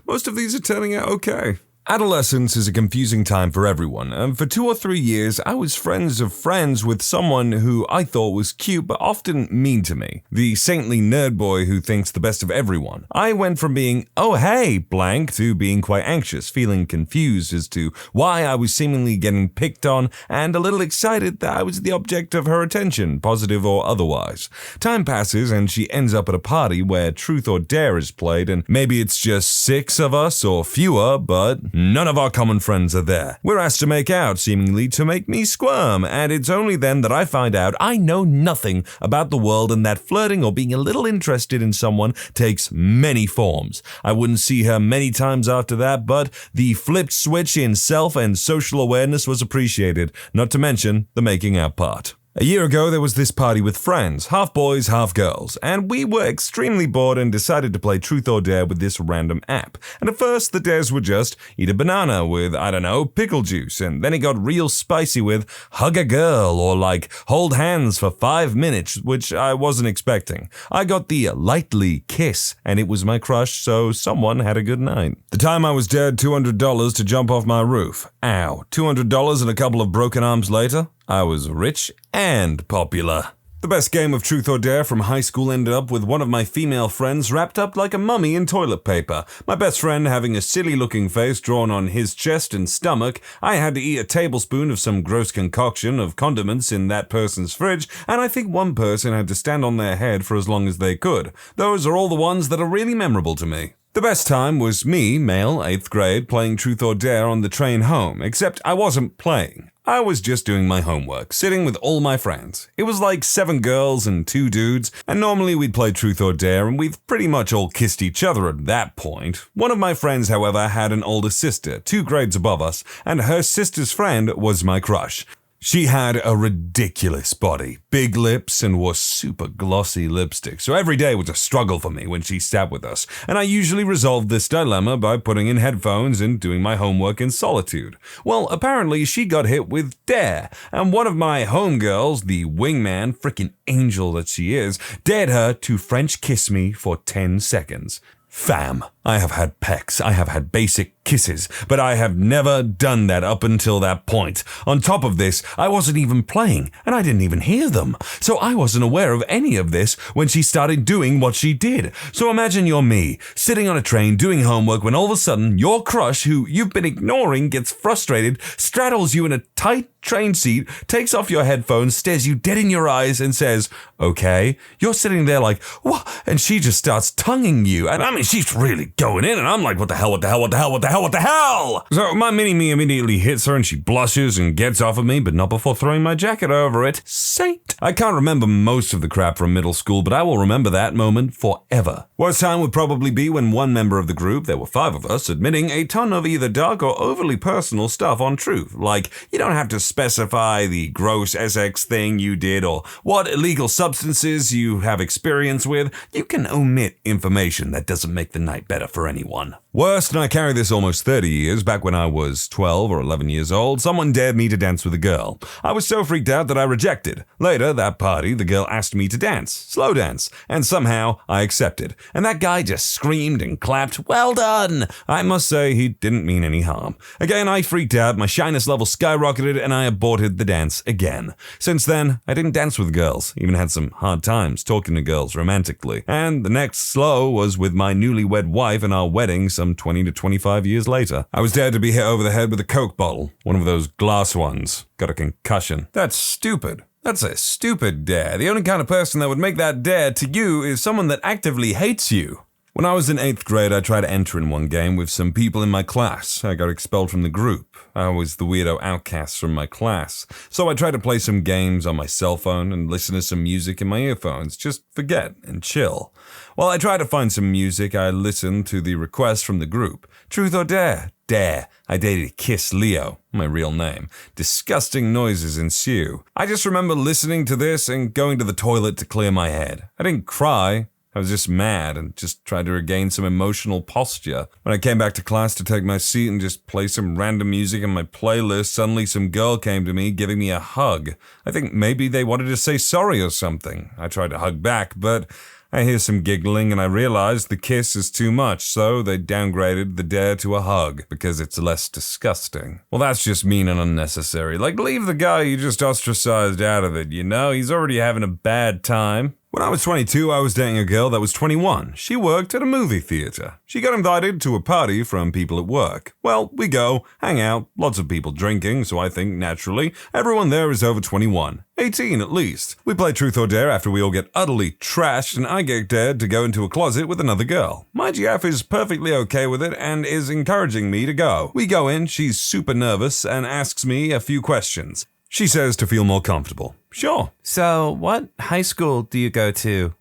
most of these are turning out okay. Adolescence is a confusing time for everyone, and for 2 or 3 years I was friends of friends with someone who I thought was cute but often mean to me. The saintly nerd boy who thinks the best of everyone. I went from being, oh hey, blank, to being quite anxious, feeling confused as to why I was seemingly getting picked on, and a little excited that I was the object of her attention, positive or otherwise. Time passes and she ends up at a party where Truth or Dare is played, and maybe it's just 6 of us or fewer, but none of our common friends are there. We're asked to make out, seemingly to make me squirm, and it's only then that I find out I know nothing about the world and that flirting or being a little interested in someone takes many forms. I wouldn't see her many times after that, but the flipped switch in self and social awareness was appreciated, not to mention the making out part. A year ago, there was this party with friends, half boys, half girls, and we were extremely bored and decided to play Truth or Dare with this random app. And at first, the dares were just eat a banana with, I don't know, pickle juice, and then it got real spicy with hug a girl or like hold hands for 5 minutes, which I wasn't expecting. I got the lightly kiss, and it was my crush, so someone had a good night. The time I was dared $200 to jump off my roof. Ow, $200 and a couple of broken arms later? I was rich and popular. The best game of Truth or Dare from high school ended up with one of my female friends wrapped up like a mummy in toilet paper. My best friend having a silly-looking face drawn on his chest and stomach. I had to eat a tablespoon of some gross concoction of condiments in that person's fridge, and I think one person had to stand on their head for as long as they could. Those are all the ones that are really memorable to me. The best time was me, male, 8th grade, playing Truth or Dare on the train home, except I wasn't playing. I was just doing my homework, sitting with all my friends. It was like 7 girls and 2 dudes, and normally we'd play Truth or Dare, and we've pretty much all kissed each other at that point. One of my friends, however, had an older sister, 2 grades above us, and her sister's friend was my crush. She had a ridiculous body, big lips, and wore super glossy lipstick, so every day was a struggle for me when she sat with us, and I usually resolved this dilemma by putting in headphones and doing my homework in solitude. Well, apparently she got hit with Dare, and one of my homegirls, the wingman, frickin' angel that she is, dared her to French kiss me for 10 seconds. Fam, I have had pecks, I have had basic kisses, but I have never done that up until that point. On top of this, I wasn't even playing, and I didn't even hear them. So I wasn't aware of any of this when she started doing what she did. So imagine you're me, sitting on a train doing homework when all of a sudden your crush, who you've been ignoring, gets frustrated, straddles you in a tight train seat, takes off your headphones, stares you dead in your eyes, and says, okay. You're sitting there like, what? And she just starts tonguing you. And I mean, she's really going in, and I'm like, what the hell, what the hell, what the hell, what the hell, what the hell? So my mini-me immediately hits her, and she blushes and gets off of me, but not before throwing my jacket over it. Saint. I can't remember most of the crap from middle school, but I will remember that moment forever. Worst time would probably be when one member of the group, there were 5 of us, admitting a ton of either dark or overly personal stuff on Truth. Like, you don't have to specify the gross SX thing you did or what illegal substances you have experience with, you can omit information that doesn't make the night better for anyone. Worst, and I carry this almost 30 years, back when I was 12 or 11 years old, someone dared me to dance with a girl. I was so freaked out that I rejected. Later, that party, the girl asked me to dance, slow dance, and somehow I accepted. And that guy just screamed and clapped, "Well done!" I must say, he didn't mean any harm. Again, I freaked out, my shyness level skyrocketed, and I aborted the dance again. Since then, I didn't dance with girls, even had some hard times talking to girls romantically. And the next slow was with my newlywed wife and our wedding some 20 to 25 years later. I was dared to be hit over the head with a Coke bottle, one of those glass ones. Got a concussion. That's stupid. That's a stupid dare. The only kind of person that would make that dare to you is someone that actively hates you. When I was in 8th grade, I tried to enter in one game with some people in my class. I got expelled from the group. I was the weirdo outcast from my class. So I tried to play some games on my cell phone and listen to some music in my earphones. Just forget and chill. While I tried to find some music, I listened to the request from the group. Truth or dare? Dare. I dated Kiss Leo, my real name. Disgusting noises ensue. I just remember listening to this and going to the toilet to clear my head. I didn't cry. I was just mad and just tried to regain some emotional posture. When I came back to class to take my seat and just play some random music on my playlist, suddenly some girl came to me giving me a hug. I think maybe they wanted to say sorry or something. I tried to hug back, but I hear some giggling and I realized the kiss is too much, so they downgraded the dare to a hug because it's less disgusting. Well, that's just mean and unnecessary. Like, leave the guy you just ostracized out of it, you know? He's already having a bad time. When I was 22, I was dating a girl that was 21. She worked at a movie theater. She got invited to a party from people at work. Well, we go, hang out, lots of people drinking, so I think, naturally, everyone there is over 21. 18 at least. We play Truth or Dare after we all get utterly trashed and I get dared to go into a closet with another girl. My GF is perfectly okay with it and is encouraging me to go. We go in, she's super nervous and asks me a few questions. She says to feel more comfortable. Sure. So, what high school do you go to?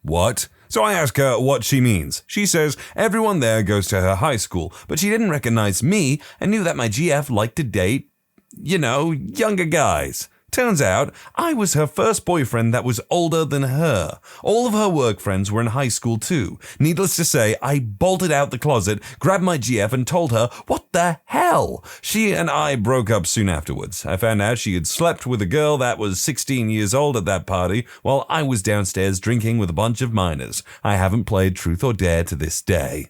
What? So I ask her what she means. She says everyone there goes to her high school, but she didn't recognize me and knew that my GF liked to date, younger guys. Turns out, I was her first boyfriend that was older than her. All of her work friends were in high school too. Needless to say, I bolted out the closet, grabbed my GF and told her, what the hell? She and I broke up soon afterwards. I found out she had slept with a girl that was 16 years old at that party, while I was downstairs drinking with a bunch of minors. I haven't played Truth or Dare to this day.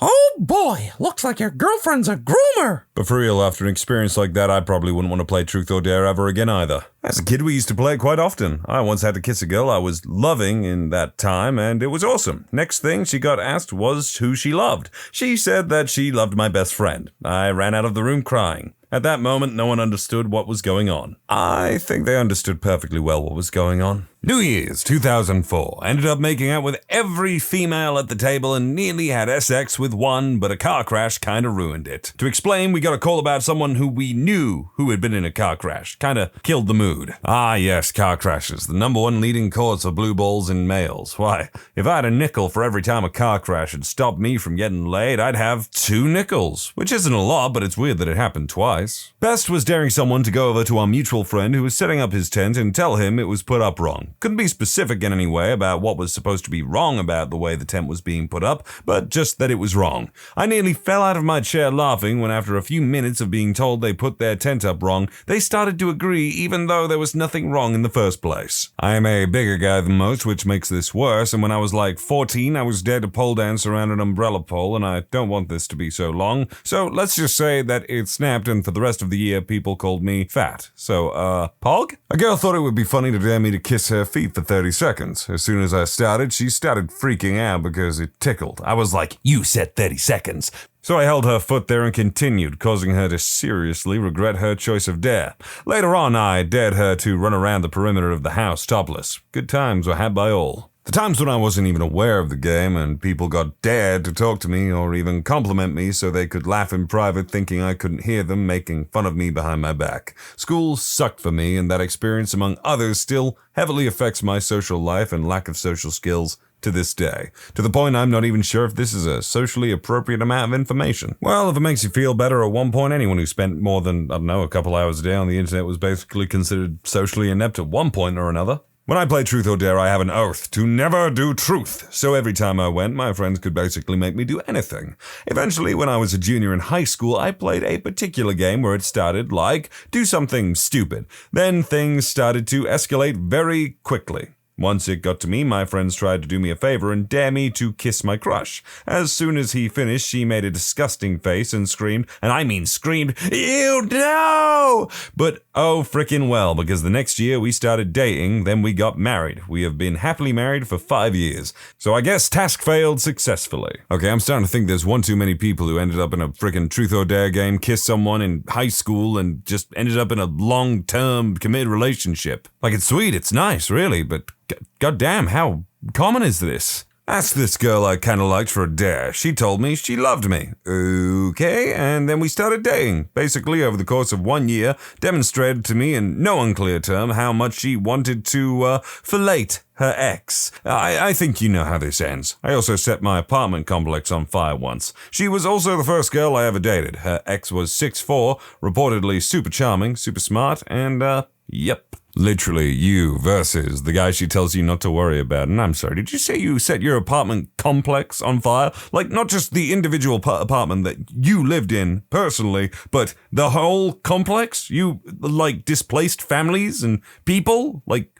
Oh boy, looks like your girlfriend's a groomer. But for real, after an experience like that, I probably wouldn't want to play Truth or Dare ever again either. As a kid, we used to play it quite often. I once had to kiss a girl I was loving in that time, and it was awesome. Next thing she got asked was who she loved. She said that she loved my best friend. I ran out of the room crying. At that moment, no one understood what was going on. I think they understood perfectly well what was going on. New Year's 2004. I ended up making out with every female at the table and nearly had sex with one, but a car crash kinda ruined it. To explain, we got a call about someone who we knew who had been in a car crash. Kinda killed the mood. Ah yes, car crashes. The #1 leading cause of blue balls in males. Why, if I had a nickel for every time a car crash had stopped me from getting laid, I'd have 2 nickels. Which isn't a lot, but it's weird that it happened twice. Best was daring someone to go over to our mutual friend who was setting up his tent and tell him it was put up wrong. Couldn't be specific in any way about what was supposed to be wrong about the way the tent was being put up, but just that it was wrong. I nearly fell out of my chair laughing when after a few minutes of being told they put their tent up wrong, they started to agree even though there was nothing wrong in the first place. I am a bigger guy than most, which makes this worse, and when I was like 14, I was dared to pole dance around an umbrella pole, and I don't want this to be so long, so let's just say that it snapped, and for the rest of the year, people called me fat. So, Pog? A girl thought it would be funny to dare me to kiss her feet for 30 seconds. As soon as I started, she started freaking out because it tickled. I was like, you said 30 seconds. So I held her foot there and continued, causing her to seriously regret her choice of dare. Later on, I dared her to run around the perimeter of the house topless. Good times were had by all. The times when I wasn't even aware of the game and people got dared to talk to me or even compliment me so they could laugh in private thinking I couldn't hear them making fun of me behind my back. School sucked for me, and that experience, among others, still heavily affects my social life and lack of social skills to this day, to the point I'm not even sure if this is a socially appropriate amount of information. Well, if it makes you feel better, at one point anyone who spent more than, a couple hours a day on the internet was basically considered socially inept at one point or another. When I play Truth or Dare, I have an oath to never do truth, so every time I went, my friends could basically make me do anything. Eventually, when I was a junior in high school, I played a particular game where it started like, do something stupid. Then things started to escalate very quickly. Once it got to me, my friends tried to do me a favor and dare me to kiss my crush. As soon as he finished, she made a disgusting face and screamed, and I mean screamed, "Ew, no!" But oh frickin' well, because the next year we started dating, then we got married. We have been happily married for 5 years. So I guess task failed successfully. Okay, I'm starting to think there's one too many people who ended up in a frickin' Truth or Dare game, kissed someone in high school, and just ended up in a long-term committed relationship. Like, it's sweet, it's nice, really, but goddamn, how common is this? Asked this girl I kinda liked for a dare. She told me she loved me. Okay, and then we started dating. Basically, over the course of 1 year, demonstrated to me in no unclear term how much she wanted to, fellate her ex. I think you know how this ends. I also set my apartment complex on fire once. She was also the first girl I ever dated. Her ex was 6'4", reportedly super charming, super smart, and, yep. Literally, you versus the guy she tells you not to worry about. And I'm sorry, did you say you set your apartment complex on fire? Like, not just the individual apartment that you lived in personally, but the whole complex? You, like, displaced families and people? Like,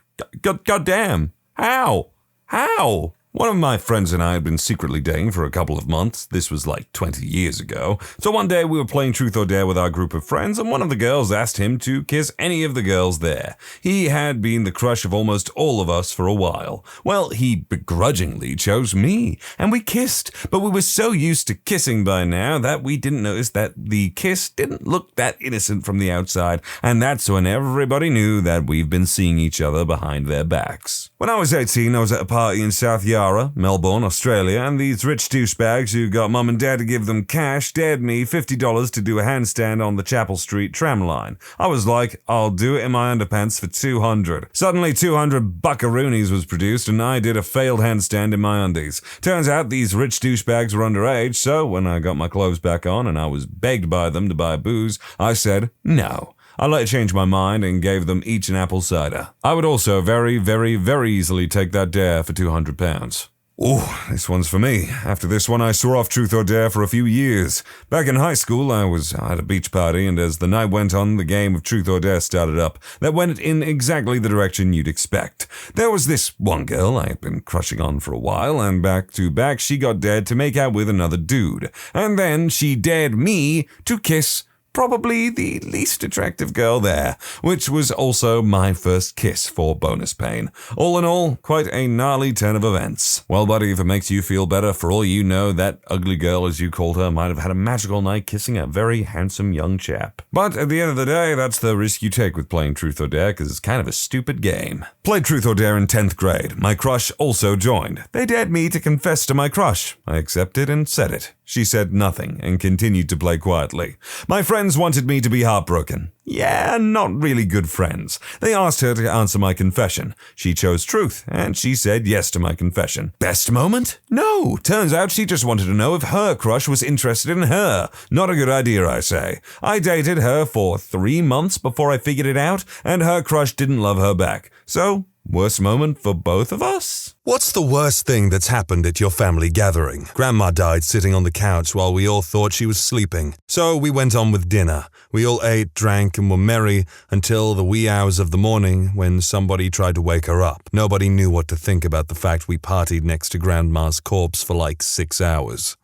goddamn. How? How? One of my friends and I had been secretly dating for a couple of months. This was like 20 years ago. So one day we were playing Truth or Dare with our group of friends, and one of the girls asked him to kiss any of the girls there. He had been the crush of almost all of us for a while. Well, he begrudgingly chose me, and we kissed, but we were so used to kissing by now that we didn't notice that the kiss didn't look that innocent from the outside, and that's when everybody knew that we've been seeing each other behind their backs. When I was 18, I was at a party in South Yarra, Melbourne, Australia, and these rich douchebags who got mum and dad to give them cash dared me $50 to do a handstand on the Chapel Street tram line. I was like, I'll do it in my underpants for $200. Suddenly 200 buckaroonies was produced, and I did a failed handstand in my undies. Turns out these rich douchebags were underage, so when I got my clothes back on and I was begged by them to buy booze, I said no. I later changed my mind and gave them each an apple cider. I would also very, very, very easily take that dare for £200. Ooh, this one's for me. After this one, I swore off Truth or Dare for a few years. Back in high school, I was at a beach party, and as the night went on, the game of Truth or Dare started up. That went in exactly the direction you'd expect. There was this one girl I had been crushing on for a while, and back to back, she got dared to make out with another dude. And then she dared me to kiss probably the least attractive girl there, which was also my first kiss for bonus pain. All in all, quite a gnarly turn of events. Well, buddy, if it makes you feel better, for all you know, that ugly girl, as you called her, might have had a magical night kissing a very handsome young chap. But at the end of the day, that's the risk you take with playing Truth or Dare, because it's kind of a stupid game. Played Truth or Dare in 10th grade. My crush also joined. They dared me to confess to my crush. I accepted and said it. She said nothing and continued to play quietly. My friends wanted me to be heartbroken. Yeah, not really good friends. They asked her to answer my confession. She chose truth, and she said yes to my confession. Best moment? No. Turns out she just wanted to know if her crush was interested in her. Not a good idea, I say. I dated her for 3 months before I figured it out, and her crush didn't love her back. So, worst moment for both of us? What's the worst thing that's happened at your family gathering? Grandma died sitting on the couch while we all thought she was sleeping. So we went on with dinner. We all ate, drank, and were merry until the wee hours of the morning when somebody tried to wake her up. Nobody knew what to think about the fact we partied next to Grandma's corpse for like 6 hours.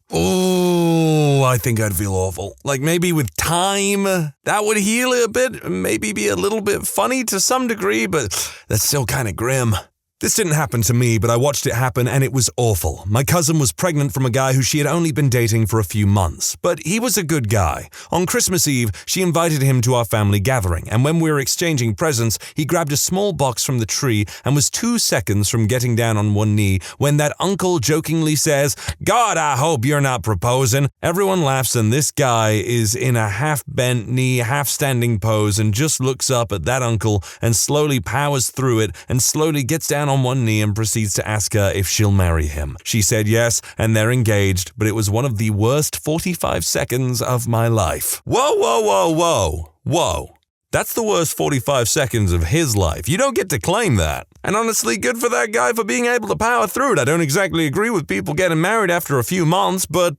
Oh, I think I'd feel awful. Like maybe with time, that would heal a bit, maybe be a little bit funny to some degree, but that's still kind of grim. This didn't happen to me, but I watched it happen and it was awful. My cousin was pregnant from a guy who she had only been dating for a few months, but he was a good guy. On Christmas Eve, she invited him to our family gathering, and when we were exchanging presents, he grabbed a small box from the tree and was 2 seconds from getting down on one knee when that uncle jokingly says, "God, I hope you're not proposing." Everyone laughs and this guy is in a half-bent knee, half-standing pose and just looks up at that uncle and slowly powers through it and slowly gets down on one knee and proceeds to ask her if she'll marry him. She said yes, and they're engaged, but it was one of the worst 45 seconds of my life. Whoa, whoa, whoa, whoa, whoa. That's the worst 45 seconds of his life. You don't get to claim that. And honestly, good for that guy for being able to power through it. I don't exactly agree with people getting married after a few months, but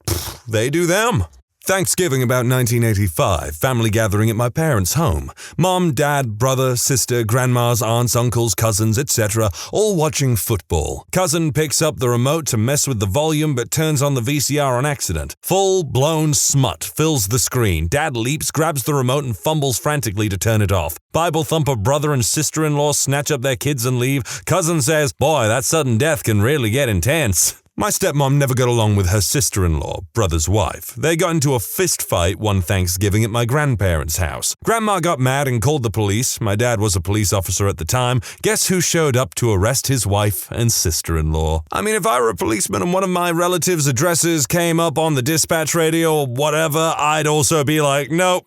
they do them. Thanksgiving about 1985, family gathering at my parents' home. Mom, dad, brother, sister, grandmas, aunts, uncles, cousins, etc., all watching football. Cousin picks up the remote to mess with the volume but turns on the VCR on accident. Full-blown smut fills the screen. Dad leaps, grabs the remote and fumbles frantically to turn it off. Bible thumper brother and sister-in-law snatch up their kids and leave. Cousin says, "Boy, that sudden death can really get intense." My stepmom never got along with her sister-in-law, brother's wife. They got into a fist fight one Thanksgiving at my grandparents' house. Grandma got mad and called the police. My dad was a police officer at the time. Guess who showed up to arrest his wife and sister-in-law? I mean, if I were a policeman and one of my relatives' addresses came up on the dispatch radio or whatever, I'd also be like, nope,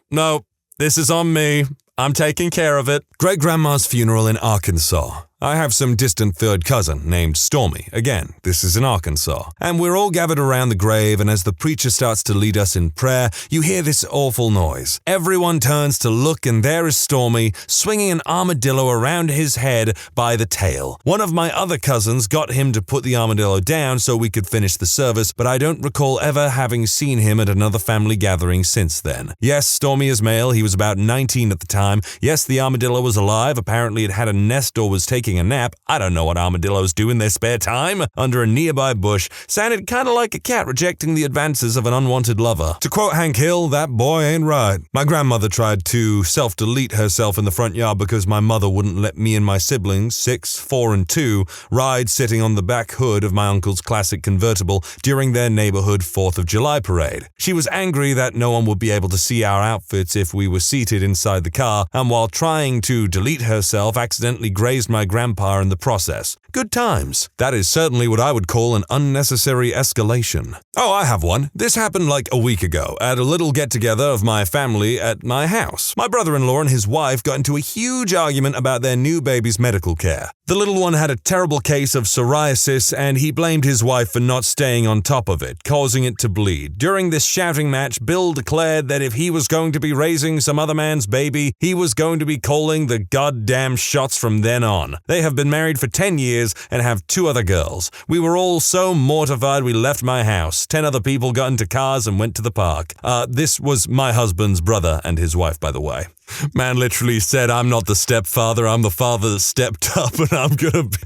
this is on me. I'm taking care of it. Great-grandma's funeral in Arkansas. I have some distant third cousin named Stormy. Again, this is in Arkansas. And we're all gathered around the grave, and as the preacher starts to lead us in prayer, you hear this awful noise. Everyone turns to look, and there is Stormy, swinging an armadillo around his head by the tail. One of my other cousins got him to put the armadillo down so we could finish the service, but I don't recall ever having seen him at another family gathering since then. Yes, Stormy is male. He was about 19 at the time. Yes, the armadillo was alive. Apparently it had a nest or was taking a nap. I don't know what armadillos do in their spare time. Under a nearby bush, sounded kind of like a cat rejecting the advances of an unwanted lover. To quote Hank Hill, that boy ain't right. My grandmother tried to self-delete herself in the front yard because my mother wouldn't let me and my siblings, 6, 4, and 2, ride sitting on the back hood of my uncle's classic convertible during their neighborhood 4th of July parade. She was angry that no one would be able to see our outfits if we were seated inside the car, and while trying to delete herself, accidentally grazed my grandpa in the process. Good times. That is certainly what I would call an unnecessary escalation. Oh, I have one. This happened like a week ago at a little get-together of my family at my house. My brother-in-law and his wife got into a huge argument about their new baby's medical care. The little one had a terrible case of psoriasis, and he blamed his wife for not staying on top of it, causing it to bleed. During this shouting match, Bill declared that if he was going to be raising some other man's baby, he was going to be calling the goddamn shots from then on. They have been married for 10 years and have 2 other girls. We were all so mortified we left my house. 10 other people got into cars and went to the park. This was my husband's brother and his wife, by the way. Man literally said, "I'm not the stepfather, I'm the father that stepped up, and I'm gonna be..."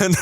And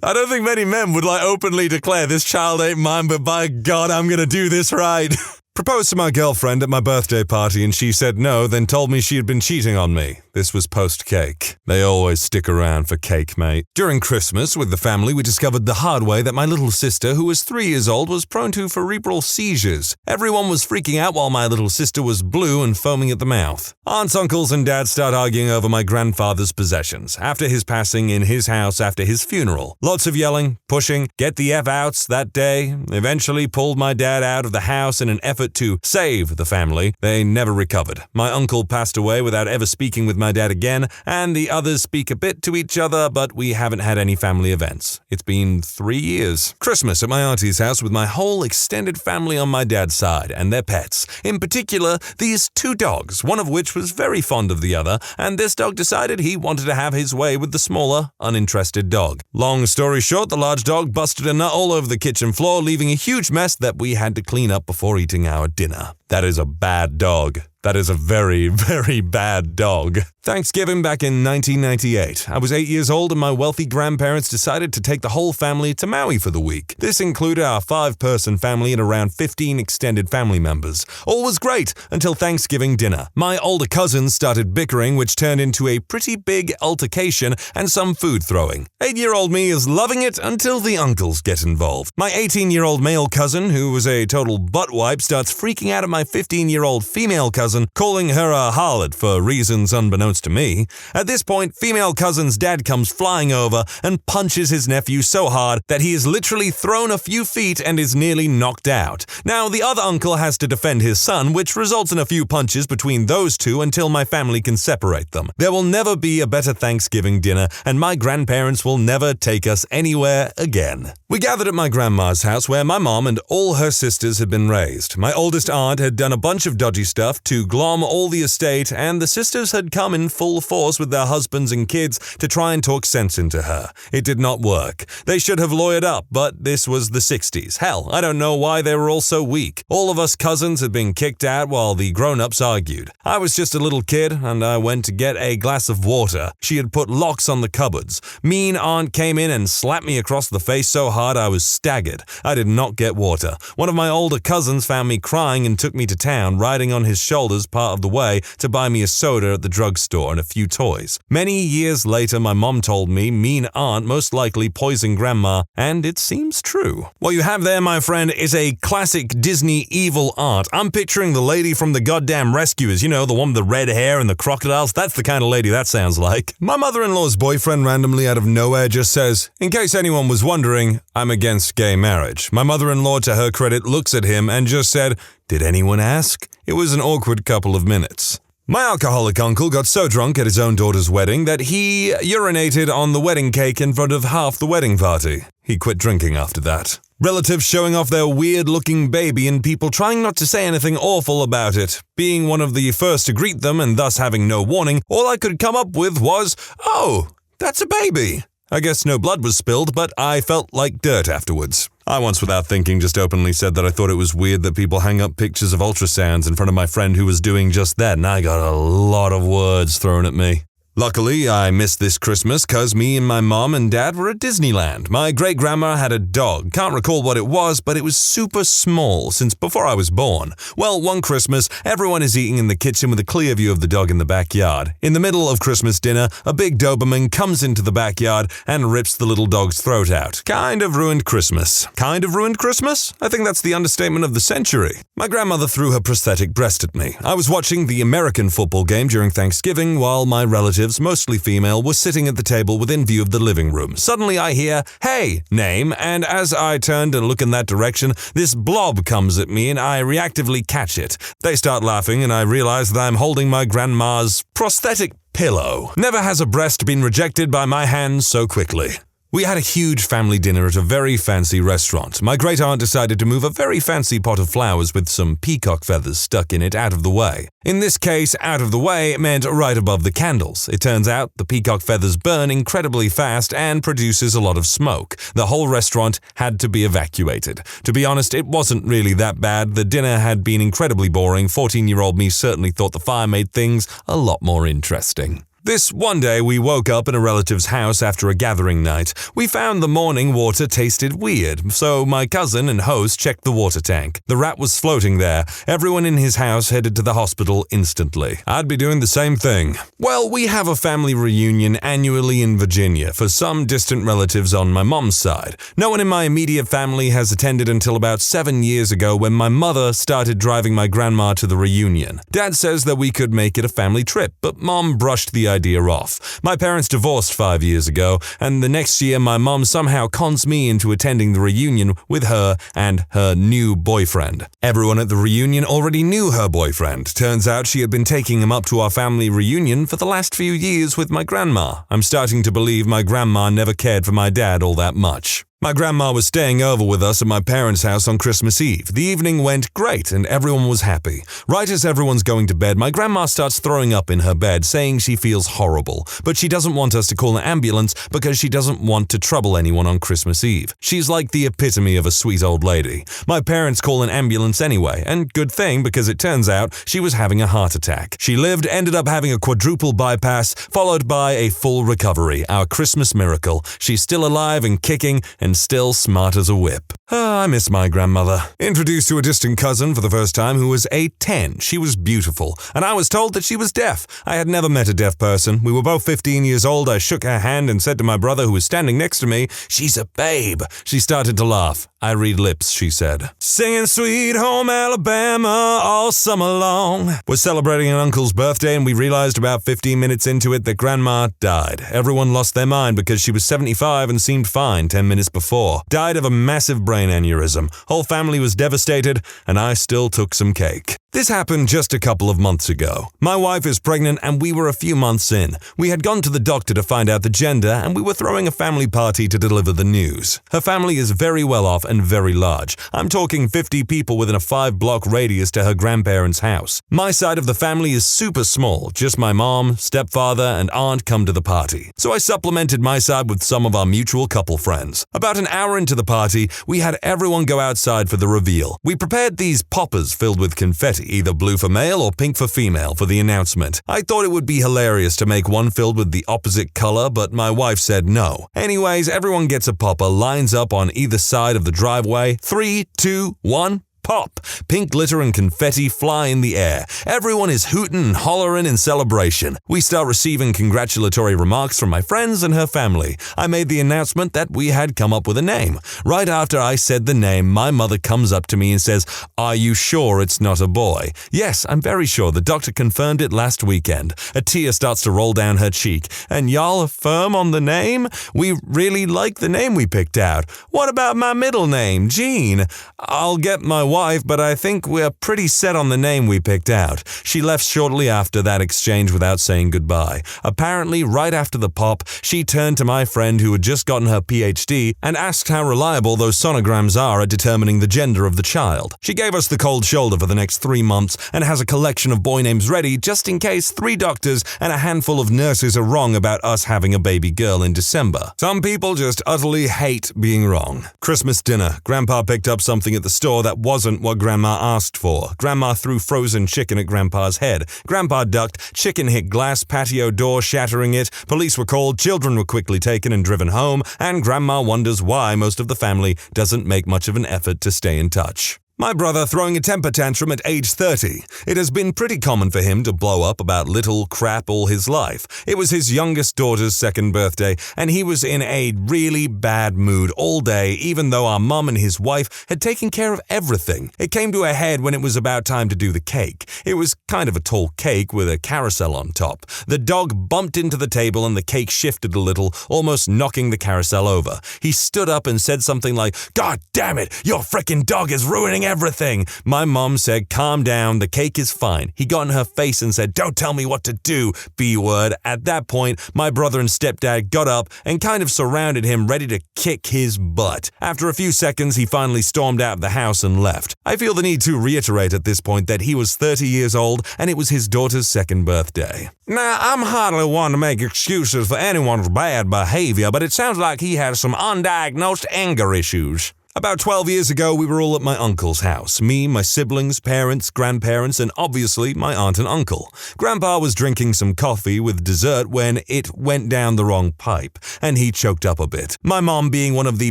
I don't think many men would openly declare, "This child ain't mine, but by God, I'm gonna do this right." Proposed to my girlfriend at my birthday party and she said no, then told me she had been cheating on me. This was post-cake. They always stick around for cake, mate. During Christmas, with the family, we discovered the hard way that my little sister, who was 3 years old, was prone to cerebral seizures. Everyone was freaking out while my little sister was blue and foaming at the mouth. Aunts, uncles, and dads start arguing over my grandfather's possessions after his passing in his house after his funeral. Lots of yelling, pushing, get the F outs that day. Eventually pulled my dad out of the house in an effort to save the family. They never recovered. My uncle passed away without ever speaking with my dad again, and the others speak a bit to each other, but we haven't had any family events. It's been 3 years. Christmas at my auntie's house with my whole extended family on my dad's side, and their pets. In particular, these 2 dogs, one of which was very fond of the other, and this dog decided he wanted to have his way with the smaller, uninterested dog. Long story short, the large dog busted a nut all over the kitchen floor, leaving a huge mess that we had to clean up before eating our dinner. That is a bad dog. That is a very, very bad dog. Thanksgiving back in 1998. I was 8 years old and my wealthy grandparents decided to take the whole family to Maui for the week. This included our 5-person family and around 15 extended family members. All was great until Thanksgiving dinner. My older cousins started bickering, which turned into a pretty big altercation and some food throwing. 8-year-old me is loving it until the uncles get involved. My 18-year-old male cousin, who was a total buttwipe, starts freaking out at my 15-year-old female cousin, calling her a harlot for reasons unbeknownst to me. At this point, female cousin's dad comes flying over and punches his nephew so hard that he is literally thrown a few feet and is nearly knocked out. Now, the other uncle has to defend his son, which results in a few punches between those two until my family can separate them. There will never be a better Thanksgiving dinner, and my grandparents will never take us anywhere again. We gathered at my grandma's house where my mom and all her sisters had been raised. My oldest aunt had done a bunch of dodgy stuff to glom all the estate, and the sisters had come in full force with their husbands and kids to try and talk sense into her. It did not work. They should have lawyered up, but this was the 60s. Hell, I don't know why they were all so weak. All of us cousins had been kicked out while the grown-ups argued. I was just a little kid, and I went to get a glass of water. She had put locks on the cupboards. Mean aunt came in and slapped me across the face so hard I was staggered. I did not get water. One of my older cousins found me crying and took me to town, riding on his shoulders part of the way to buy me a soda at the drugstore and a few toys. Many years later, my mom told me mean aunt most likely poisoned grandma, and it seems true. What you have there, my friend, is a classic Disney evil aunt. I'm picturing the lady from the goddamn Rescuers, you know, the one with the red hair and the crocodiles. That's the kind of lady that sounds like. My mother-in-law's boyfriend randomly out of nowhere just says, "In case anyone was wondering, I'm against gay marriage." My mother-in-law, to her credit, looks at him and just said, "Did anyone ask?" It was an awkward couple of minutes. My alcoholic uncle got so drunk at his own daughter's wedding that he urinated on the wedding cake in front of half the wedding party. He quit drinking after that. Relatives showing off their weird-looking baby and people trying not to say anything awful about it. Being one of the first to greet them and thus having no warning, all I could come up with was, "Oh, that's a baby." I guess no blood was spilled, but I felt like dirt afterwards. I once, without thinking, just openly said that I thought it was weird that people hang up pictures of ultrasounds in front of my friend who was doing just that, and I got a lot of words thrown at me. Luckily, I missed this Christmas cause me and my mom and dad were at Disneyland. My great-grandma had a dog. Can't recall what it was, but it was super small since before I was born. Well, one Christmas, everyone is eating in the kitchen with a clear view of the dog in the backyard. In the middle of Christmas dinner, a big Doberman comes into the backyard and rips the little dog's throat out. Kind of ruined Christmas. Kind of ruined Christmas? I think that's the understatement of the century. My grandmother threw her prosthetic breast at me. I was watching the American football game during Thanksgiving while my relatives, mostly female, were sitting at the table within view of the living room. Suddenly I hear, "Hey, name," and as I turned and look in that direction, this blob comes at me and I reactively catch it. They start laughing and I realize that I'm holding my grandma's prosthetic pillow. Never has a breast been rejected by my hands so quickly. We had a huge family dinner at a very fancy restaurant. My great-aunt decided to move a very fancy pot of flowers with some peacock feathers stuck in it out of the way. In this case, out of the way meant right above the candles. It turns out the peacock feathers burn incredibly fast and produces a lot of smoke. The whole restaurant had to be evacuated. To be honest, it wasn't really that bad. The dinner had been incredibly boring. 14-year-old me certainly thought the fire made things a lot more interesting. This one day we woke up in a relative's house after a gathering night. We found the morning water tasted weird, so my cousin and host checked the water tank. The rat was floating there. Everyone in his house headed to the hospital instantly. I'd be doing the same thing. Well, we have a family reunion annually in Virginia for some distant relatives on my mom's side. No one in my immediate family has attended until about 7 years ago when my mother started driving my grandma to the reunion. Dad says that we could make it a family trip, but Mom brushed the idea off. My parents divorced 5 years ago, and the next year my mom somehow cons me into attending the reunion with her and her new boyfriend. Everyone at the reunion already knew her boyfriend. Turns out she had been taking him up to our family reunion for the last few years with my grandma. I'm starting to believe my grandma never cared for my dad all that much. My grandma was staying over with us at my parents' house on Christmas Eve. The evening went great and everyone was happy. Right as everyone's going to bed, my grandma starts throwing up in her bed, saying she feels horrible, but she doesn't want us to call an ambulance because she doesn't want to trouble anyone on Christmas Eve. She's like the epitome of a sweet old lady. My parents call an ambulance anyway, and good thing because it turns out she was having a heart attack. She lived, ended up having a quadruple bypass, followed by a full recovery, our Christmas miracle. She's still alive and kicking and still smart as a whip. I miss my grandmother. Introduced to a distant cousin for the first time who was a 10. She was beautiful, and I was told that she was deaf. I had never met a deaf person. We were both 15 years old. I shook her hand and said to my brother who was standing next to me, "She's a babe." She started to laugh. "I read lips," she said. Singing Sweet Home Alabama all summer long. We're celebrating an uncle's birthday and we realized about 15 minutes into it that Grandma died. Everyone lost their mind because she was 75 and seemed fine 10 minutes before. Died of a massive brain aneurysm. Whole family was devastated and I still took some cake. This happened just a couple of months ago. My wife is pregnant and we were a few months in. We had gone to the doctor to find out the gender and we were throwing a family party to deliver the news. Her family is very well off and very large. I'm talking 50 people within a 5-block radius to her grandparents' house. My side of the family is super small. Just my mom, stepfather, and aunt come to the party. So I supplemented my side with some of our mutual couple friends. About an hour into the party, we had everyone go outside for the reveal. We prepared these poppers filled with confetti, either blue for male or pink for female, for the announcement. I thought it would be hilarious to make one filled with the opposite color, but my wife said no. Anyways, everyone gets a popper, lines up on either side of the driveway. 3, 2, 1. Pop! Pink glitter and confetti fly in the air. Everyone is hooting and hollering in celebration. We start receiving congratulatory remarks from my friends and her family. I made the announcement that we had come up with a name. Right after I said the name, my mother comes up to me and says, "Are you sure it's not a boy?" "Yes, I'm very sure. The doctor confirmed it last weekend." A tear starts to roll down her cheek. "And y'all are firm on the name? We really like the name we picked out. What about my middle name, Jean?" "I'll get my wife, but I think we're pretty set on the name we picked out." She left shortly after that exchange without saying goodbye. Apparently, right after the pop, she turned to my friend who had just gotten her PhD and asked how reliable those sonograms are at determining the gender of the child. She gave us the cold shoulder for the next 3 months and has a collection of boy names ready just in case 3 doctors and a handful of nurses are wrong about us having a baby girl in December. Some people just utterly hate being wrong. Christmas dinner. Grandpa picked up something at the store that wasn't what Grandma asked for. Grandma threw frozen chicken at Grandpa's head. Grandpa ducked, chicken hit glass patio door, shattering it. Police were called, children were quickly taken and driven home, and Grandma wonders why most of the family doesn't make much of an effort to stay in touch. My brother throwing a temper tantrum at age 30. It has been pretty common for him to blow up about little crap all his life. It was his youngest daughter's 2nd birthday, and he was in a really bad mood all day, even though our mum and his wife had taken care of everything. It came to a head when it was about time to do the cake. It was kind of a tall cake with a carousel on top. The dog bumped into the table and the cake shifted a little, almost knocking the carousel over. He stood up and said something like, "God damn it, your frickin' dog is ruining everything." My mom said, "Calm down, the cake is fine." He got in her face and said, "Don't tell me what to do, B-word." At that point, my brother and stepdad got up and kind of surrounded him, ready to kick his butt. After a few seconds, he finally stormed out of the house and left. I feel the need to reiterate at this point that he was 30 years old and it was his daughter's 2nd birthday. Now, I'm hardly one to make excuses for anyone's bad behavior, but it sounds like he has some undiagnosed anger issues. About 12 years ago, we were all at my uncle's house. Me, my siblings, parents, grandparents, and obviously my aunt and uncle. Grandpa was drinking some coffee with dessert when it went down the wrong pipe, and he choked up a bit. My mom, being one of the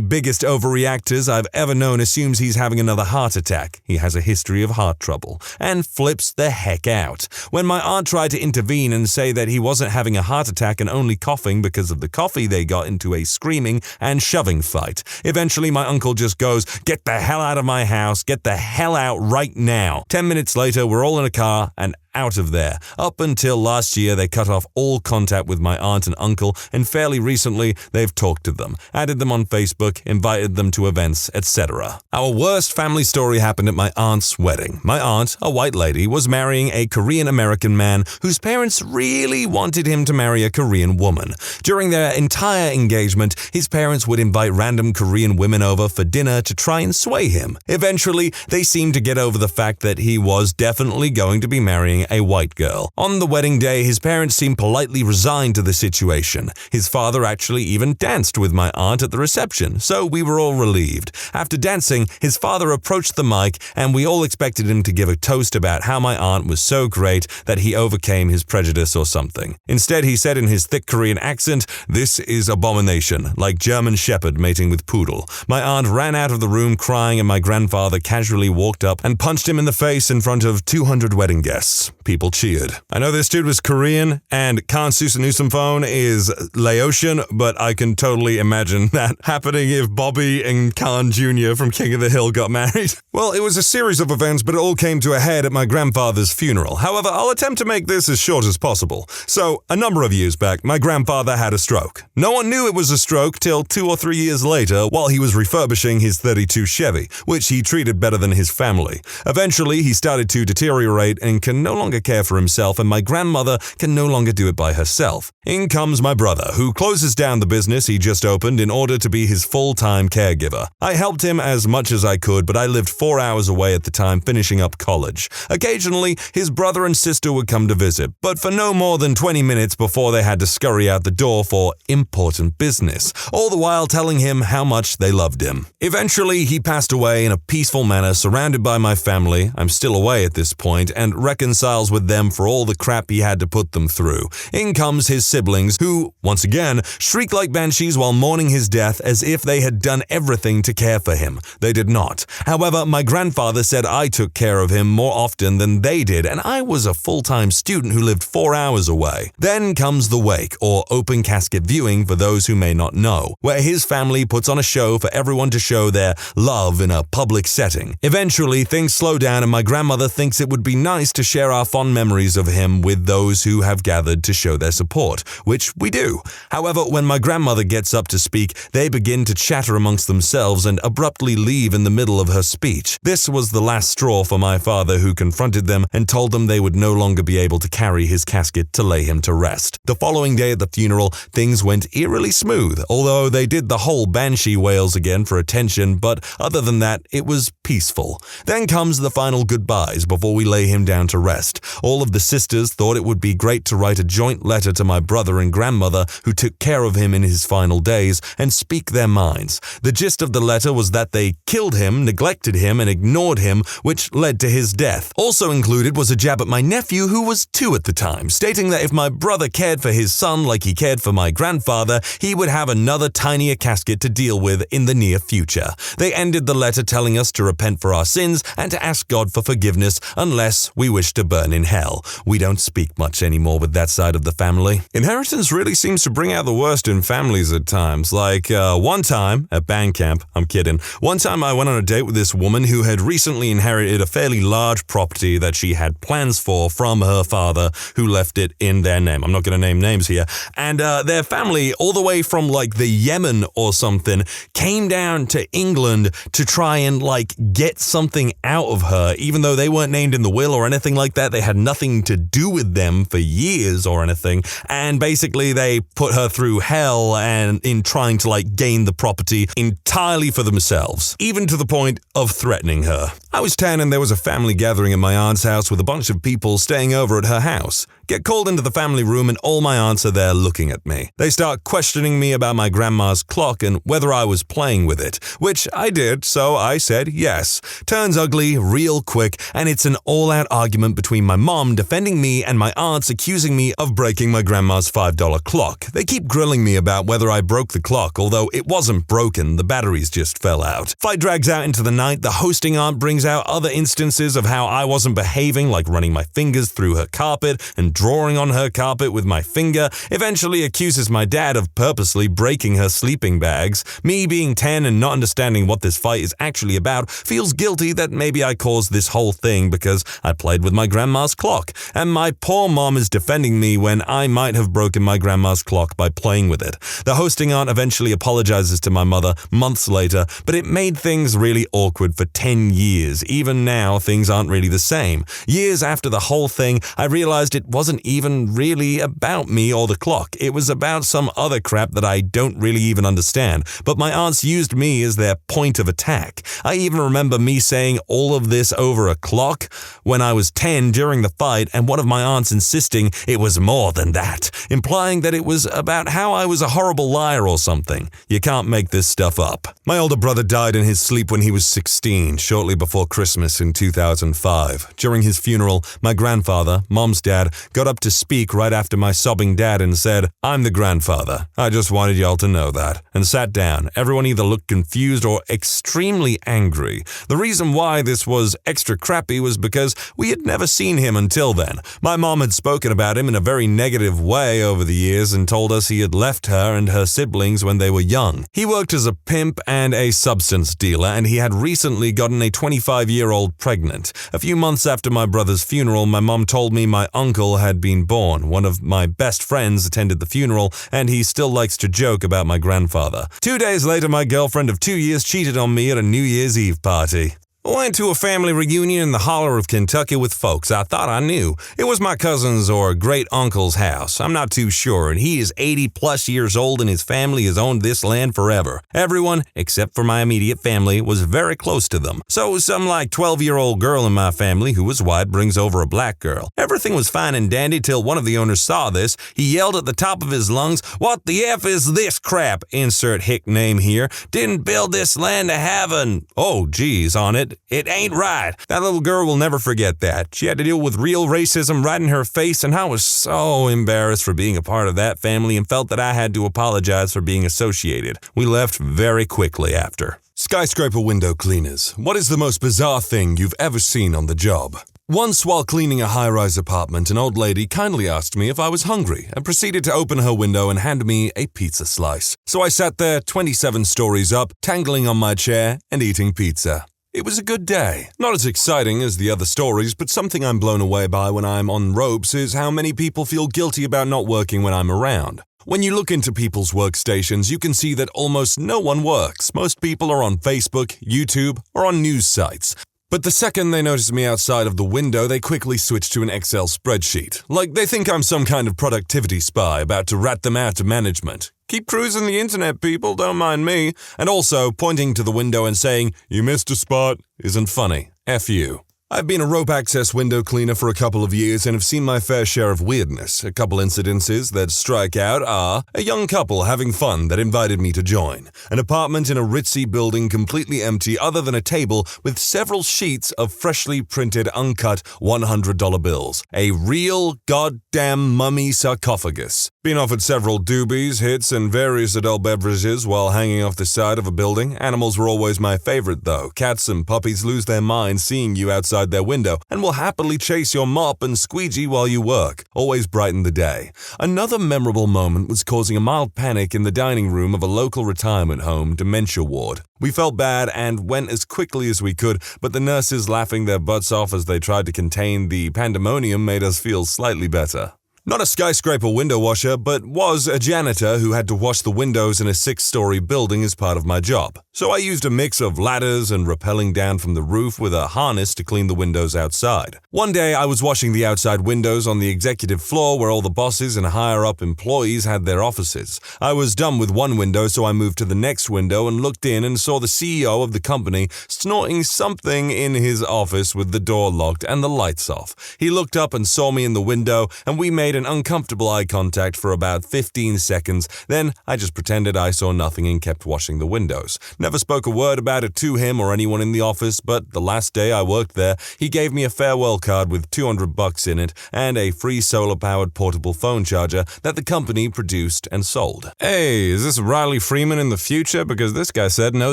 biggest overreactors I've ever known, assumes he's having another heart attack. He has a history of heart trouble, and flips the heck out. When my aunt tried to intervene and say that he wasn't having a heart attack and only coughing because of the coffee, they got into a screaming and shoving fight. Eventually, my uncle just goes, "Get the hell out of my house, get the hell out right now." 10 minutes later, we're all in a car and out of there. Up until last year, they cut off all contact with my aunt and uncle, and fairly recently, they've talked to them, added them on Facebook, invited them to events, etc. Our worst family story happened at my aunt's wedding. My aunt, a white lady, was marrying a Korean-American man whose parents really wanted him to marry a Korean woman. During their entire engagement, his parents would invite random Korean women over for dinner to try and sway him. Eventually, they seemed to get over the fact that he was definitely going to be marrying a white girl. On the wedding day, his parents seemed politely resigned to the situation. His father actually even danced with my aunt at the reception, so we were all relieved. After dancing, his father approached the mic, and we all expected him to give a toast about how my aunt was so great that he overcame his prejudice or something. Instead, he said in his thick Korean accent, "This is abomination, like German shepherd mating with poodle." My aunt ran out of the room crying, and my grandfather casually walked up and punched him in the face in front of 200 wedding guests. People cheered. I know this dude was Korean, and Khan Susanusamphone is Laotian, but I can totally imagine that happening if Bobby and Khan Jr. from King of the Hill got married. Well, it was a series of events, but it all came to a head at my grandfather's funeral. However, I'll attempt to make this as short as possible. So, a number of years back, my grandfather had a stroke. No one knew it was a stroke till 2 or 3 years later while he was refurbishing his 32 Chevy, which he treated better than his family. Eventually, he started to deteriorate and can no longer care for himself, and my grandmother can no longer do it by herself. In comes my brother, who closes down the business he just opened in order to be his full-time caregiver. I helped him as much as I could, but I lived 4 hours away at the time finishing up college. Occasionally, his brother and sister would come to visit, but for no more than 20 minutes before they had to scurry out the door for important business, all the while telling him how much they loved him. Eventually, he passed away in a peaceful manner, surrounded by my family. I'm still away at this point, and reconciles with them for all the crap he had to put them through. In comes his siblings, who, once again, shriek like banshees while mourning his death as if they had done everything to care for him. They did not. However, my grandfather said I took care of him more often than they did, and I was a full-time student who lived 4 hours away. Then comes the wake, or open casket viewing for those who may not know, where his family puts on a show for everyone to show their love in a public setting. Eventually, things slow down, and my grandmother thinks it would be nice to share our fond memories of him with those who have gathered to show their support, which we do. However, when my grandmother gets up to speak, they begin to chatter amongst themselves and abruptly leave in the middle of her speech. This was the last straw for my father, who confronted them and told them they would no longer be able to carry his casket to lay him to rest. The following day at the funeral, things went eerily smooth, although they did the whole banshee wails again for attention, but other than that, it was peaceful. Then comes the final goodbyes before we lay him down to rest. All of the sisters thought it would be great to write a joint letter to my brother and grandmother, who took care of him in his final days, and speak their minds. The gist of the letter was that they killed him, neglected him, and ignored him, which led to his death. Also included was a jab at my nephew, who was 2 at the time, stating that if my brother cared for his son like he cared for my grandfather, he would have another tinier casket to deal with in the near future. They ended the letter telling us to repent for our sins and to ask God for forgiveness unless we wish to burn in hell. We don't speak much anymore with that side of the family. Inheritance really seems to bring out the worst in families at times. Like, one time at band camp, I'm kidding, one time I went on a date with this woman who had recently inherited a fairly large property that she had plans for from her father, who left it in their name. I'm not going to name names here. And their family, all the way from like the Yemen or something, came down to England to try and like get something out of her, even though they weren't named in the will or anything like that. They had nothing to do with them for years or anything. And basically they put her through hell and in trying to like gain the property entirely for themselves, even to the point of threatening her. I was 10 and there was a family gathering at my aunt's house with a bunch of people staying over at her house. Get called into the family room and all my aunts are there looking at me. They start questioning me about my grandma's clock and whether I was playing with it, which I did, so I said yes. Turns ugly real quick, and it's an all-out argument between my mom defending me and my aunts accusing me of breaking my grandma's $5 clock. They keep grilling me about whether I broke the clock, although it wasn't broken, the batteries just fell out. Fight drags out into the night, the hosting aunt brings out other instances of how I wasn't behaving, like running my fingers through her carpet and drawing on her carpet with my finger, eventually accuses my dad of purposely breaking her sleeping bags. Me being 10 and not understanding what this fight is actually about feels guilty that maybe I caused this whole thing because I played with my grandma's clock, and my poor mom is defending me when I might have broken my grandma's clock by playing with it. The hosting aunt eventually apologizes to my mother months later, but it made things really awkward for 10 years. Even now, things aren't really the same. Years after the whole thing, I realized it wasn't even really about me or the clock. It was about some other crap that I don't really even understand, but my aunts used me as their point of attack. I even remember me saying all of this over a clock when I was 10 during the fight, and one of my aunts insisting it was more than that, implying that it was about how I was a horrible liar or something. You can't make this stuff up. My older brother died in his sleep when he was 16, shortly before Christmas in 2005. During his funeral, my grandfather, Mom's dad, got up to speak right after my sobbing dad and said, "I'm the grandfather. I just wanted y'all to know that," and sat down. Everyone either looked confused or extremely angry. The reason why this was extra crappy was because we had never seen him until then. My mom had spoken about him in a very negative way over the years and told us he had left her and her siblings when they were young. He worked as a pimp and a substance dealer, and he had recently gotten a 25-year-old pregnant. A few months after my brother's funeral, my mom told me my uncle had been born. One of my best friends attended the funeral, and he still likes to joke about my grandfather. 2 days later, my girlfriend of 2 years cheated on me at a New Year's Eve party. I went to a family reunion in the holler of Kentucky with folks I thought I knew. It was my cousin's or great-uncle's house. I'm not too sure, and he is 80-plus years old and his family has owned this land forever. Everyone, except for my immediate family, was very close to them. So some 12-year-old girl in my family who was white brings over a black girl. Everything was fine and dandy till one of the owners saw this. He yelled at the top of his lungs, "What the F is this crap?" Insert hick name here. "Didn't build this land to have an, oh geez, on it. It ain't right." That little girl will never forget that. She had to deal with real racism right in her face, and I was so embarrassed for being a part of that family and felt that I had to apologize for being associated. We left very quickly after. Skyscraper window cleaners. What is the most bizarre thing you've ever seen on the job? Once, while cleaning a high-rise apartment, an old lady kindly asked me if I was hungry and proceeded to open her window and hand me a pizza slice. So I sat there, 27 stories up, tangling on my chair and eating pizza. It was a good day. Not as exciting as the other stories, but something I'm blown away by when I'm on ropes is how many people feel guilty about not working when I'm around. When you look into people's workstations, you can see that almost no one works. Most people are on Facebook, YouTube, or on news sites. But the second they notice me outside of the window, they quickly switch to an Excel spreadsheet. Like they think I'm some kind of productivity spy about to rat them out to management. Keep cruising the internet, people, don't mind me. And also, pointing to the window and saying, "You missed a spot," isn't funny. F you. I've been a rope access window cleaner for a couple of years and have seen my fair share of weirdness. A couple incidences that strike out are a young couple having fun that invited me to join, an apartment in a ritzy building completely empty other than a table with several sheets of freshly printed uncut $100 bills, a real goddamn mummy sarcophagus. Been offered several doobies, hits, and various adult beverages while hanging off the side of a building. Animals were always my favorite though. Cats and puppies lose their minds seeing you outside their window and will happily chase your mop and squeegee while you work. Always brighten the day. Another memorable moment was causing a mild panic in the dining room of a local retirement home dementia ward. We felt bad and went as quickly as we could, but the nurses laughing their butts off as they tried to contain the pandemonium made us feel slightly better. Not a skyscraper window washer, but was a janitor who had to wash the windows in a 6-story building as part of my job. So I used a mix of ladders and rappelling down from the roof with a harness to clean the windows outside. One day I was washing the outside windows on the executive floor where all the bosses and higher-up employees had their offices. I was done with one window, so I moved to the next window and looked in and saw the CEO of the company snorting something in his office with the door locked and the lights off. He looked up and saw me in the window, and we made an uncomfortable eye contact for about 15 seconds. Then I just pretended I saw nothing and kept washing the windows. Never spoke a word about it to him or anyone in the office, but the last day I worked there, he gave me a farewell card with $200 in it and a free solar-powered portable phone charger that the company produced and sold. Hey, is this Riley Freeman in the future? Because this guy said no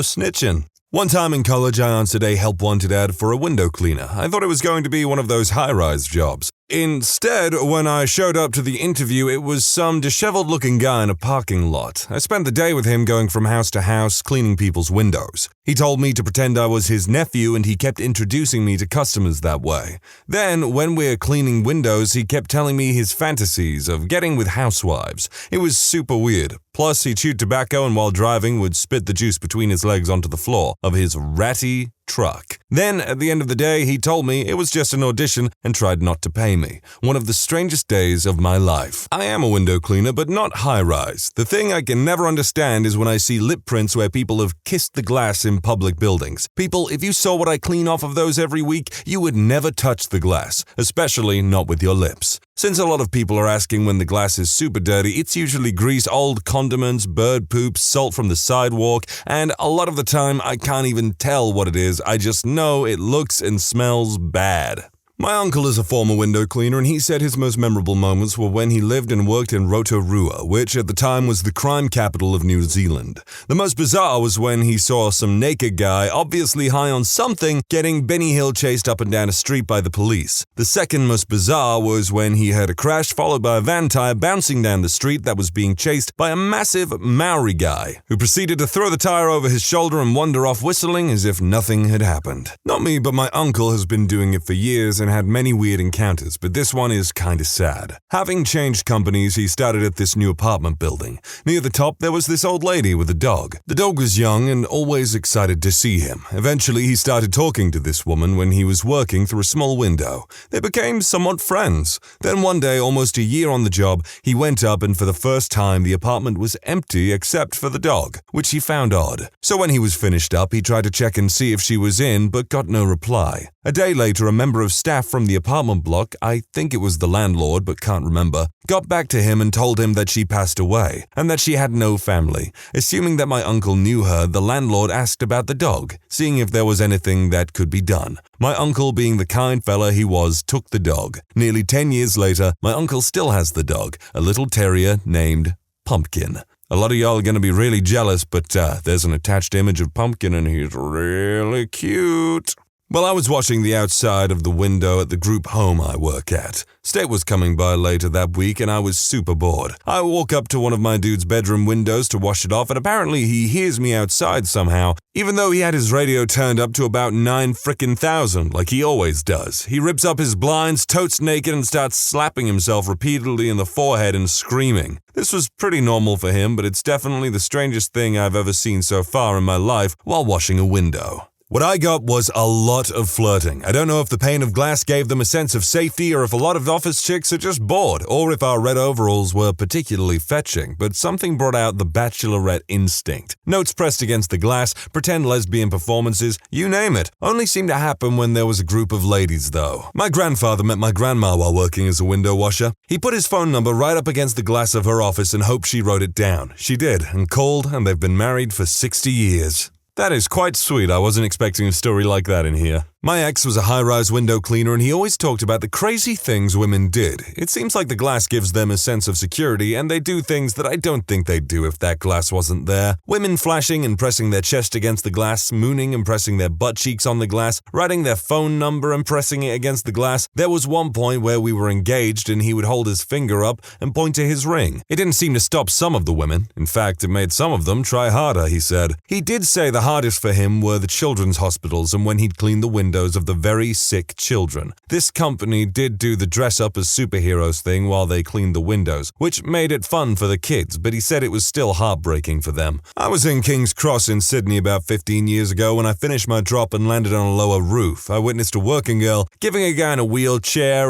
snitching. One time in college, I answered a help wanted ad for a window cleaner. I thought it was going to be one of those high-rise jobs. Instead, when I showed up to the interview, it was some disheveled-looking guy in a parking lot. I spent the day with him going from house to house, cleaning people's windows. He told me to pretend I was his nephew, and he kept introducing me to customers that way. Then, when we're cleaning windows, he kept telling me his fantasies of getting with housewives. It was super weird. Plus, he chewed tobacco and while driving would spit the juice between his legs onto the floor of his ratty truck. Then, at the end of the day, he told me it was just an audition and tried not to pay me. One of the strangest days of my life. I am a window cleaner, but not high-rise. The thing I can never understand is when I see lip prints where people have kissed the glass in public buildings. People, if you saw what I clean off of those every week, you would never touch the glass, especially not with your lips. Since a lot of people are asking when the glass is super dirty, it's usually grease, old condiments, bird poop, salt from the sidewalk, and a lot of the time I can't even tell what it is, I just know it looks and smells bad. My uncle is a former window cleaner, and he said his most memorable moments were when he lived and worked in Rotorua, which at the time was the crime capital of New Zealand. The most bizarre was when he saw some naked guy, obviously high on something, getting Benny Hill chased up and down a street by the police. The second most bizarre was when he heard a crash followed by a van tire bouncing down the street that was being chased by a massive Maori guy, who proceeded to throw the tire over his shoulder and wander off whistling as if nothing had happened. Not me, but my uncle has been doing it for years and had many weird encounters, but this one is kinda sad. Having changed companies, he started at this new apartment building. Near the top, there was this old lady with a dog. The dog was young and always excited to see him. Eventually, he started talking to this woman when he was working through a small window. They became somewhat friends. Then one day, almost a year on the job, he went up and for the first time, the apartment was empty except for the dog, which he found odd. So when he was finished up, he tried to check and see if she was in, but got no reply. A day later, a member of staff from the apartment block, I think it was the landlord but can't remember, got back to him and told him that she passed away and that she had no family. Assuming that my uncle knew her, the landlord asked about the dog, seeing if there was anything that could be done. My uncle, being the kind fella he was, took the dog. Nearly 10 years later, my uncle still has the dog, a little terrier named Pumpkin. A lot of y'all are going to be really jealous, but there's an attached image of Pumpkin and he's really cute. Well, I was watching the outside of the window at the group home I work at. State was coming by later that week and I was super bored. I walk up to one of my dude's bedroom windows to wash it off and apparently he hears me outside somehow, even though he had his radio turned up to about 9,000 like he always does. He rips up his blinds, totes naked and starts slapping himself repeatedly in the forehead and screaming. This was pretty normal for him, but it's definitely the strangest thing I've ever seen so far in my life while washing a window. What I got was a lot of flirting. I don't know if the pane of glass gave them a sense of safety or if a lot of office chicks are just bored or if our red overalls were particularly fetching, but something brought out the bachelorette instinct. Notes pressed against the glass, pretend lesbian performances, you name it. Only seemed to happen when there was a group of ladies though. My grandfather met my grandma while working as a window washer. He put his phone number right up against the glass of her office and hoped she wrote it down. She did, and called, and they've been married for 60 years. That is quite sweet. I wasn't expecting a story like that in here. My ex was a high-rise window cleaner and he always talked about the crazy things women did. It seems like the glass gives them a sense of security and they do things that I don't think they'd do if that glass wasn't there. Women flashing and pressing their chest against the glass, mooning and pressing their butt cheeks on the glass, writing their phone number and pressing it against the glass. There was one point where we were engaged and he would hold his finger up and point to his ring. It didn't seem to stop some of the women. In fact, it made some of them try harder, he said. He did say the hardest for him were the children's hospitals and when he'd clean the windows of the very sick children. This company did do the dress up as superheroes thing while they cleaned the windows, which made it fun for the kids, but he said it was still heartbreaking for them. I was in King's Cross in Sydney about 15 years ago when I finished my drop and landed on a lower roof. I witnessed a working girl giving a guy in a wheelchair,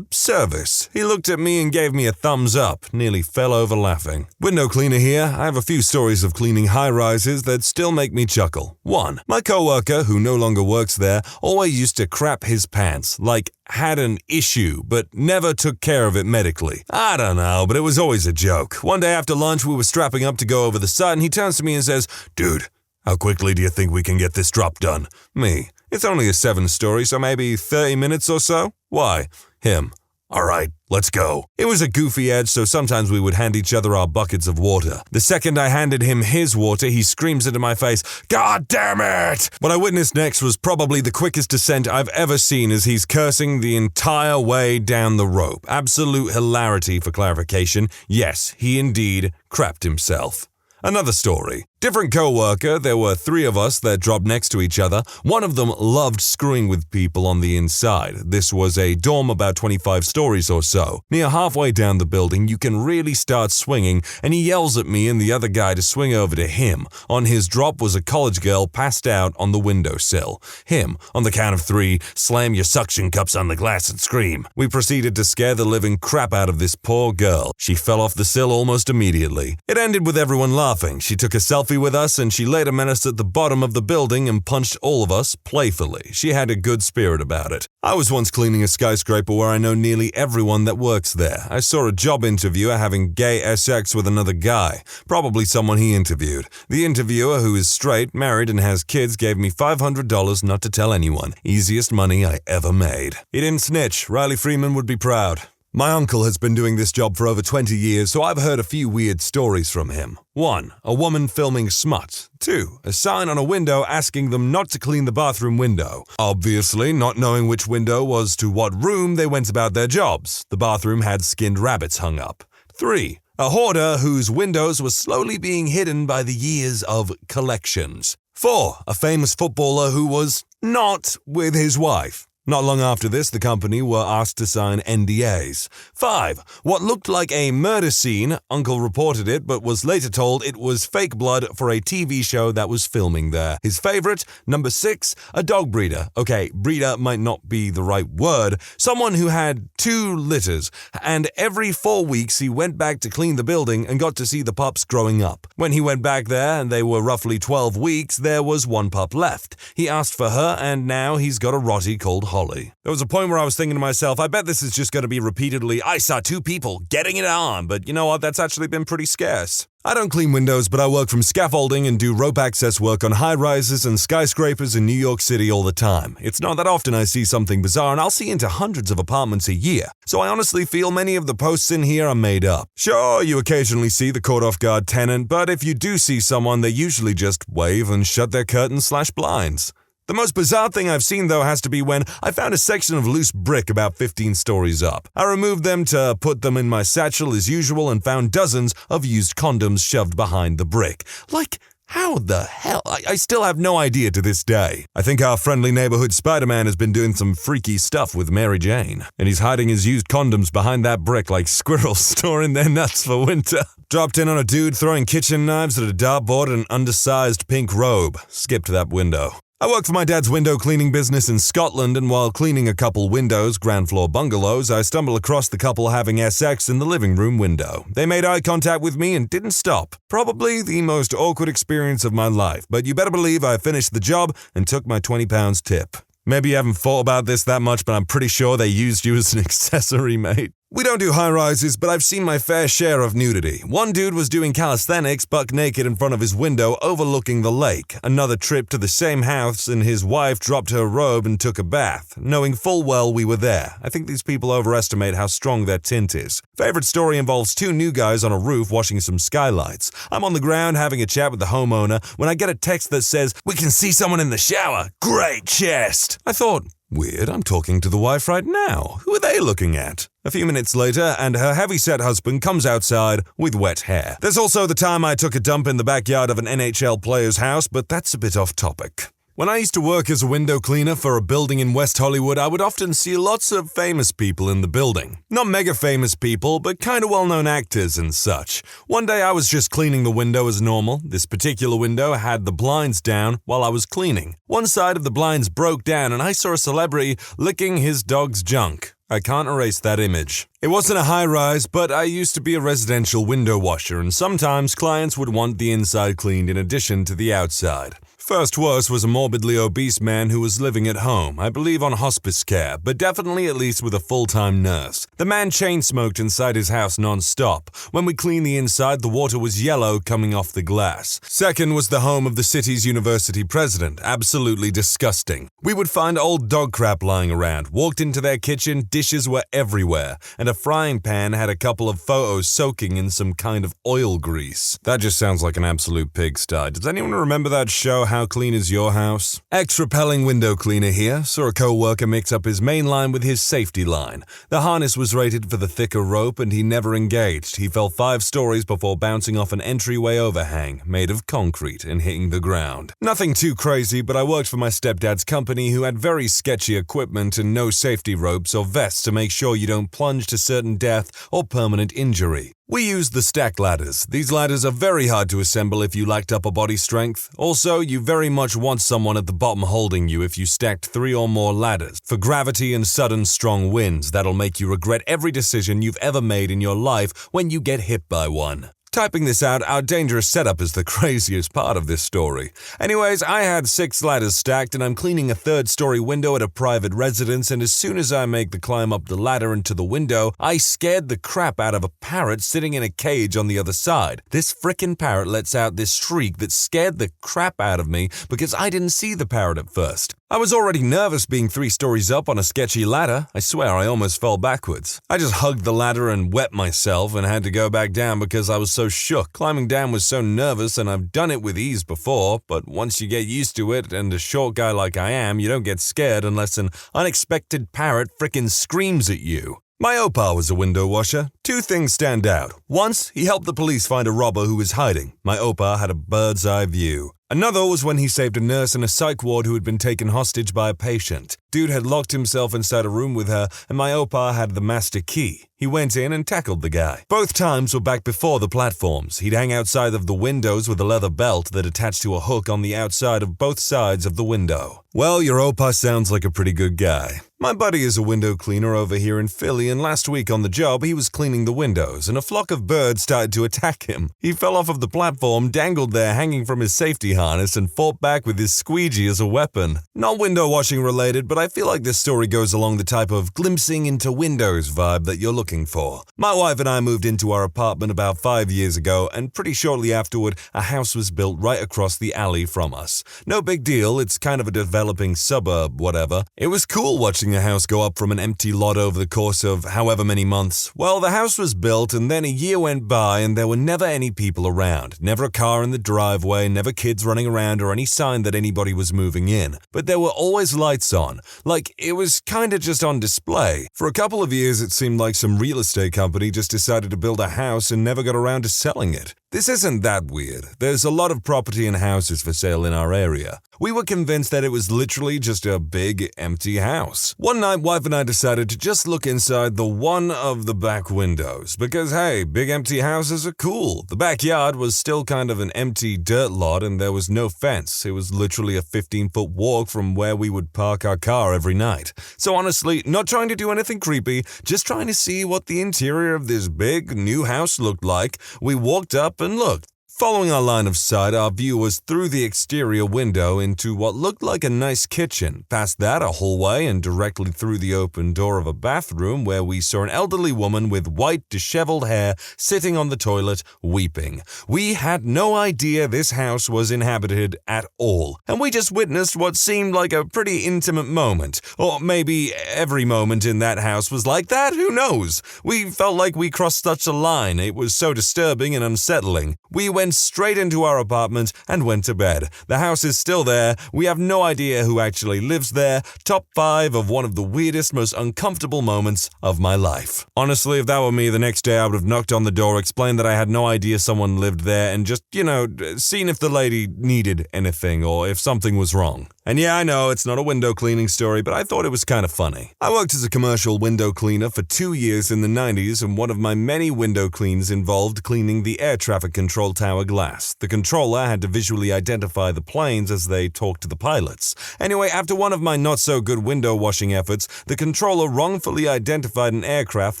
service. He looked at me and gave me a thumbs up, nearly fell over laughing. Window cleaner here. I have a few stories of cleaning high-rises that still make me chuckle. 1. My coworker, who no longer works there, always used to crap his pants, like had an issue, but never took care of it medically. I don't know, but it was always a joke. One day after lunch, we were strapping up to go over the site, and he turns to me and says, "Dude, how quickly do you think we can get this drop done?" Me. It's only a 7 story, so maybe 30 minutes or so. Why? Him. Alright, let's go. It was a goofy edge, so sometimes we would hand each other our buckets of water. The second I handed him his water, he screams into my face, "God damn it!" What I witnessed next was probably the quickest descent I've ever seen, as he's cursing the entire way down the rope. Absolute hilarity for clarification. Yes, he indeed crapped himself. Another story. Different co-worker, there were 3 of us that dropped next to each other. One of them loved screwing with people on the inside. This was a dorm about 25 stories or so. Near halfway down the building, you can really start swinging, and he yells at me and the other guy to swing over to him. On his drop was a college girl passed out on the windowsill. Him, on the count of 3, slam your suction cups on the glass and scream. We proceeded to scare the living crap out of this poor girl. She fell off the sill almost immediately. It ended with everyone laughing. She took a selfie with us, and she later met us at the bottom of the building and punched all of us playfully. She had a good spirit about it. I was once cleaning a skyscraper where I know nearly everyone that works there. I saw a job interviewer having gay sex with another guy, probably someone he interviewed. The interviewer, who is straight, married, and has kids, gave me $500 not to tell anyone. Easiest money I ever made. He didn't snitch. Riley Freeman would be proud. My uncle has been doing this job for over 20 years, so I've heard a few weird stories from him. 1. A woman filming smut. 2. A sign on a window asking them not to clean the bathroom window. Obviously, not knowing which window was to what room, they went about their jobs. The bathroom had skinned rabbits hung up. 3. A hoarder whose windows were slowly being hidden by the years of collections. 4. A famous footballer who was not with his wife. Not long after this, the company were asked to sign NDAs. 5. What looked like a murder scene. Uncle reported it, but was later told it was fake blood for a TV show that was filming there. His favorite, number 6, a dog breeder. Okay, breeder might not be the right word. Someone who had 2 litters, and every 4 weeks he went back to clean the building and got to see the pups growing up. When he went back there, and they were roughly 12 weeks, there was 1 pup left. He asked for her, and now he's got a rottie called Holly. There was a point where I was thinking to myself, I bet this is just going to be repeatedly, I saw 2 people getting it on, but you know what, that's actually been pretty scarce. I don't clean windows, but I work from scaffolding and do rope access work on high-rises and skyscrapers in New York City all the time. It's not that often I see something bizarre, and I'll see into hundreds of apartments a year, so I honestly feel many of the posts in here are made up. Sure, you occasionally see the caught-off-guard tenant, but if you do see someone, they usually just wave and shut their curtains/blinds. The most bizarre thing I've seen, though, has to be when I found a section of loose brick about 15 stories up. I removed them to put them in my satchel as usual and found dozens of used condoms shoved behind the brick. Like, how the hell? I still have no idea to this day. I think our friendly neighborhood Spider-Man has been doing some freaky stuff with Mary Jane, and he's hiding his used condoms behind that brick like squirrels storing their nuts for winter. Dropped in on a dude throwing kitchen knives at a dartboard and an undersized pink robe. Skipped that window. I work for my dad's window cleaning business in Scotland, and while cleaning a couple windows, ground floor bungalows, I stumbled across the couple having sex in the living room window. They made eye contact with me and didn't stop. Probably the most awkward experience of my life, but you better believe I finished the job and took my £20 tip. Maybe you haven't thought about this that much, but I'm pretty sure they used you as an accessory, mate. We don't do high-rises, but I've seen my fair share of nudity. One dude was doing calisthenics buck naked in front of his window overlooking the lake. Another trip to the same house and his wife dropped her robe and took a bath, knowing full well we were there. I think these people overestimate how strong their tint is. Favorite story involves 2 new guys on a roof washing some skylights. I'm on the ground having a chat with the homeowner when I get a text that says, "We can see someone in the shower. Great chest." I thought, weird, I'm talking to the wife right now. Who are they looking at? A few minutes later, and her heavy-set husband comes outside with wet hair. There's also the time I took a dump in the backyard of an NHL player's house, but that's a bit off topic. When I used to work as a window cleaner for a building in West Hollywood, I would often see lots of famous people in the building. Not mega famous people, but kinda well-known actors and such. One day I was just cleaning the window as normal. This particular window had the blinds down while I was cleaning. One side of the blinds broke down and I saw a celebrity licking his dog's junk. I can't erase that image. It wasn't a high-rise, but I used to be a residential window washer, and sometimes clients would want the inside cleaned in addition to the outside. First worst was a morbidly obese man who was living at home, I believe on hospice care, but definitely at least with a full-time nurse. The man chain-smoked inside his house non-stop. When we cleaned the inside, the water was yellow coming off the glass. Second was the home of the city's university president, absolutely disgusting. We would find old dog crap lying around, walked into their kitchen, dishes were everywhere, and a frying pan had a couple of photos soaking in some kind of oil grease. That just sounds like an absolute pigsty. Does anyone remember that show, How Clean Is Your House? Ex-repelling window cleaner here, saw a co-worker mix up his main line with his safety line. The harness was rated for the thicker rope and he never engaged. He fell 5 stories before bouncing off an entryway overhang, made of concrete, and hitting the ground. Nothing too crazy, but I worked for my stepdad's company who had very sketchy equipment and no safety ropes or vests to make sure you don't plunge to certain death or permanent injury. We used the stack ladders. These ladders are very hard to assemble if you lacked upper body strength. Also, you very much want someone at the bottom holding you if you stacked 3 or more ladders. For gravity and sudden strong winds, that'll make you regret every decision you've ever made in your life when you get hit by one. Typing this out, our dangerous setup is the craziest part of this story. Anyways, I had 6 ladders stacked and I'm cleaning a 3rd-story window at a private residence, and as soon as I make the climb up the ladder into the window, I scared the crap out of a parrot sitting in a cage on the other side. This frickin' parrot lets out this shriek that scared the crap out of me because I didn't see the parrot at first. I was already nervous being 3 stories up on a sketchy ladder. I swear I almost fell backwards. I just hugged the ladder and wet myself and had to go back down because I was so shook. Climbing down was so nervous, and I've done it with ease before, but once you get used to it, and a short guy like I am, you don't get scared unless an unexpected parrot frickin' screams at you. My opa was a window washer. 2 things stand out. Once, he helped the police find a robber who was hiding. My opa had a bird's eye view. Another was when he saved a nurse in a psych ward who had been taken hostage by a patient. Dude had locked himself inside a room with her, and my opa had the master key. He went in and tackled the guy. Both times were back before the platforms. He'd hang outside of the windows with a leather belt that attached to a hook on the outside of both sides of the window. Well, your opa sounds like a pretty good guy. My buddy is a window cleaner over here in Philly, and last week on the job he was cleaning the windows, and a flock of birds started to attack him. He fell off of the platform, dangled there hanging from his safety harness, and fought back with his squeegee as a weapon. Not window washing related, but I feel like this story goes along the type of glimpsing into windows vibe that you're looking for. My wife and I moved into our apartment about 5 years ago, and pretty shortly afterward, a house was built right across the alley from us. No big deal, it's kind of a developing suburb, whatever. It was cool watching a house go up from an empty lot over the course of however many months. Well, the house was built, and then a year went by, and there were never any people around. Never a car in the driveway, never kids running around, or any sign that anybody was moving in. But there were always lights on. Like, it was kinda just on display. For a couple of years, it seemed like some real estate company just decided to build a house and never got around to selling it. This isn't that weird. There's a lot of property and houses for sale in our area. We were convinced that it was literally just a big, empty house. One night, wife and I decided to just look inside the one of the back windows, because hey, big empty houses are cool. The backyard was still kind of an empty dirt lot, and there was no fence. It was literally a 15-foot walk from where we would park our car every night. So honestly, not trying to do anything creepy, just trying to see what the interior of this big, new house looked like, we walked up and looked. Following our line of sight, our view was through the exterior window into what looked like a nice kitchen, past that a hallway, and directly through the open door of a bathroom where we saw an elderly woman with white, disheveled hair sitting on the toilet, weeping. We had no idea this house was inhabited at all, and we just witnessed what seemed like a pretty intimate moment. Or maybe every moment in that house was like that, who knows? We felt like we crossed such a line, it was so disturbing and unsettling. We went straight into our apartment and went to bed. The house is still there. We have no idea who actually lives there. Top 5 of one of the weirdest, most uncomfortable moments of my life. Honestly, if that were me, the next day I would have knocked on the door, explained that I had no idea someone lived there, and just, seen if the lady needed anything or if something was wrong. And yeah, I know it's not a window cleaning story, but I thought it was kind of funny. I worked as a commercial window cleaner for 2 years in the 90s, and one of my many window cleans involved cleaning the air traffic control tower glass. The controller had to visually identify the planes as they talked to the pilots. Anyway, after one of my not-so-good window washing efforts, the controller wrongfully identified an aircraft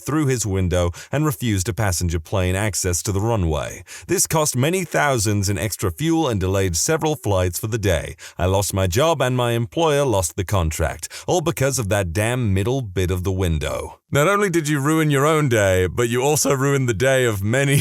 through his window and refused a passenger plane access to the runway. This cost many thousands in extra fuel and delayed several flights for the day. I lost my job and my employer lost the contract, all because of that damn middle bit of the window. Not only did you ruin your own day, but you also ruined the day of many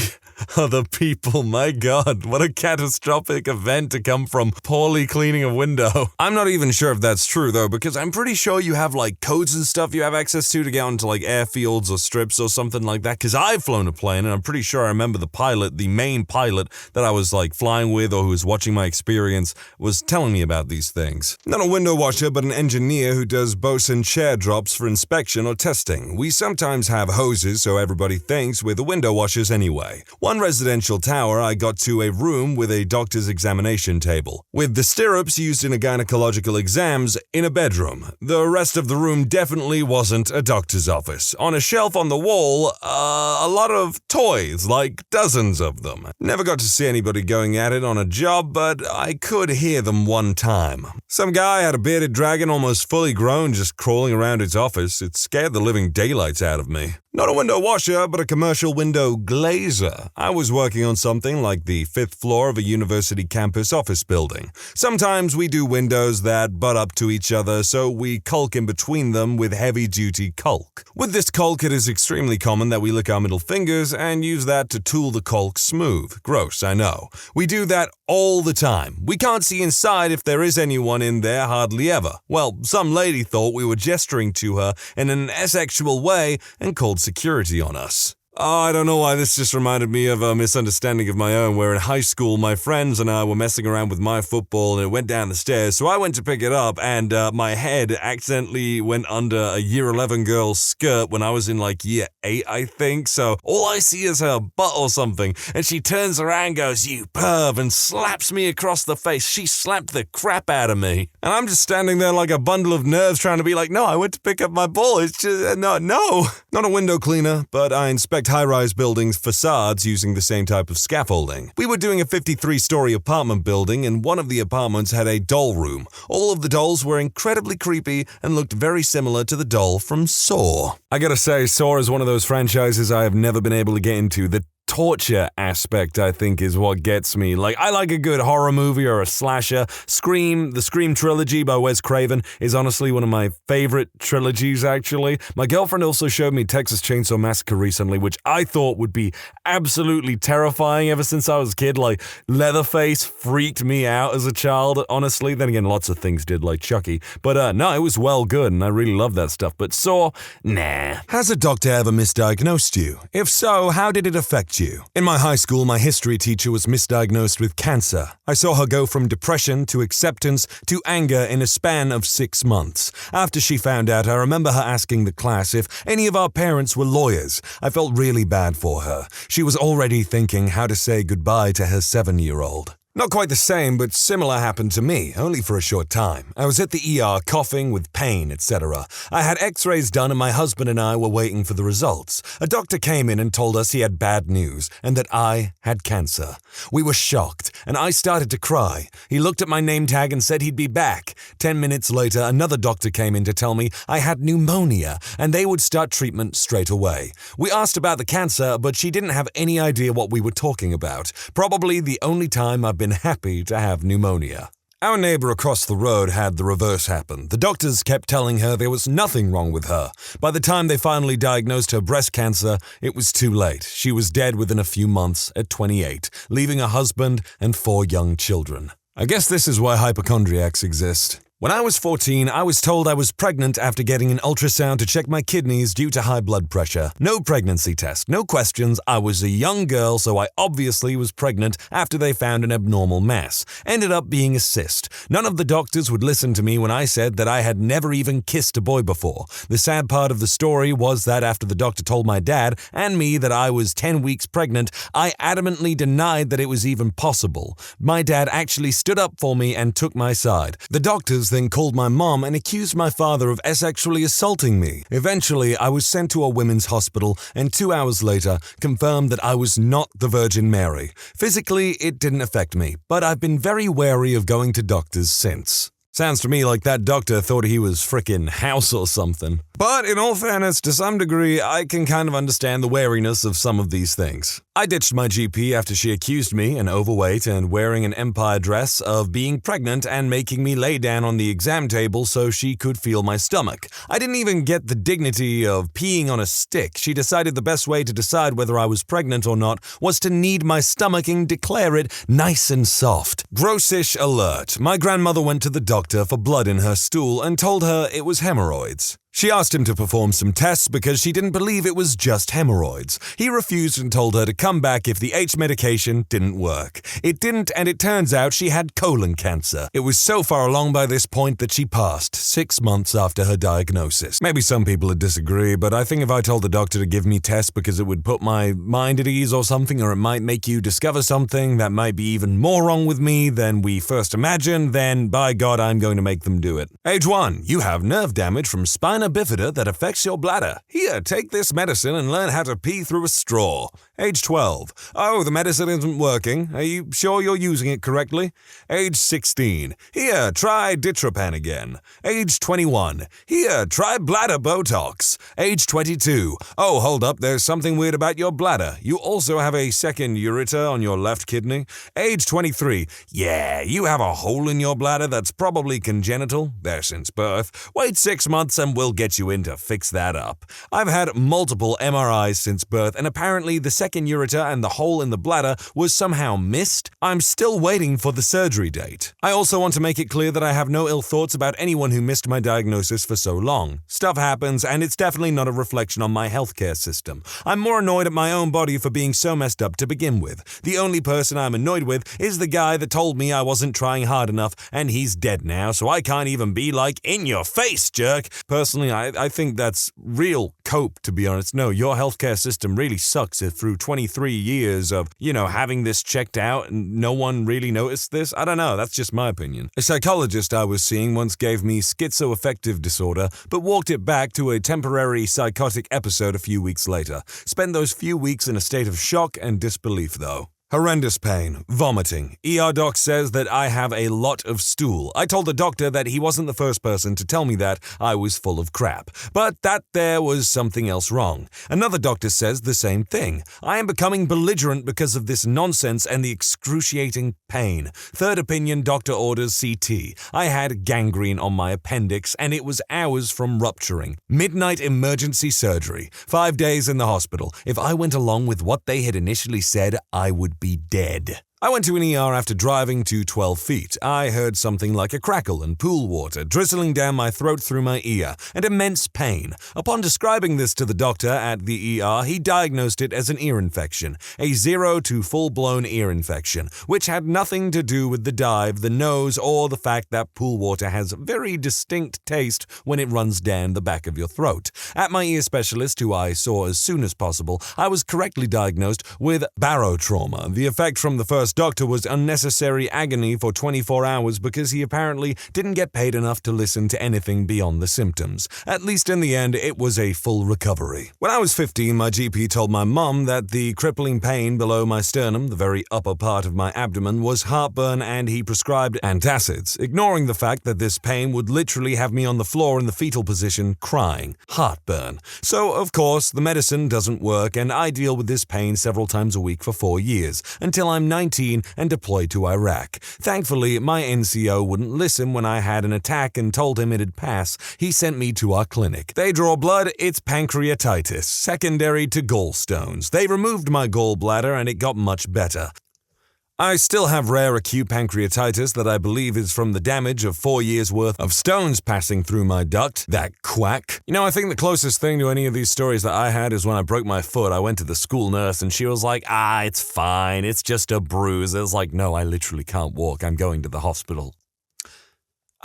other people. My God, what a catastrophic event to come from poorly cleaning a window. I'm not even sure if that's true though, because I'm pretty sure you have like codes and stuff you have access to get onto like airfields or strips or something like that, because I've flown a plane and I'm pretty sure I remember the main pilot that I was like flying with or who was watching my experience was telling me about these things. Not a window washer, but an engineer who does bosun chair drops for inspection or testing. We sometimes have hoses, so everybody thinks we're the window washers anyway. One residential tower, I got to a room with a doctor's examination table, with the stirrups used in a gynecological exams in a bedroom. The rest of the room definitely wasn't a doctor's office. On a shelf on the wall, a lot of toys, like dozens of them. Never got to see anybody going at it on a job, but I could hear them one time. Some guy had a bearded dragon almost fully grown just crawling around his office. It scared the living daylights out of me. Not a window washer, but a commercial window glazer. I was working on something like the 5th floor of a university campus office building. Sometimes we do windows that butt up to each other, so we caulk in between them with heavy-duty caulk. With this caulk, it is extremely common that we lick our middle fingers and use that to tool the caulk smooth. Gross, I know. We do that all the time. We can't see inside if there is anyone in there hardly ever. Well, some lady thought we were gesturing to her in an asexual way and called security on us. Oh, I don't know why this just reminded me of a misunderstanding of my own, where in high school my friends and I were messing around with my football and it went down the stairs, so I went to pick it up and my head accidentally went under a year 11 girl's skirt when I was in like year 8, I think, so all I see is her butt or something, and she turns around and goes, "You perv," and slaps me across the face. She slapped the crap out of me. And I'm just standing there like a bundle of nerves trying to be like, no, I went to pick up my ball. It's just, no. Not a window cleaner, but I inspect high-rise buildings' facades using the same type of scaffolding. We were doing a 53-story apartment building, and one of the apartments had a doll room. All of the dolls were incredibly creepy and looked very similar to the doll from Saw. I gotta say, Saw is one of those franchises I have never been able to get into. The torture aspect, I think, is what gets me. Like, I like a good horror movie or a slasher. The Scream trilogy by Wes Craven is honestly one of my favorite trilogies, actually. My girlfriend also showed me Texas Chainsaw Massacre recently, which I thought would be absolutely terrifying ever since I was a kid. Like, Leatherface freaked me out as a child, honestly. Then again, lots of things did, like Chucky. But no, it was well good, and I really love that stuff. But Saw, nah. Has a doctor ever misdiagnosed you? If so, how did it affect you? In my high school, my history teacher was misdiagnosed with cancer. I saw her go from depression to acceptance to anger in a span of 6 months. After she found out, I remember her asking the class if any of our parents were lawyers. I felt really bad for her. She was already thinking how to say goodbye to her 7-year-old. Not quite the same, but similar happened to me, only for a short time. I was at the ER coughing with pain, etc. I had x-rays done and my husband and I were waiting for the results. A doctor came in and told us he had bad news and that I had cancer. We were shocked, and I started to cry. He looked at my name tag and said he'd be back. 10 minutes later, another doctor came in to tell me I had pneumonia and they would start treatment straight away. We asked about the cancer, but she didn't have any idea what we were talking about. Probably the only time I've been happy to have pneumonia. Our neighbor across the road had the reverse happen. The doctors kept telling her there was nothing wrong with her. By the time they finally diagnosed her breast cancer, it was too late. She was dead within a few months at 28, leaving a husband and 4 young children. I guess this is why hypochondriacs exist. When I was 14, I was told I was pregnant after getting an ultrasound to check my kidneys due to high blood pressure. No pregnancy test, no questions. I was a young girl, so I obviously was pregnant after they found an abnormal mass. Ended up being a cyst. None of the doctors would listen to me when I said that I had never even kissed a boy before. The sad part of the story was that after the doctor told my dad and me that I was 10 weeks pregnant, I adamantly denied that it was even possible. My dad actually stood up for me and took my side. The doctors then called my mom and accused my father of sexually assaulting me. Eventually, I was sent to a women's hospital and 2 hours later confirmed that I was not the Virgin Mary. Physically, it didn't affect me, but I've been very wary of going to doctors since. Sounds to me like that doctor thought he was frickin' House or something. But in all fairness, to some degree, I can kind of understand the wariness of some of these things. I ditched my GP after she accused me, an overweight and wearing an empire dress, of being pregnant and making me lay down on the exam table so she could feel my stomach. I didn't even get the dignity of peeing on a stick. She decided the best way to decide whether I was pregnant or not was to knead my stomach and declare it nice and soft. Grossish alert. My grandmother went to the doctor for blood in her stool and told her it was hemorrhoids. She asked him to perform some tests because she didn't believe it was just hemorrhoids. He refused and told her to come back if the H medication didn't work. It didn't, and it turns out she had colon cancer. It was so far along by this point that she passed 6 months after her diagnosis. Maybe some people would disagree, but I think if I told the doctor to give me tests because it would put my mind at ease or something, or it might make you discover something that might be even more wrong with me than we first imagined, then by God, I'm going to make them do it. Age 1. You have nerve damage from spina bifida that affects your bladder. Here, take this medicine and learn how to pee through a straw. Age 12. Oh, the medicine isn't working. Are you sure you're using it correctly? Age 16. Here, try ditropan again. Age 21. Here, try bladder Botox. Age 22. Oh, hold up, there's something weird about your bladder. You also have a second ureter on your left kidney. Age 23. Yeah, you have a hole in your bladder that's probably congenital. There since birth. Wait 6 months and we'll get you in to fix that up. I've had multiple MRIs since birth, and apparently the second ureter and the hole in the bladder was somehow missed. I'm still waiting for the surgery date. I also want to make it clear that I have no ill thoughts about anyone who missed my diagnosis for so long. Stuff happens, and it's definitely not a reflection on my healthcare system. I'm more annoyed at my own body for being so messed up to begin with. The only person I'm annoyed with is the guy that told me I wasn't trying hard enough, and he's dead now, so I can't even be like, in your face, jerk. Personally, I think that's real cope, to be honest. No, your healthcare system really sucks if through 23 years of, having this checked out and no one really noticed this. I don't know, that's just my opinion. A psychologist I was seeing once gave me schizoaffective disorder, but walked it back to a temporary psychotic episode a few weeks later. Spent those few weeks in a state of shock and disbelief, though. Horrendous pain, vomiting. ER doc says that I have a lot of stool. I told the doctor that he wasn't the first person to tell me that I was full of crap, but that there was something else wrong. Another doctor says the same thing. I am becoming belligerent because of this nonsense and the excruciating pain. Third opinion doctor orders CT. I had gangrene on my appendix and it was hours from rupturing. Midnight emergency surgery. 5 days in the hospital. If I went along with what they had initially said, I would be dead. I went to an ER after driving to 12 feet. I heard something like a crackle and pool water drizzling down my throat through my ear, and immense pain. Upon describing this to the doctor at the ER, he diagnosed it as an ear infection, a 0 to full-blown ear infection, which had nothing to do with the dive, the nose, or the fact that pool water has very distinct taste when it runs down the back of your throat. At my ear specialist, who I saw as soon as possible, I was correctly diagnosed with barotrauma. The effect from the first doctor was unnecessary agony for 24 hours because he apparently didn't get paid enough to listen to anything beyond the symptoms. At least in the end, it was a full recovery. When I was 15, my GP told my mum that the crippling pain below my sternum, the very upper part of my abdomen, was heartburn, and he prescribed antacids, ignoring the fact that this pain would literally have me on the floor in the fetal position crying. Heartburn. So, of course, the medicine doesn't work, and I deal with this pain several times a week for 4 years, until I'm 19 and deployed to Iraq. Thankfully, my NCO wouldn't listen when I had an attack and told him it'd pass. He sent me to our clinic. They draw blood, it's pancreatitis, secondary to gallstones. They removed my gallbladder and it got much better. I still have rare acute pancreatitis that I believe is from the damage of 4 years' worth of stones passing through my duct, that quack. I think the closest thing to any of these stories that I had is when I broke my foot. I went to the school nurse and she was like, it's fine, it's just a bruise. I was like, no, I literally can't walk, I'm going to the hospital.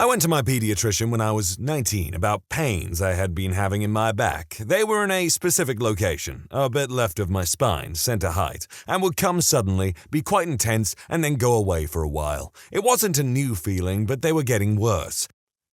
I went to my pediatrician when I was 19 about pains I had been having in my back. They were in a specific location, a bit left of my spine, center height, and would come suddenly, be quite intense, and then go away for a while. It wasn't a new feeling, but they were getting worse.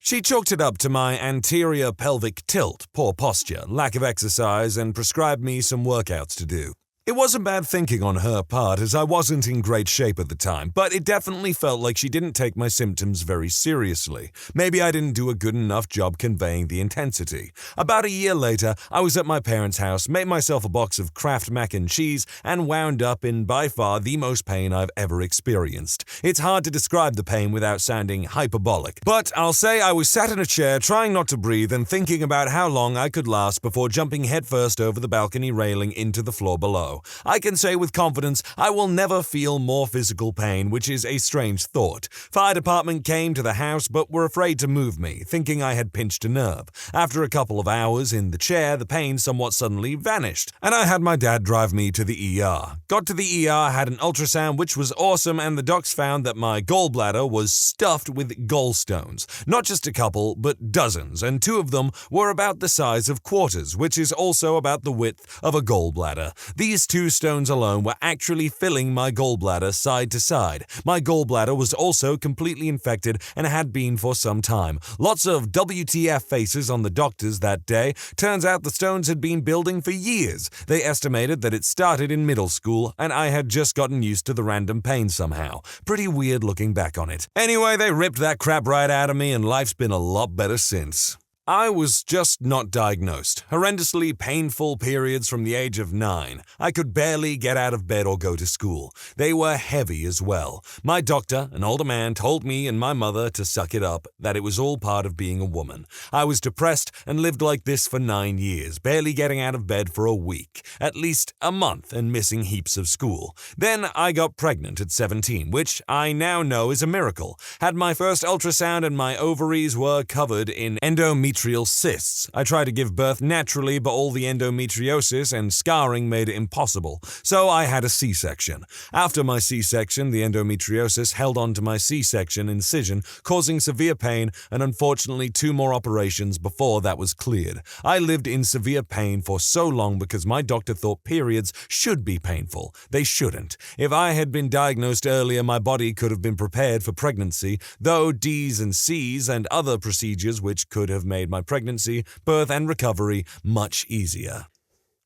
She chalked it up to my anterior pelvic tilt, poor posture, lack of exercise, and prescribed me some workouts to do. It wasn't bad thinking on her part, as I wasn't in great shape at the time, but it definitely felt like she didn't take my symptoms very seriously. Maybe I didn't do a good enough job conveying the intensity. About a year later, I was at my parents' house, made myself a box of Kraft mac and cheese, and wound up in by far the most pain I've ever experienced. It's hard to describe the pain without sounding hyperbolic, but I'll say I was sat in a chair trying not to breathe and thinking about how long I could last before jumping headfirst over the balcony railing into the floor below. I can say with confidence I will never feel more physical pain, which is a strange thought. Fire department came to the house but were afraid to move me, thinking I had pinched a nerve. After a couple of hours in the chair, the pain somewhat suddenly vanished, and I had my dad drive me to the ER. Got to the ER, had an ultrasound which was awesome, and the docs found that my gallbladder was stuffed with gallstones. Not just a couple, but dozens, and 2 of them were about the size of quarters, which is also about the width of a gallbladder. These 2 stones alone were actually filling my gallbladder side to side. My gallbladder was also completely infected and had been for some time. Lots of WTF faces on the doctors that day. Turns out the stones had been building for years. They estimated that it started in middle school, and I had just gotten used to the random pain somehow. Pretty weird looking back on it. Anyway, they ripped that crap right out of me, and life's been a lot better since. I was just not diagnosed. Horrendously painful periods from the age of 9. I could barely get out of bed or go to school. They were heavy as well. My doctor, an older man, told me and my mother to suck it up, that it was all part of being a woman. I was depressed and lived like this for 9 years, barely getting out of bed for a week, at least a month, and missing heaps of school. Then I got pregnant at 17, which I now know is a miracle. Had my first ultrasound and my ovaries were covered in endometrial cysts. I tried to give birth naturally, but all the endometriosis and scarring made it impossible, so I had a C-section. After my C-section, the endometriosis held on to my C-section incision, causing severe pain, and unfortunately 2 more operations before that was cleared. I lived in severe pain for so long because my doctor thought periods should be painful. They shouldn't. If I had been diagnosed earlier, my body could have been prepared for pregnancy, though D's and C's and other procedures which could have made my pregnancy, birth, and recovery much easier.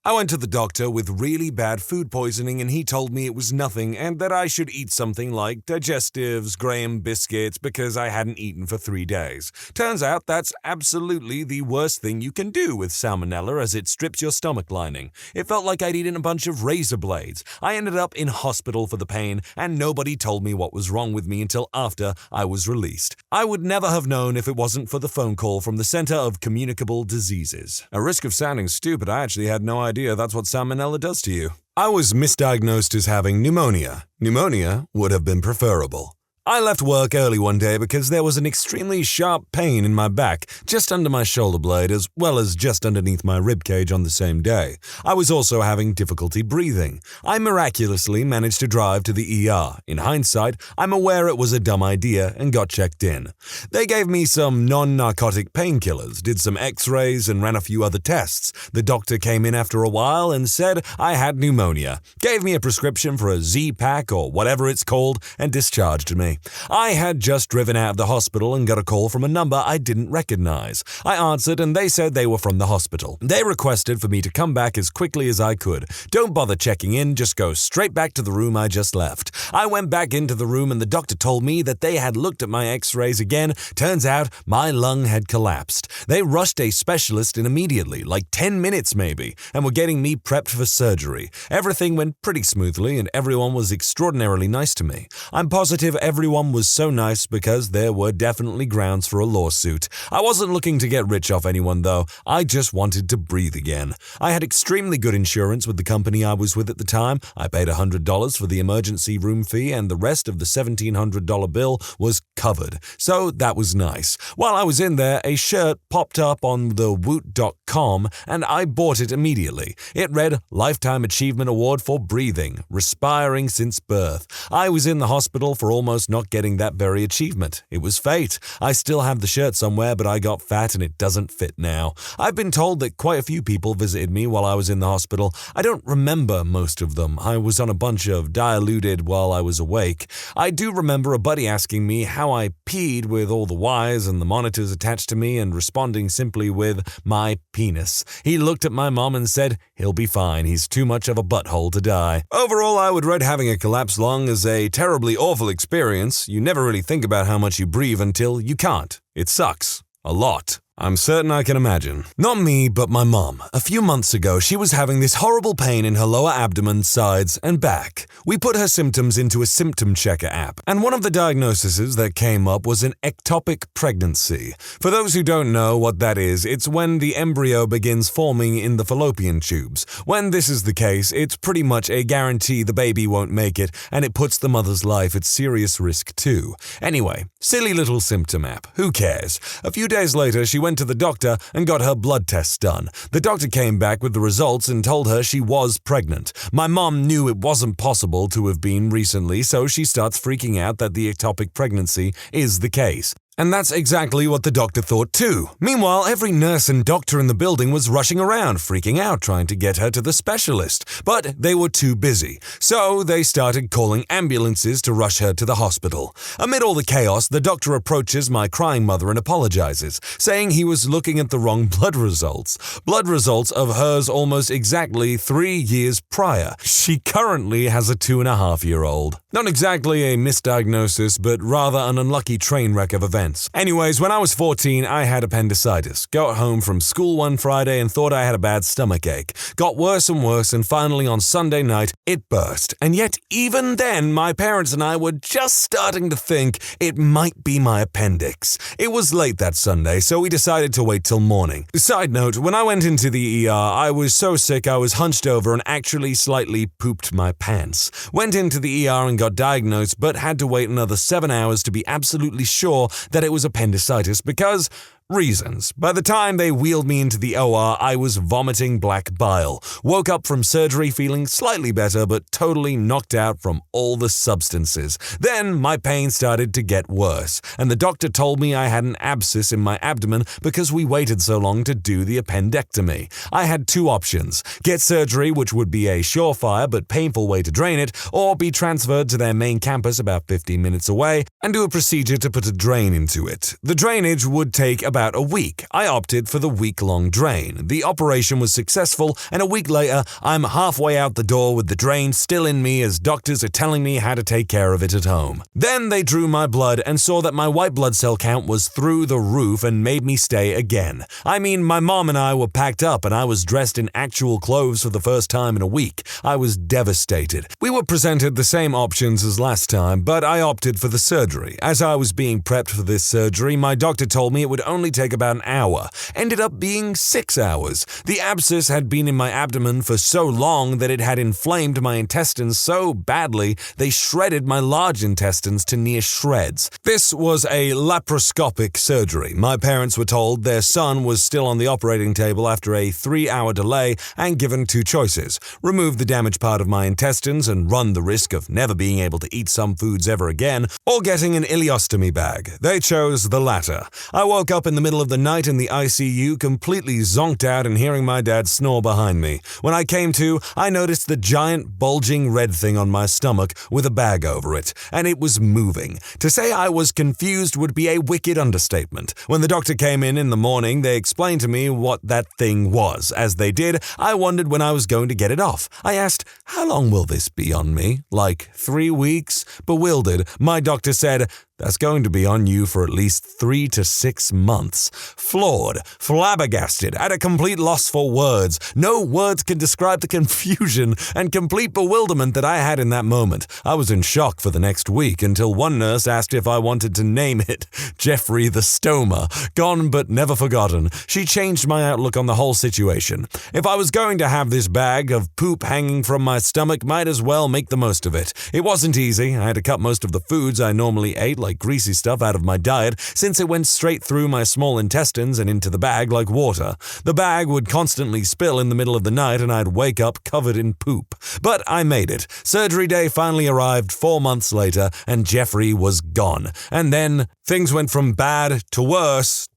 I went to the doctor with really bad food poisoning, and he told me it was nothing and that I should eat something like digestives, Graham biscuits, because I hadn't eaten for 3 days. Turns out that's absolutely the worst thing you can do with salmonella, as it strips your stomach lining. It felt like I'd eaten a bunch of razor blades. I ended up in hospital for the pain, and nobody told me what was wrong with me until after I was released. I would never have known if it wasn't for the phone call from the Center of Communicable Diseases. At risk of sounding stupid, I actually had no idea that's what salmonella does to you. I was misdiagnosed as having pneumonia. Pneumonia would have been preferable. I left work early one day because there was an extremely sharp pain in my back, just under my shoulder blade, as well as just underneath my ribcage on the same day. I was also having difficulty breathing. I miraculously managed to drive to the ER. In hindsight, I'm aware it was a dumb idea and got checked in. They gave me some non-narcotic painkillers, did some x-rays, and ran a few other tests. The doctor came in after a while and said I had pneumonia, gave me a prescription for a Z-Pack or whatever it's called, and discharged me. I had just driven out of the hospital and got a call from a number I didn't recognize. I answered and they said they were from the hospital. They requested for me to come back as quickly as I could. Don't bother checking in, just go straight back to the room I just left. I went back into the room and the doctor told me that they had looked at my x-rays again. Turns out my lung had collapsed. They rushed a specialist in immediately, like 10 minutes maybe, and were getting me prepped for surgery. Everything went pretty smoothly and everyone was extraordinarily nice to me. I'm positive everyone was so nice because there were definitely grounds for a lawsuit. I wasn't looking to get rich off anyone though, I just wanted to breathe again. I had extremely good insurance with the company I was with at the time. I paid $100 for the emergency room fee and the rest of the $1,700 bill was covered, so that was nice. While I was in there, a shirt popped up on the woot.com and I bought it immediately. It read Lifetime Achievement Award for Breathing, Respiring Since Birth. I was in the hospital for almost just not getting that very achievement. It was fate. I still have the shirt somewhere, but I got fat and it doesn't fit now. I've been told that quite a few people visited me while I was in the hospital. I don't remember most of them. I was on a bunch of diluted while I was awake. I do remember a buddy asking me how I peed with all the wires and the monitors attached to me and responding simply with my penis. He looked at my mom and said, "He'll be fine. He's too much of a butthole to die." Overall, I would rate having a collapsed lung as a terribly awful experience. You never really think about how much you breathe until you can't. It sucks. A lot. I'm certain I can imagine. Not me, but my mom. A few months ago, she was having this horrible pain in her lower abdomen, sides, and back. We put her symptoms into a symptom checker app, and one of the diagnoses that came up was an ectopic pregnancy. For those who don't know what that is, it's when the embryo begins forming in the fallopian tubes. When this is the case, it's pretty much a guarantee the baby won't make it, and it puts the mother's life at serious risk too. Anyway, silly little symptom app. Who cares? A few days later, she went to the doctor and got her blood tests done. The doctor came back with the results and told her she was pregnant. My mom knew it wasn't possible to have been recently, so she starts freaking out that the ectopic pregnancy is the case. And that's exactly what the doctor thought too. Meanwhile, every nurse and doctor in the building was rushing around, freaking out, trying to get her to the specialist. But they were too busy. So they started calling ambulances to rush her to the hospital. Amid all the chaos, the doctor approaches my crying mother and apologizes, saying he was looking at the wrong blood results. Blood results of hers almost exactly 3 years prior. She currently has a 2.5-year-old. Not exactly a misdiagnosis, but rather an unlucky train wreck of events. Anyways, when I was 14, I had appendicitis. Got home from school one Friday and thought I had a bad stomach ache. Got worse and worse, and finally on Sunday night, it burst. And yet, even then, my parents and I were just starting to think it might be my appendix. It was late that Sunday, so we decided to wait till morning. Side note, when I went into the ER, I was so sick I was hunched over and actually slightly pooped my pants. Went into the ER and got diagnosed, but had to wait another 7 hours to be absolutely sure that it was appendicitis because reasons. By the time they wheeled me into the OR, I was vomiting black bile. Woke up from surgery feeling slightly better, but totally knocked out from all the substances. Then my pain started to get worse, and the doctor told me I had an abscess in my abdomen because we waited so long to do the appendectomy. I had two options: get surgery, which would be a surefire but painful way to drain it, or be transferred to their main campus about 15 minutes away and do a procedure to put a drain into it. The drainage would take about a week. I opted for the week-long drain. The operation was successful, and a week later, I'm halfway out the door with the drain still in me as doctors are telling me how to take care of it at home. Then they drew my blood and saw that my white blood cell count was through the roof and made me stay again. I mean, my mom and I were packed up and I was dressed in actual clothes for the first time in a week. I was devastated. We were presented the same options as last time, but I opted for the surgery. As I was being prepped for this surgery, my doctor told me it would only take about an hour. Ended up being 6 hours. The abscess had been in my abdomen for so long that it had inflamed my intestines so badly they shredded my large intestines to near shreds. This was a laparoscopic surgery. My parents were told their son was still on the operating table after a 3-hour delay and given two choices: remove the damaged part of my intestines and run the risk of never being able to eat some foods ever again, or getting an ileostomy bag. They chose the latter. I woke up in the middle of the night in the ICU, completely zonked out and hearing my dad snore behind me. When I came to, I noticed the giant bulging red thing on my stomach with a bag over it, and it was moving. To say I was confused would be a wicked understatement. When the doctor came in the morning, they explained to me what that thing was. As they did, I wondered when I was going to get it off. I asked, "How long will this be on me? Like 3 weeks?" Bewildered, my doctor said, "That's going to be on you for at least 3 to 6 months. Floored, flabbergasted, at a complete loss for words. No words can describe the confusion and complete bewilderment that I had in that moment. I was in shock for the next week until one nurse asked if I wanted to name it Jeffrey the Stoma. Gone but never forgotten. She changed my outlook on the whole situation. If I was going to have this bag of poop hanging from my stomach, might as well make the most of it. It wasn't easy. I had to cut most of the foods I normally ate, like greasy stuff, out of my diet since it went straight through my small intestines and into the bag like water. The bag would constantly spill in the middle of the night and I'd wake up covered in poop. But I made it. Surgery day finally arrived 4 months later and Jeffrey was gone. And then things went from bad to worst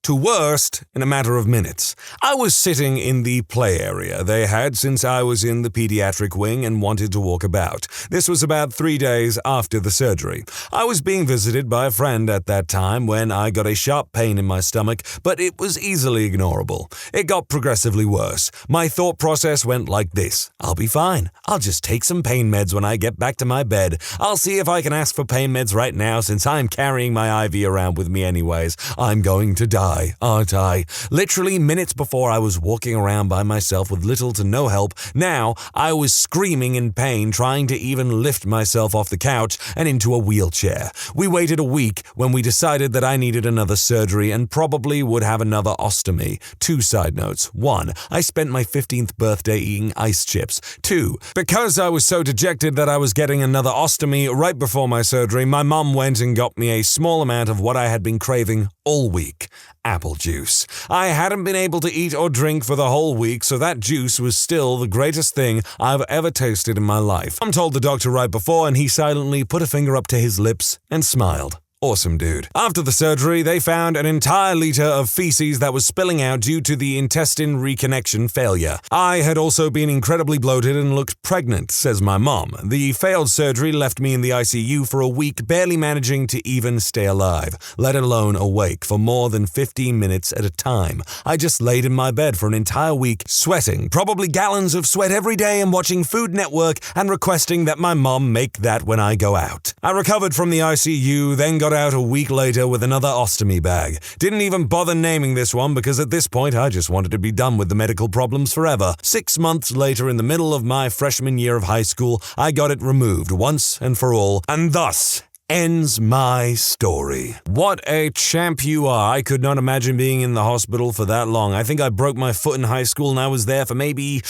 in a matter of minutes. I was sitting in the play area they had since I was in the pediatric wing and wanted to walk about. This was about 3 days after the surgery. I was being visited by a friend at that time when I got a sharp pain in my stomach, but it was easily ignorable. It got progressively worse. My thought process went like this: I'll be fine. I'll just take some pain meds when I get back to my bed. I'll see if I can ask for pain meds right now since I'm carrying my IV around with me anyways. I'm going to die, aren't I? Literally minutes before I was walking around by myself with little to no help. Now I was screaming in pain, trying to even lift myself off the couch and into a wheelchair. We waited a week when we decided that I needed another surgery and probably would have another ostomy. 2 side notes. 1. I spent my 15th birthday eating ice chips. 2. Because I was so dejected that I was getting another ostomy right before my surgery, my mum went and got me a small amount of what I had been craving all week: apple juice. I hadn't been able to eat or drink for the whole week, so that juice was still the greatest thing I've ever tasted in my life. I told the doctor right before, and he silently put a finger up to his lips and smiled. Awesome dude. After the surgery, they found an entire liter of feces that was spilling out due to the intestine reconnection failure. I had also been incredibly bloated and looked pregnant, says my mom. The failed surgery left me in the ICU for a week, barely managing to even stay alive, let alone awake for more than 15 minutes at a time. I just laid in my bed for an entire week, sweating, probably gallons of sweat every day, and watching Food Network and requesting that my mom make that when I go out. I recovered from the ICU, then got out a week later with another ostomy bag. Didn't even bother naming this one because at this point I just wanted to be done with the medical problems forever. 6 months later, in the middle of my freshman year of high school, I got it removed once and for all, and thus ends my story. What a champ you are. I could not imagine being in the hospital for that long. I think I broke my foot in high school and I was there for maybe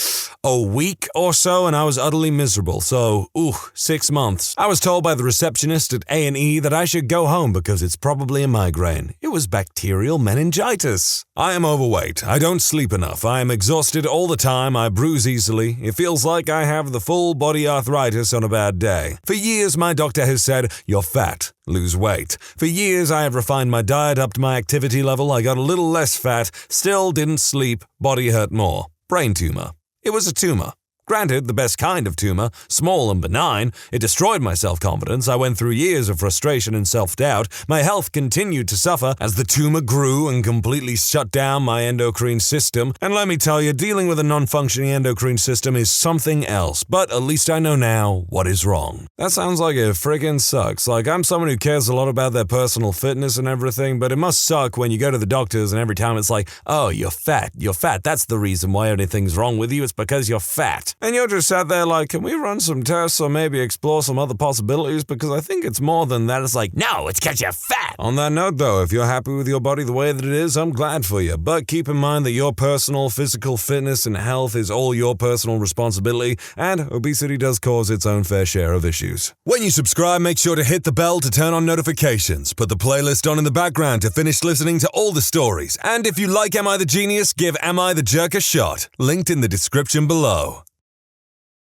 a week or so and I was utterly miserable. So, 6 months. I was told by the receptionist at A&E that I should go home because it's probably a migraine. It was bacterial meningitis. I am overweight. I don't sleep enough. I am exhausted all the time. I bruise easily. It feels like I have the full body arthritis on a bad day. For years, my doctor has said, "You're fat. Lose weight." For years, I have refined my diet, upped my activity level. I got a little less fat, still didn't sleep, body hurt more. Brain tumor. It was a tumor. Granted, the best kind of tumor, small and benign. It destroyed my self-confidence. I went through years of frustration and self-doubt. My health continued to suffer as the tumor grew and completely shut down my endocrine system. And let me tell you, dealing with a non-functioning endocrine system is something else. But at least I know now what is wrong. That sounds like it friggin' sucks. Like, I'm someone who cares a lot about their personal fitness and everything, but it must suck when you go to the doctors and every time it's like, "Oh, you're fat. You're fat. That's the reason why anything's wrong with you. It's because you're fat." And you're just sat there like, "Can we run some tests or maybe explore some other possibilities? Because I think it's more than that." It's like, "No, it's because you're fat." On that note, though, if you're happy with your body the way that it is, I'm glad for you. But keep in mind that your personal physical fitness and health is all your personal responsibility, and obesity does cause its own fair share of issues. When you subscribe, make sure to hit the bell to turn on notifications. Put the playlist on in the background to finish listening to all the stories. And if you like Am I the Genius, give Am I the Jerk a shot. Linked in the description below.